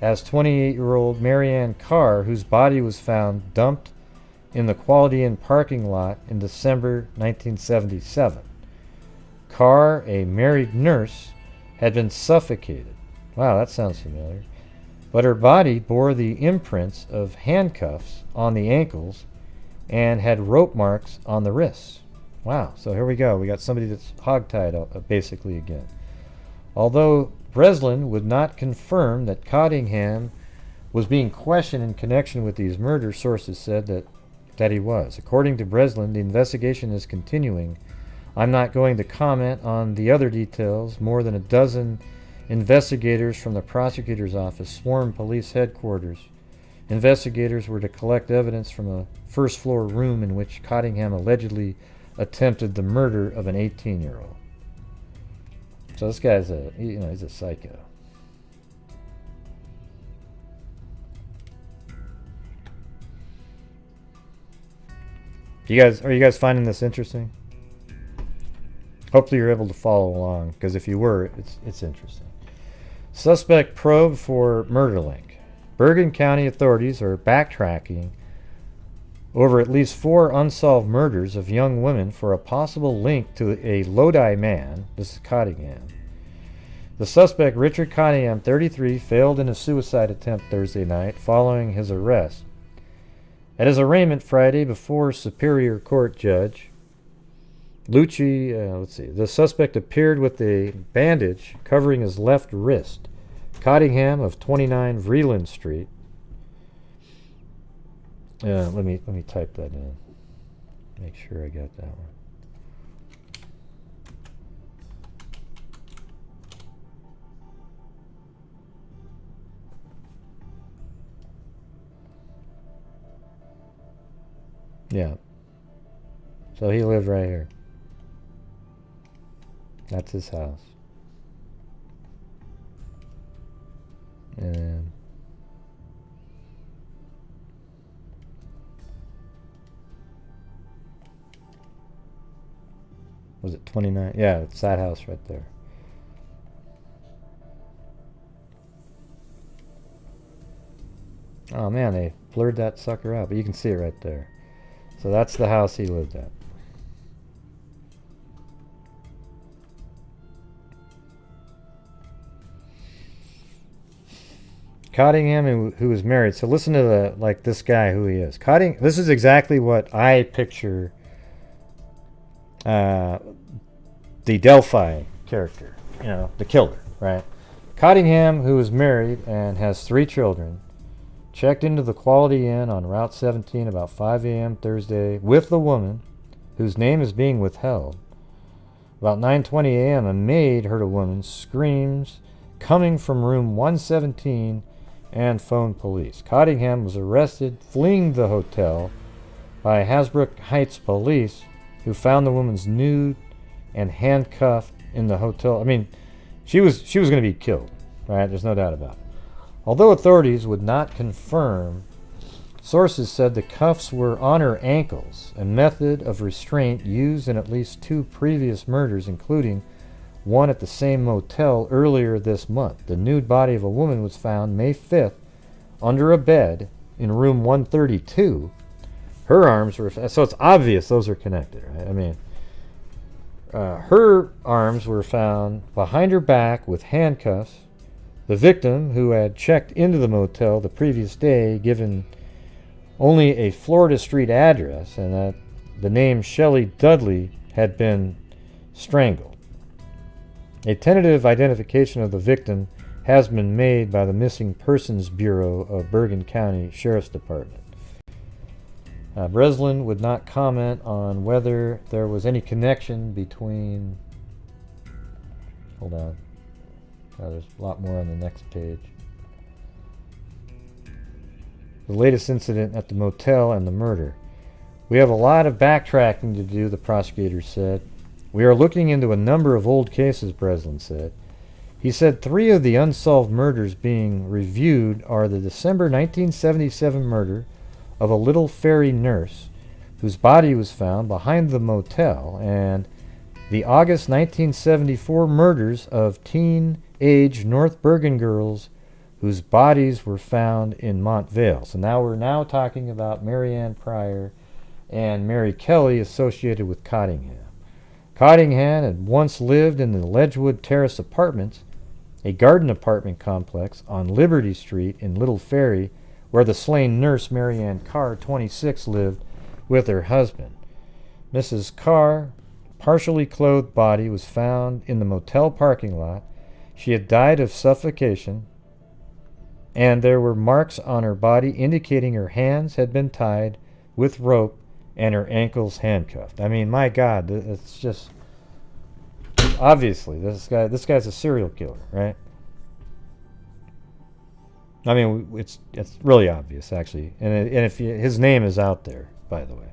as 28-year-old Marianne Carr, whose body was found dumped in the Quality Inn parking lot in December 1977. Carr, a married nurse, had been suffocated. Wow, that sounds familiar. But her body bore the imprints of handcuffs on the ankles and had rope marks on the wrists. Wow, so here we go. We got somebody that's hogtied basically again. Although Breslin would not confirm that Cottingham was being questioned in connection with these murders, sources said that he was. According to Breslin, the investigation is continuing. I'm not going to comment on the other details. More than a dozen investigators from the prosecutor's office swarmed police headquarters. Investigators were to collect evidence from a first-floor room in which Cottingham allegedly attempted the murder of an 18-year-old. So this guy's he's a psycho. Are you guys finding this interesting? Hopefully you're able to follow along, because if you were, it's interesting. Suspect probe for murder link. Bergen County authorities are backtracking over at least 4 unsolved murders of young women for a possible link to a Lodi man. This is Cottingham. The suspect, Richard Cottingham, 33, failed in a suicide attempt Thursday night following his arrest. At his arraignment Friday before Superior Court Judge Lucci, the suspect appeared with a bandage covering his left wrist. Cottingham of 29 Vreeland Street. Let me type that in. Make sure I got that one. Yeah. So he lived right here. That's his house. And was it 29? Yeah, it's that house right there. Oh man, they blurred that sucker out, but you can see it right there. So that's the house he lived at. Cottingham, who was married. So listen to this guy, who he is. This is exactly what I picture the Delphi character, the killer, right? Cottingham, who is married and has 3 children, checked into the Quality Inn on Route 17 about 5 a.m. Thursday with the woman, whose name is being withheld. About 9:20 a.m., a maid heard a woman's screams coming from room 117 and phoned police. Cottingham was arrested fleeing the hotel by Hasbrook Heights police, who found the woman's nude and handcuffed in the hotel. I mean, she was going to be killed, right? There's no doubt about it. Although authorities would not confirm Sources said the cuffs were on her ankles, a method of restraint used in at least 2 previous murders, including one at the same motel earlier this month. The nude body of a woman was found May 5th under a bed in room 132. Her arms were, so it's obvious those are connected, right? I mean, her arms were found behind her back with handcuffs. The victim, who had checked into the motel the previous day, given only a Florida Street address, and that the name Shelley Dudley had been strangled. A tentative identification of the victim has been made by the Missing Persons Bureau of Bergen County Sheriff's Department. Breslin would not comment on whether there was any connection between... Hold on. There's a lot more on the next page. The latest incident at the motel and the murder. We have a lot of backtracking to do, the prosecutor said. We are looking into a number of old cases, Breslin said. He said 3 of the unsolved murders being reviewed are the December 1977 murder of a Little Ferry nurse whose body was found behind the motel, and the August 1974 murders of teen-age North Bergen girls whose bodies were found in Montvale. So now we're talking about Marianne Pryor and Mary Kelly associated with Cottingham. Cottingham had once lived in the Ledgewood Terrace Apartments, a garden apartment complex on Liberty Street in Little Ferry, where the slain nurse Marianne Carr, 26, lived with her husband. Mrs. Carr, partially clothed body, was found in the motel parking lot. She had died of suffocation, and there were marks on her body indicating her hands had been tied with rope and her ankles handcuffed. I mean, my God, it's just... Obviously, this guy's a serial killer, right? I mean, it's really obvious, actually. And if his name is out there, by the way.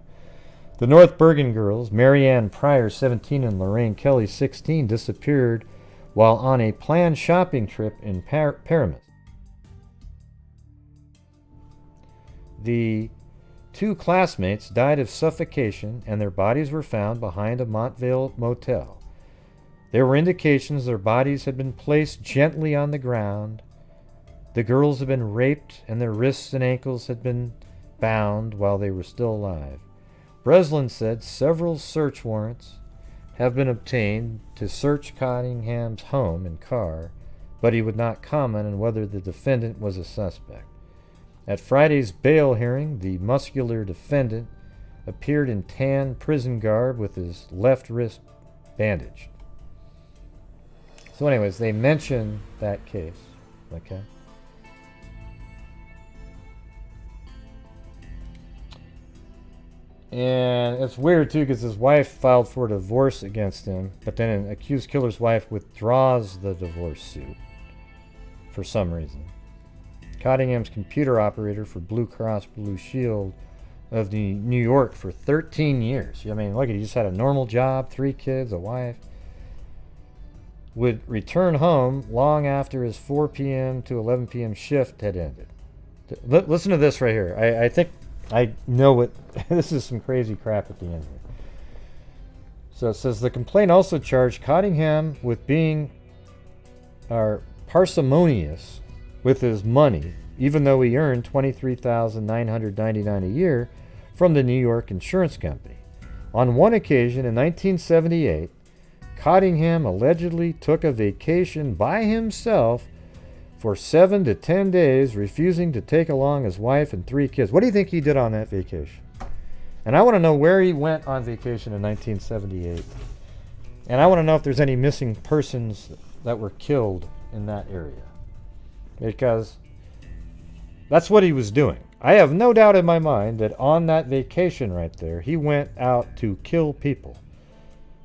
The North Bergen girls, Marianne Pryor, 17, and Loraine Kelly, 16, disappeared while on a planned shopping trip in Paramus. The 2 classmates died of suffocation, and their bodies were found behind a Montvale motel. There were indications their bodies had been placed gently on the ground. The girls had been raped, and their wrists and ankles had been bound while they were still alive. Breslin said several search warrants have been obtained to search Cottingham's home and car, but he would not comment on whether the defendant was a suspect. At Friday's bail hearing, the muscular defendant appeared in tan prison garb with his left wrist bandaged. So anyways, they mention that case, okay? And it's weird too, because his wife filed for divorce against him, but then an accused killer's wife withdraws the divorce suit for some reason. Cottingham's computer operator for Blue Cross Blue Shield of New York for 13 years. I mean, look, he just had a normal job, 3 kids, a wife. Would return home long after his 4 p.m. to 11 p.m. shift had ended. Listen to this right here. I think I know what... This is some crazy crap at the end here. So it says, the complaint also charged Cottingham with being parsimonious with his money, even though he earned $23,999 a year from the New York insurance company. On one occasion in 1978, Cottingham allegedly took a vacation by himself for 7 to 10 days, refusing to take along his wife and 3 kids. What do you think he did on that vacation? And I want to know where he went on vacation in 1978. And I want to know if there's any missing persons that were killed in that area. Because that's what he was doing. I have no doubt in my mind that on that vacation right there, he went out to kill people.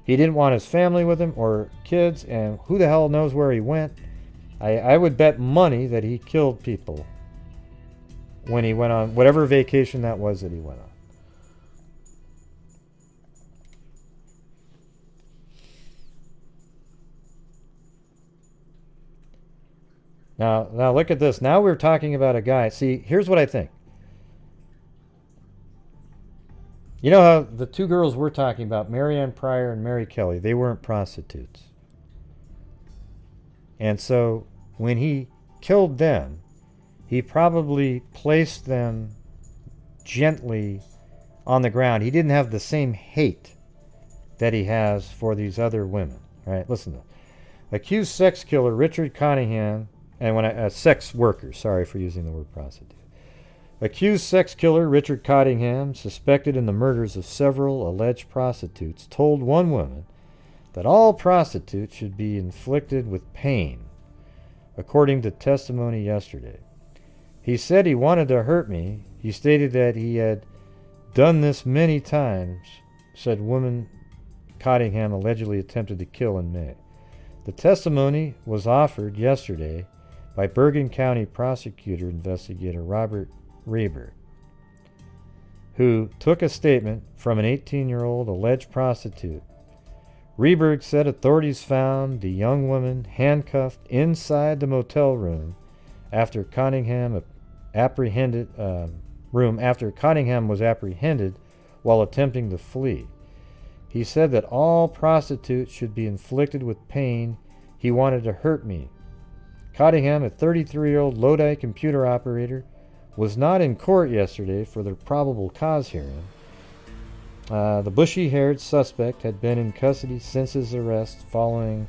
He didn't want his family with him or kids, and who the hell knows where he went. I would bet money that he killed people when he went on whatever vacation that was that he went on. Now look at this. Now we're talking about a guy. See, here's what I think. You know how the two girls we're talking about, Marianne Pryor and Mary Kelly, they weren't prostitutes. And so when he killed them, he probably placed them gently on the ground. He didn't have the same hate that he has for these other women. All right, listen to this. Accused sex killer Richard Cunningham, and when sex worker, sorry for using the word prostitute. Accused sex killer Richard Cunningham, suspected in the murders of several alleged prostitutes, told one woman that all prostitutes should be inflicted with pain, according to testimony yesterday. He said he wanted to hurt me. He stated that he had done this many times, said woman Cottingham allegedly attempted to kill in May. The testimony was offered yesterday by Bergen County prosecutor investigator Robert Reber, who took a statement from an 18-year-old alleged prostitute. Reberg said authorities found the young woman handcuffed inside the motel room after Cunningham was apprehended while attempting to flee. He said that all prostitutes should be inflicted with pain. He wanted to hurt me. Cunningham, a 33-year-old Lodi computer operator, was not in court yesterday for the probable cause hearing. The bushy-haired suspect had been in custody since his arrest following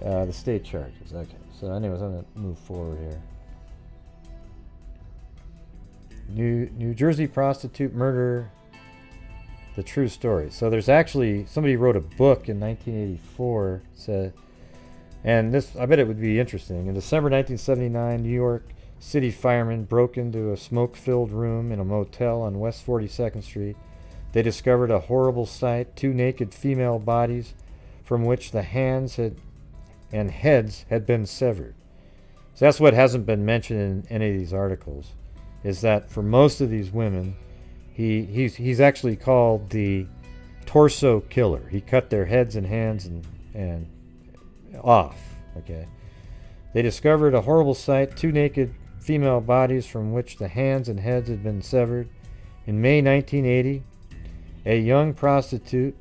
the state charges. Okay, so anyways, I'm going to move forward here. New Jersey prostitute murder, the true story. So there's actually, somebody wrote a book in 1984, said, and this, I bet it would be interesting. In December 1979, New York City firemen broke into a smoke-filled room in a motel on West 42nd Street. They discovered a horrible sight, 2 naked female bodies from which the hands and heads had been severed. So that's what hasn't been mentioned in any of these articles, is that for most of these women, he's actually called the torso killer. He cut their heads and hands and off. Okay. They discovered a horrible sight, 2 naked female bodies from which the hands and heads had been severed. In May 1980, a young prostitute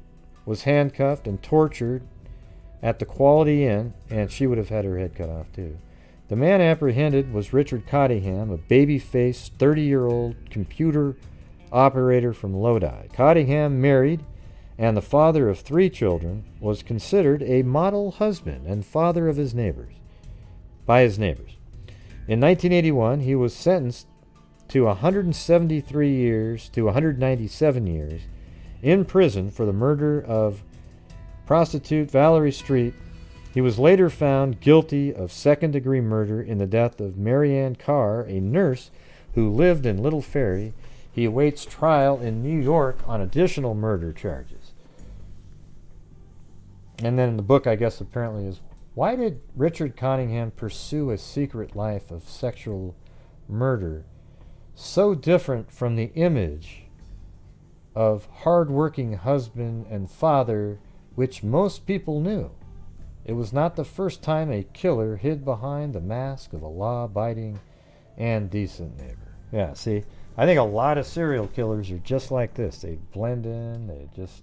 was handcuffed and tortured at the Quality Inn, and she would have had her head cut off too. The man apprehended was Richard Cottingham, a baby-faced 30-year-old computer operator from Lodi. Cottingham, married and the father of 3 children, was considered a model husband and father of his neighbors, by his neighbors. In 1981, he was sentenced to 173 years to 197 years in prison for the murder of prostitute Valerie Street. He was later found guilty of second-degree murder in the death of Marianne Carr, a nurse who lived in Little Ferry. He awaits trial in New York on additional murder charges. And then the book, I guess, apparently is, why did Richard Cunningham pursue a secret life of sexual murder so different from the image of hard-working husband and father which most people knew? It was not the first time a killer hid behind the mask of a law-abiding and decent neighbor. Yeah, see, I think a lot of serial killers are just like this. They blend in, they just,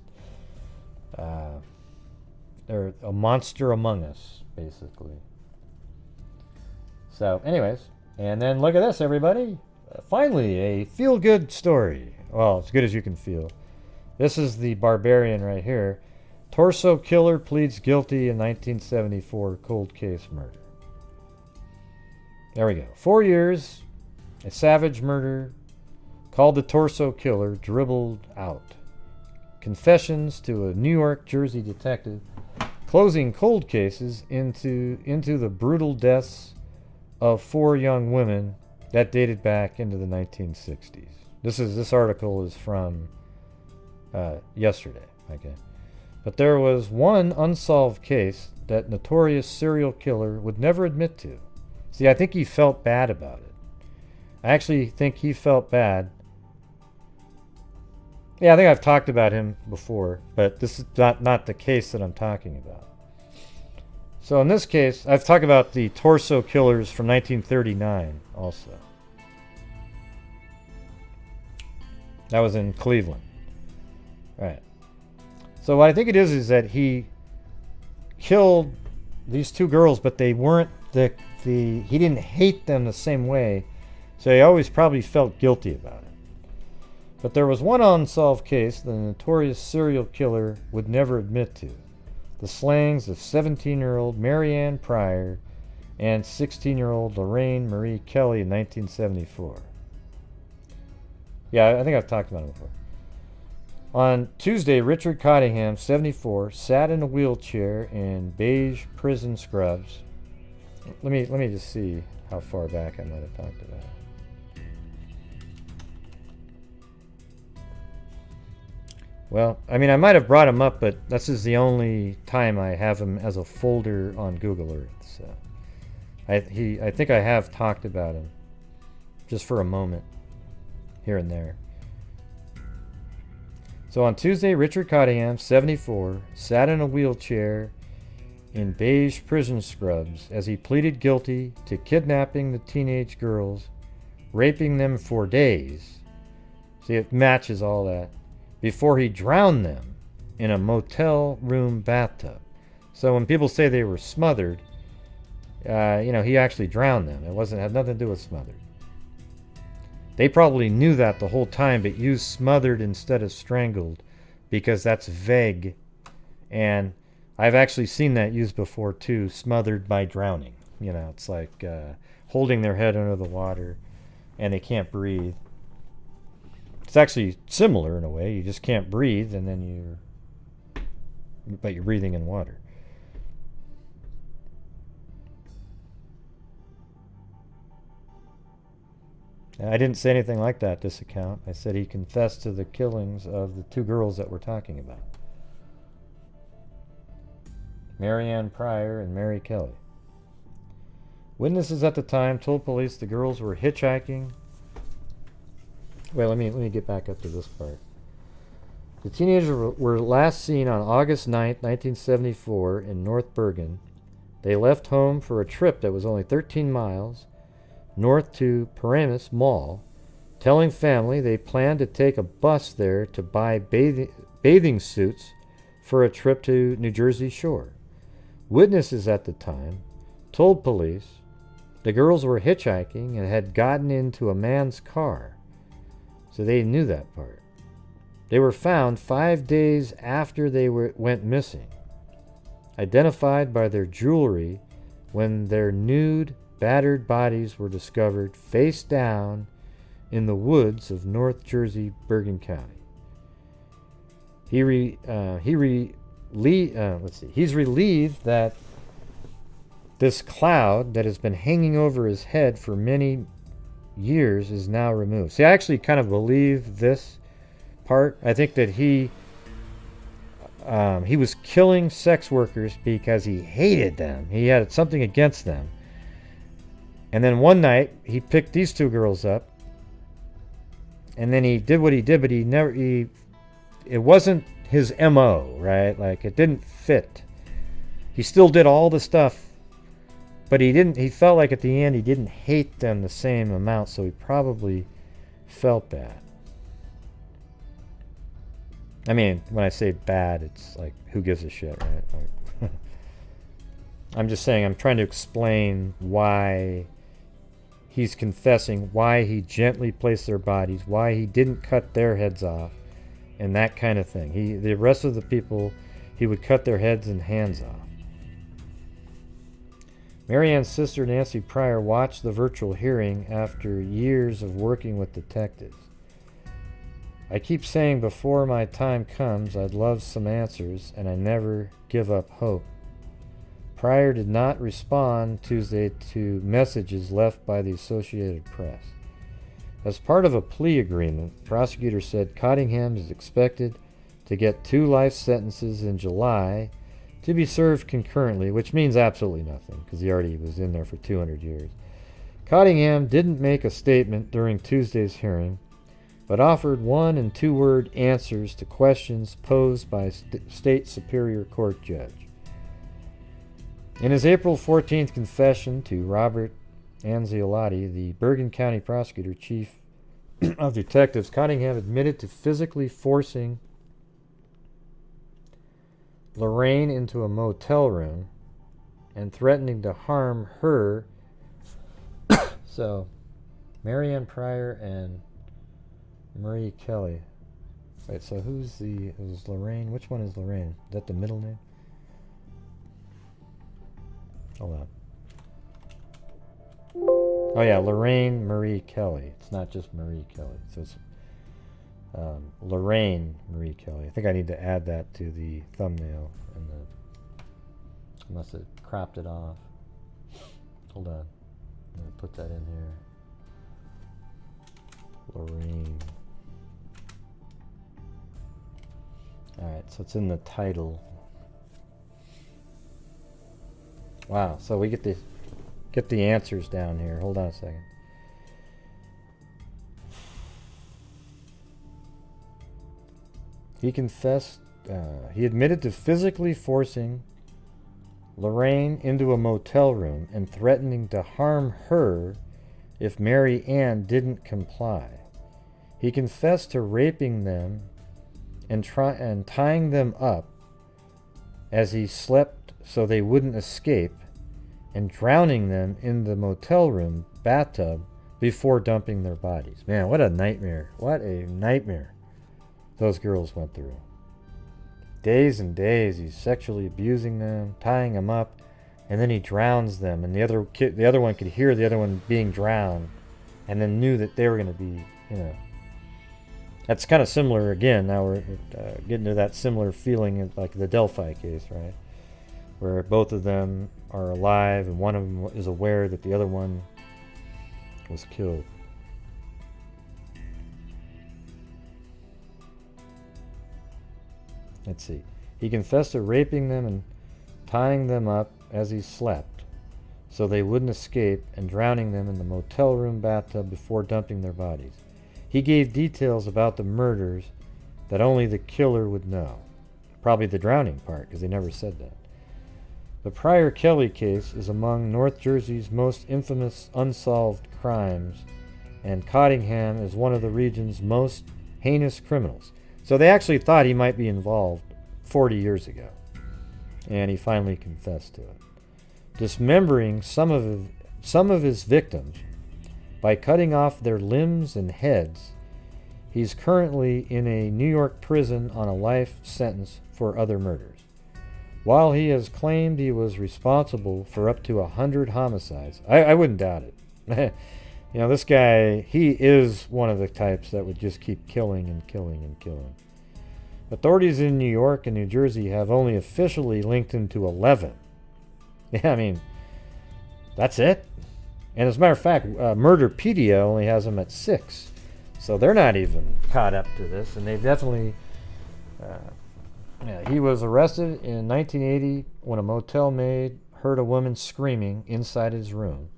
they're a monster among us, basically. So, anyways, and then look at this, everybody. Finally, a feel-good story. Well, as good as you can feel. This is the Barbarian right here. Torso killer pleads guilty in 1974 cold case murder. There we go. 4 years, a savage murder called the Torso Killer dribbled out. Confessions to a New York, Jersey detective closing cold cases into the brutal deaths of 4 young women that dated back into the 1960s. This article is from yesterday. Okay. But there was one unsolved case that notorious serial killer would never admit to. See, I think he felt bad about it. I actually think he felt bad. Yeah, I think I've talked about him before, but this is not the case that I'm talking about. So in this case, I've talked about the Torso Killers from 1939 also. That was in Cleveland. Right. So what I think it is that he killed these two girls, but they weren't he didn't hate them the same way, so he always probably felt guilty about it. But there was one unsolved case the notorious serial killer would never admit to: the slayings of 17-year-old Marianne Pryor and 16-year-old Loraine Marie Kelly in 1974. Yeah, I think I've talked about it before. On Tuesday, Richard Cottingham, 74, sat in a wheelchair in beige prison scrubs. Let me just see how far back I might have talked about it. Well, I mean, I might have brought him up, but this is the only time I have him as a folder on Google Earth. So I think I have talked about him just for a moment here and there. So on Tuesday, Richard Cottingham, 74, sat in a wheelchair in beige prison scrubs as he pleaded guilty to kidnapping the teenage girls, raping them for days. See, it matches all that. Before he drowned them in a motel room bathtub. So when people say they were smothered, he actually drowned them. It had nothing to do with smothered. They probably knew that the whole time, but used smothered instead of strangled because that's vague. And I've actually seen that used before too, smothered by drowning. It's like holding their head under the water and they can't breathe. It's actually similar in a way. You just can't breathe and then but you're breathing in water. I didn't say anything like that, this account. I said he confessed to the killings of the two girls that we're talking about. Marianne Pryor and Mary Kelly. Witnesses at the time told police the girls were hitchhiking. Wait, let me get back up to this part. The teenagers were last seen on August 9th, 1974 in North Bergen. They left home for a trip that was only 13 miles north to Paramus Mall, telling family they planned to take a bus there to buy bathing suits for a trip to New Jersey shore. Witnesses at the time told police the girls were hitchhiking and had gotten into a man's car, so they knew that part. They were found 5 days after they went missing, identified by their jewelry when their nude, battered bodies were discovered face down in the woods of North Jersey, Bergen County. He's relieved that this cloud that has been hanging over his head for many years is now removed. See, I actually kind of believe this part. I think that he was killing sex workers because he hated them. He had something against them. And then one night, he picked these two girls up, and then he did what he did, but it wasn't his MO, right? Like, it didn't fit. He still did all the stuff, but he felt like at the end he didn't hate them the same amount, so he probably felt bad. I mean, when I say bad, it's like, who gives a shit, right? Like, I'm just saying, I'm trying to explain why he's confessing, why he gently placed their bodies, why he didn't cut their heads off, and that kind of thing. The rest of the people, he would cut their heads and hands off. Marianne's sister, Nancy Pryor, watched the virtual hearing after years of working with detectives. I keep saying before my time comes, I'd love some answers, and I never give up hope. Pryor did not respond Tuesday to messages left by the Associated Press. As part of a plea agreement, prosecutors said Cottingham is expected to get 2 life sentences in July to be served concurrently, which means absolutely nothing because he already was in there for 200 years. Cottingham didn't make a statement during Tuesday's hearing, but offered 1- and 2-word answers to questions posed by a state superior court judge. In his April 14th confession to Robert Anziolotti, the Bergen County prosecutor chief of detectives, Cottingham admitted to physically forcing Loraine into a motel room and threatening to harm her. So, Marianne Pryor and Marie Kelly. Wait, so who's Loraine? Which one is Loraine? Is that the middle name? Hold on. Oh yeah, Loraine Marie Kelly. It's not just Marie Kelly. So it's Loraine Marie Kelly. I think I need to add that to the thumbnail, and unless it cropped it off. Hold on. I'm gonna put that in here. Loraine. Alright, so it's in the title. Wow, so we get the answers down here. Hold on a second. He confessed, he admitted to physically forcing Loraine into a motel room and threatening to harm her if Mary Ann didn't comply. He confessed to raping them and tying them up as he slept so they wouldn't escape, and drowning them in the motel room bathtub before dumping their bodies. Man, what a nightmare. What a nightmare those girls went through. Days and days he's sexually abusing them, tying them up, and then he drowns them, and the other one could hear the other one being drowned, and then knew that they were going to be, you know. That's kind of similar again. Now we're getting to that similar feeling like the Delphi case, right? Where both of them are alive and one of them is aware that the other one was killed. Let's see. He confessed to raping them and tying them up as he slept so they wouldn't escape, and drowning them in the motel room bathtub before dumping their bodies. He gave details about the murders that only the killer would know. Probably the drowning part, because they never said that. The Pryor Kelly case is among North Jersey's most infamous unsolved crimes, and Cottingham is one of the region's most heinous criminals. So they actually thought he might be involved 40 years ago, and he finally confessed to it. Dismembering some of his victims by cutting off their limbs and heads, he's currently in a New York prison on a life sentence for other murders. While he has claimed he was responsible for up to 100 homicides, I wouldn't doubt it. You know, this guy, he is one of the types that would just keep killing and killing and killing. Authorities in New York and New Jersey have only officially linked him to 11. Yeah, I mean, that's it. And as a matter of fact, Murderpedia only has him at 6. So they're not even caught up to this. And they definitely... he was arrested in 1980 when a motel maid heard a woman screaming inside his room.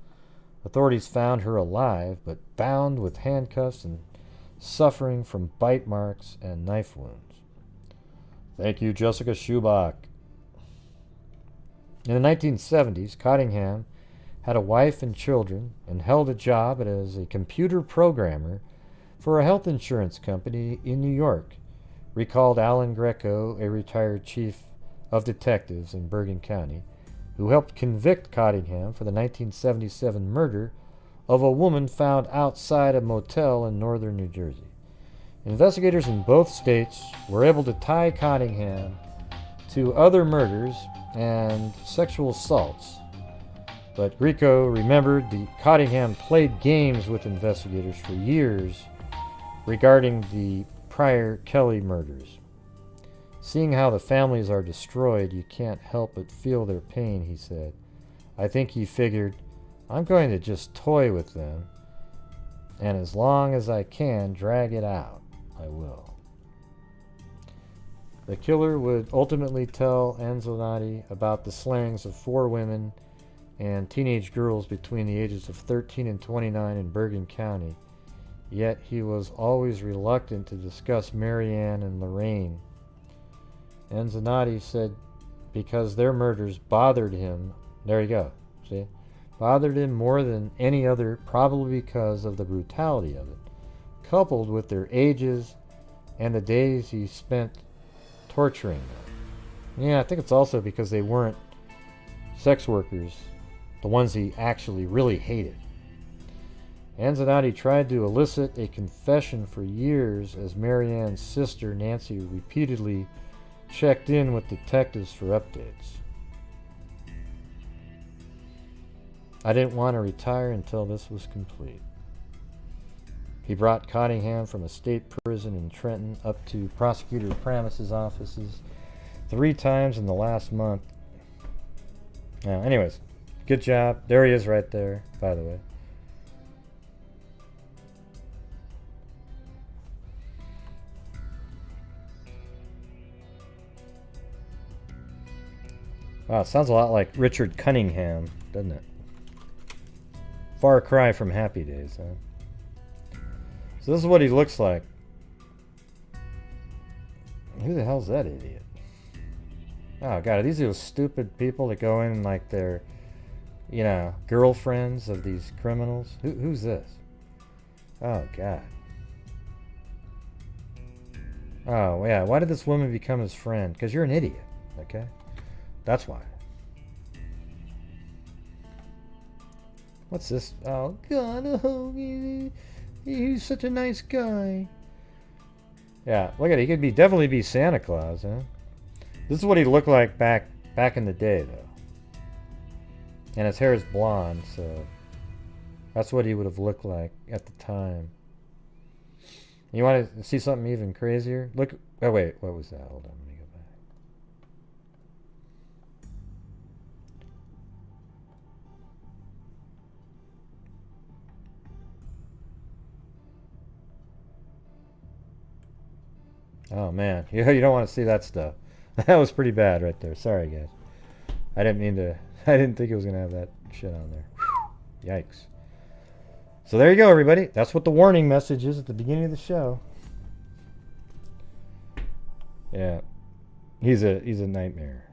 Authorities found her alive, but bound with handcuffs and suffering from bite marks and knife wounds. Thank you, Jessica Schubach. In the 1970s, Cottingham had a wife and children and held a job as a computer programmer for a health insurance company in New York, recalled Alan Greco, a retired chief of detectives in Bergen County, who helped convict Cottingham for the 1977 murder of a woman found outside a motel in northern New Jersey. Investigators in both states were able to tie Cottingham to other murders and sexual assaults, but Greco remembered the Cottingham played games with investigators for years regarding the Pryor Kelly murders. Seeing how the families are destroyed, you can't help but feel their pain, he said. I think he figured, I'm going to just toy with them, and as long as I can drag it out, I will. The killer would ultimately tell Anzonati about the slayings of 4 women and teenage girls between the ages of 13 and 29 in Bergen County, yet he was always reluctant to discuss Marianne and Loraine. Anzonati said because their murders bothered him, there you go, see, bothered him more than any other, probably because of the brutality of it, coupled with their ages and the days he spent torturing them. Yeah, I think it's also because they weren't sex workers, the ones he actually really hated. Ends it out, he tried to elicit a confession for years as Marianne's sister, Nancy, repeatedly checked in with detectives for updates. I didn't want to retire until this was complete. He brought Cottingham from a state prison in Trenton up to Prosecutor Pramis' offices 3 times in the last month. Now, anyways, good job. There he is right there, by the way. Wow, it sounds a lot like Richard Cunningham, doesn't it? Far cry from Happy Days, huh? So this is what he looks like. Who the hell's that idiot? Oh god, are these those stupid people that go in like they're, you know, girlfriends of these criminals? Who's this? Oh god. Oh yeah, why did this woman become his friend? Because you're an idiot, okay? That's why. What's this? Oh god, oh, he's such a nice guy. Yeah, look at it. He could definitely be Santa Claus, huh? This is what he looked like back in the day, though. And his hair is blonde, so that's what he would have looked like at the time. You want to see something even crazier? Look. Oh wait, what was that? Hold on, let me go back. Oh man, you don't want to see that stuff. That was pretty bad right there. Sorry guys. I didn't mean to. I didn't think it was going to have that shit on there. Whew. Yikes. So there you go, everybody. That's what the warning message is at the beginning of the show. Yeah. He's a nightmare.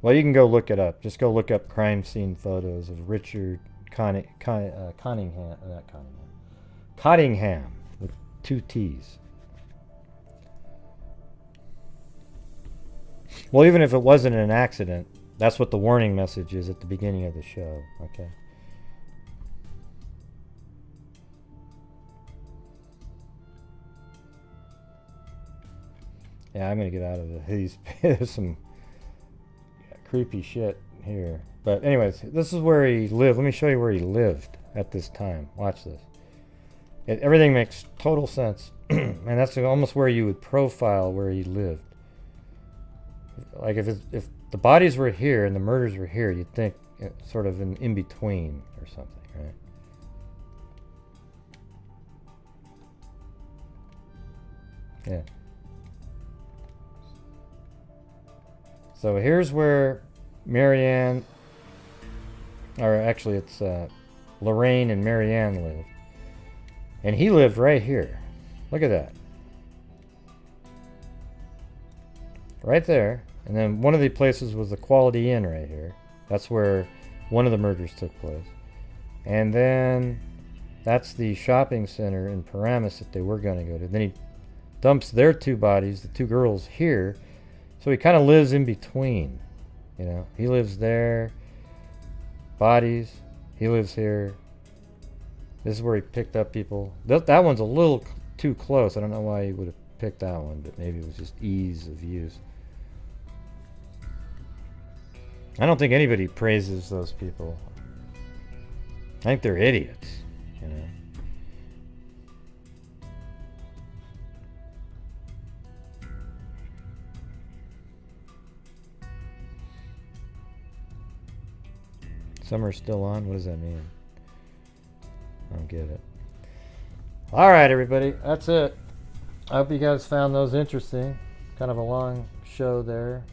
Well, you can go look it up. Just go look up crime scene photos of Richard Cottingham with 2 T's. Well, even if it wasn't an accident, that's what the warning message is at the beginning of the show, okay? Yeah, I'm going to get out of these. There's some creepy shit here. But anyways, this is where he lived. Let me show you where he lived at this time. Watch this. Everything makes total sense. And that's almost where you would profile where he lived. Like if the bodies were here and the murders were here, you'd think sort of in between or something, right? Yeah. So here's where Marianne, or actually it's Loraine and Marianne lived. And he lived right here. Look at that. Right there. And then one of the places was the Quality Inn right here. That's where one of the murders took place. And then that's the shopping center in Paramus that they were going to go to. Then he dumps their 2 bodies, the 2 girls, here. So he kind of lives in between. You know, he lives there. Bodies. He lives here. This is where he picked up people. That one's a little too close. I don't know why he would have picked that one, but maybe it was just ease of use. I don't think anybody praises those people. I think they're idiots, you know. Some are still on? What does that mean? I don't get it. Alright, everybody. That's it. I hope you guys found those interesting. Kind of a long show there.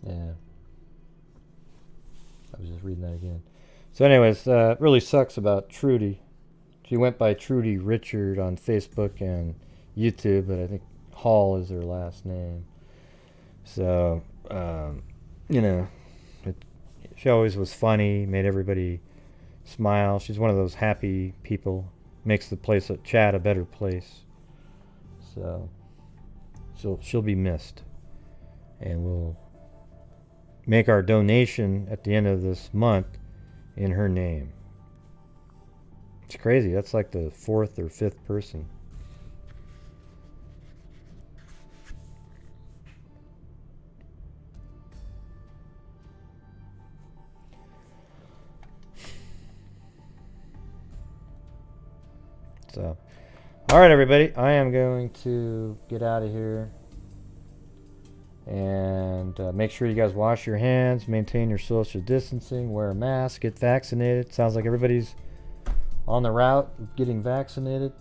Yeah. I was just reading that again. So anyways, really sucks about Trudy. She went by Trudy Richard on Facebook and YouTube, but I think Hall is her last name. So, you know, she always was funny, made everybody smile. She's one of those happy people, makes the place, chat, a better place. So, she'll be missed. And we'll make our donation at the end of this month in her name. It's crazy. That's like the 4th or 5th person. So, all right, everybody. I am going to get out of here. And make sure you guys wash your hands, maintain your social distancing, wear a mask, get vaccinated. Sounds like everybody's on the route of getting vaccinated,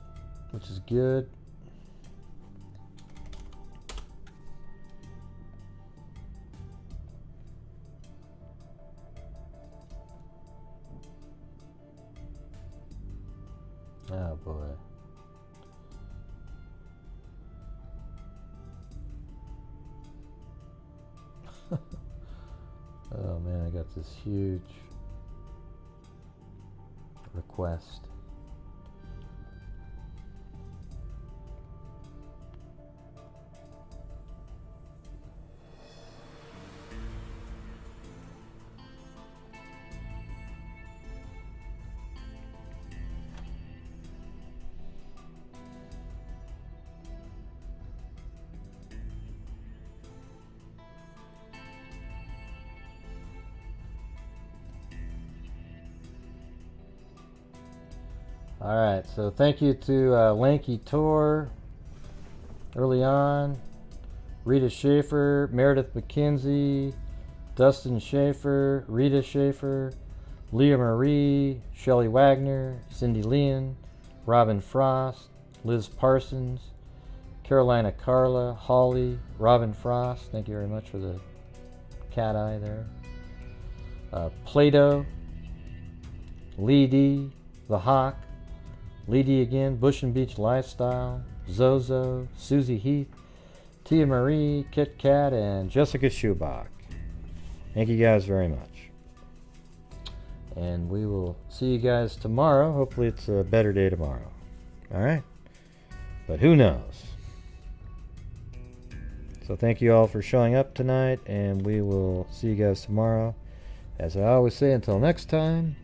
which is good. Oh boy. Oh man, I got this huge request. Alright, so thank you to Lanky Tor early on, Rita Schaefer, Meredith McKenzie, Dustin Schaefer, Rita Schaefer, Leah Marie, Shelley Wagner, Cindy Leon, Robin Frost, Liz Parsons, Carolina Carla, Holly, Robin Frost, thank you very much for the cat eye there, Plato, Lee D, The Hawk, Lee D again, Bush and Beach Lifestyle, Zozo, Susie Heath, Tia Marie, Kit Kat, and Jessica Schubach. Thank you guys very much. And we will see you guys tomorrow. Hopefully it's a better day tomorrow. Alright? But who knows? So thank you all for showing up tonight, and we will see you guys tomorrow. As I always say, until next time,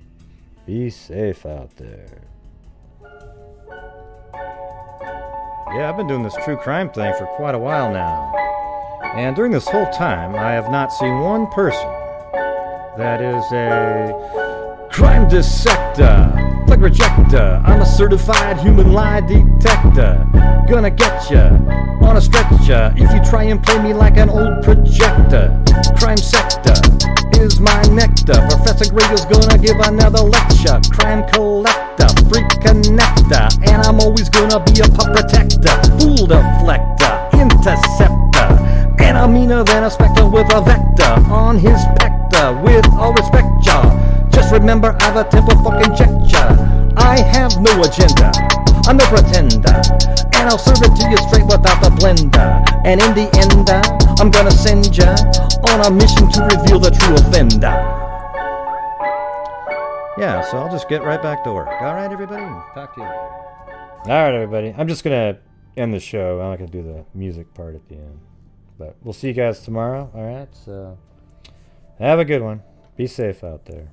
be safe out there. Yeah, I've been doing this true crime thing for quite a while now. And during this whole time, I have not seen one person that is a crime dissector, flag rejector. I'm a certified human lie detector. Gonna get ya on a stretcher if you try and play me like an old projector. Crime sector is my nectar. Professor Grego's gonna give another lecture. Crime collector, freak connector, and I'm always gonna be a pup protector. Fool deflector, interceptor, and I'm meaner than a spectre with a vector on his pector. With all respect, y'all, just remember I've a temple fucking check. I have no agenda, I'm no pretender, and I'll serve it to you straight without the blender. And in the end, I'm gonna send ya on a mission to reveal the true offender. Yeah, so I'll just get right back to work. Alright, everybody? Talk to you later. Alright, everybody. I'm just gonna end the show. I'm not gonna do the music part at the end. But we'll see you guys tomorrow. Alright, so have a good one. Be safe out there.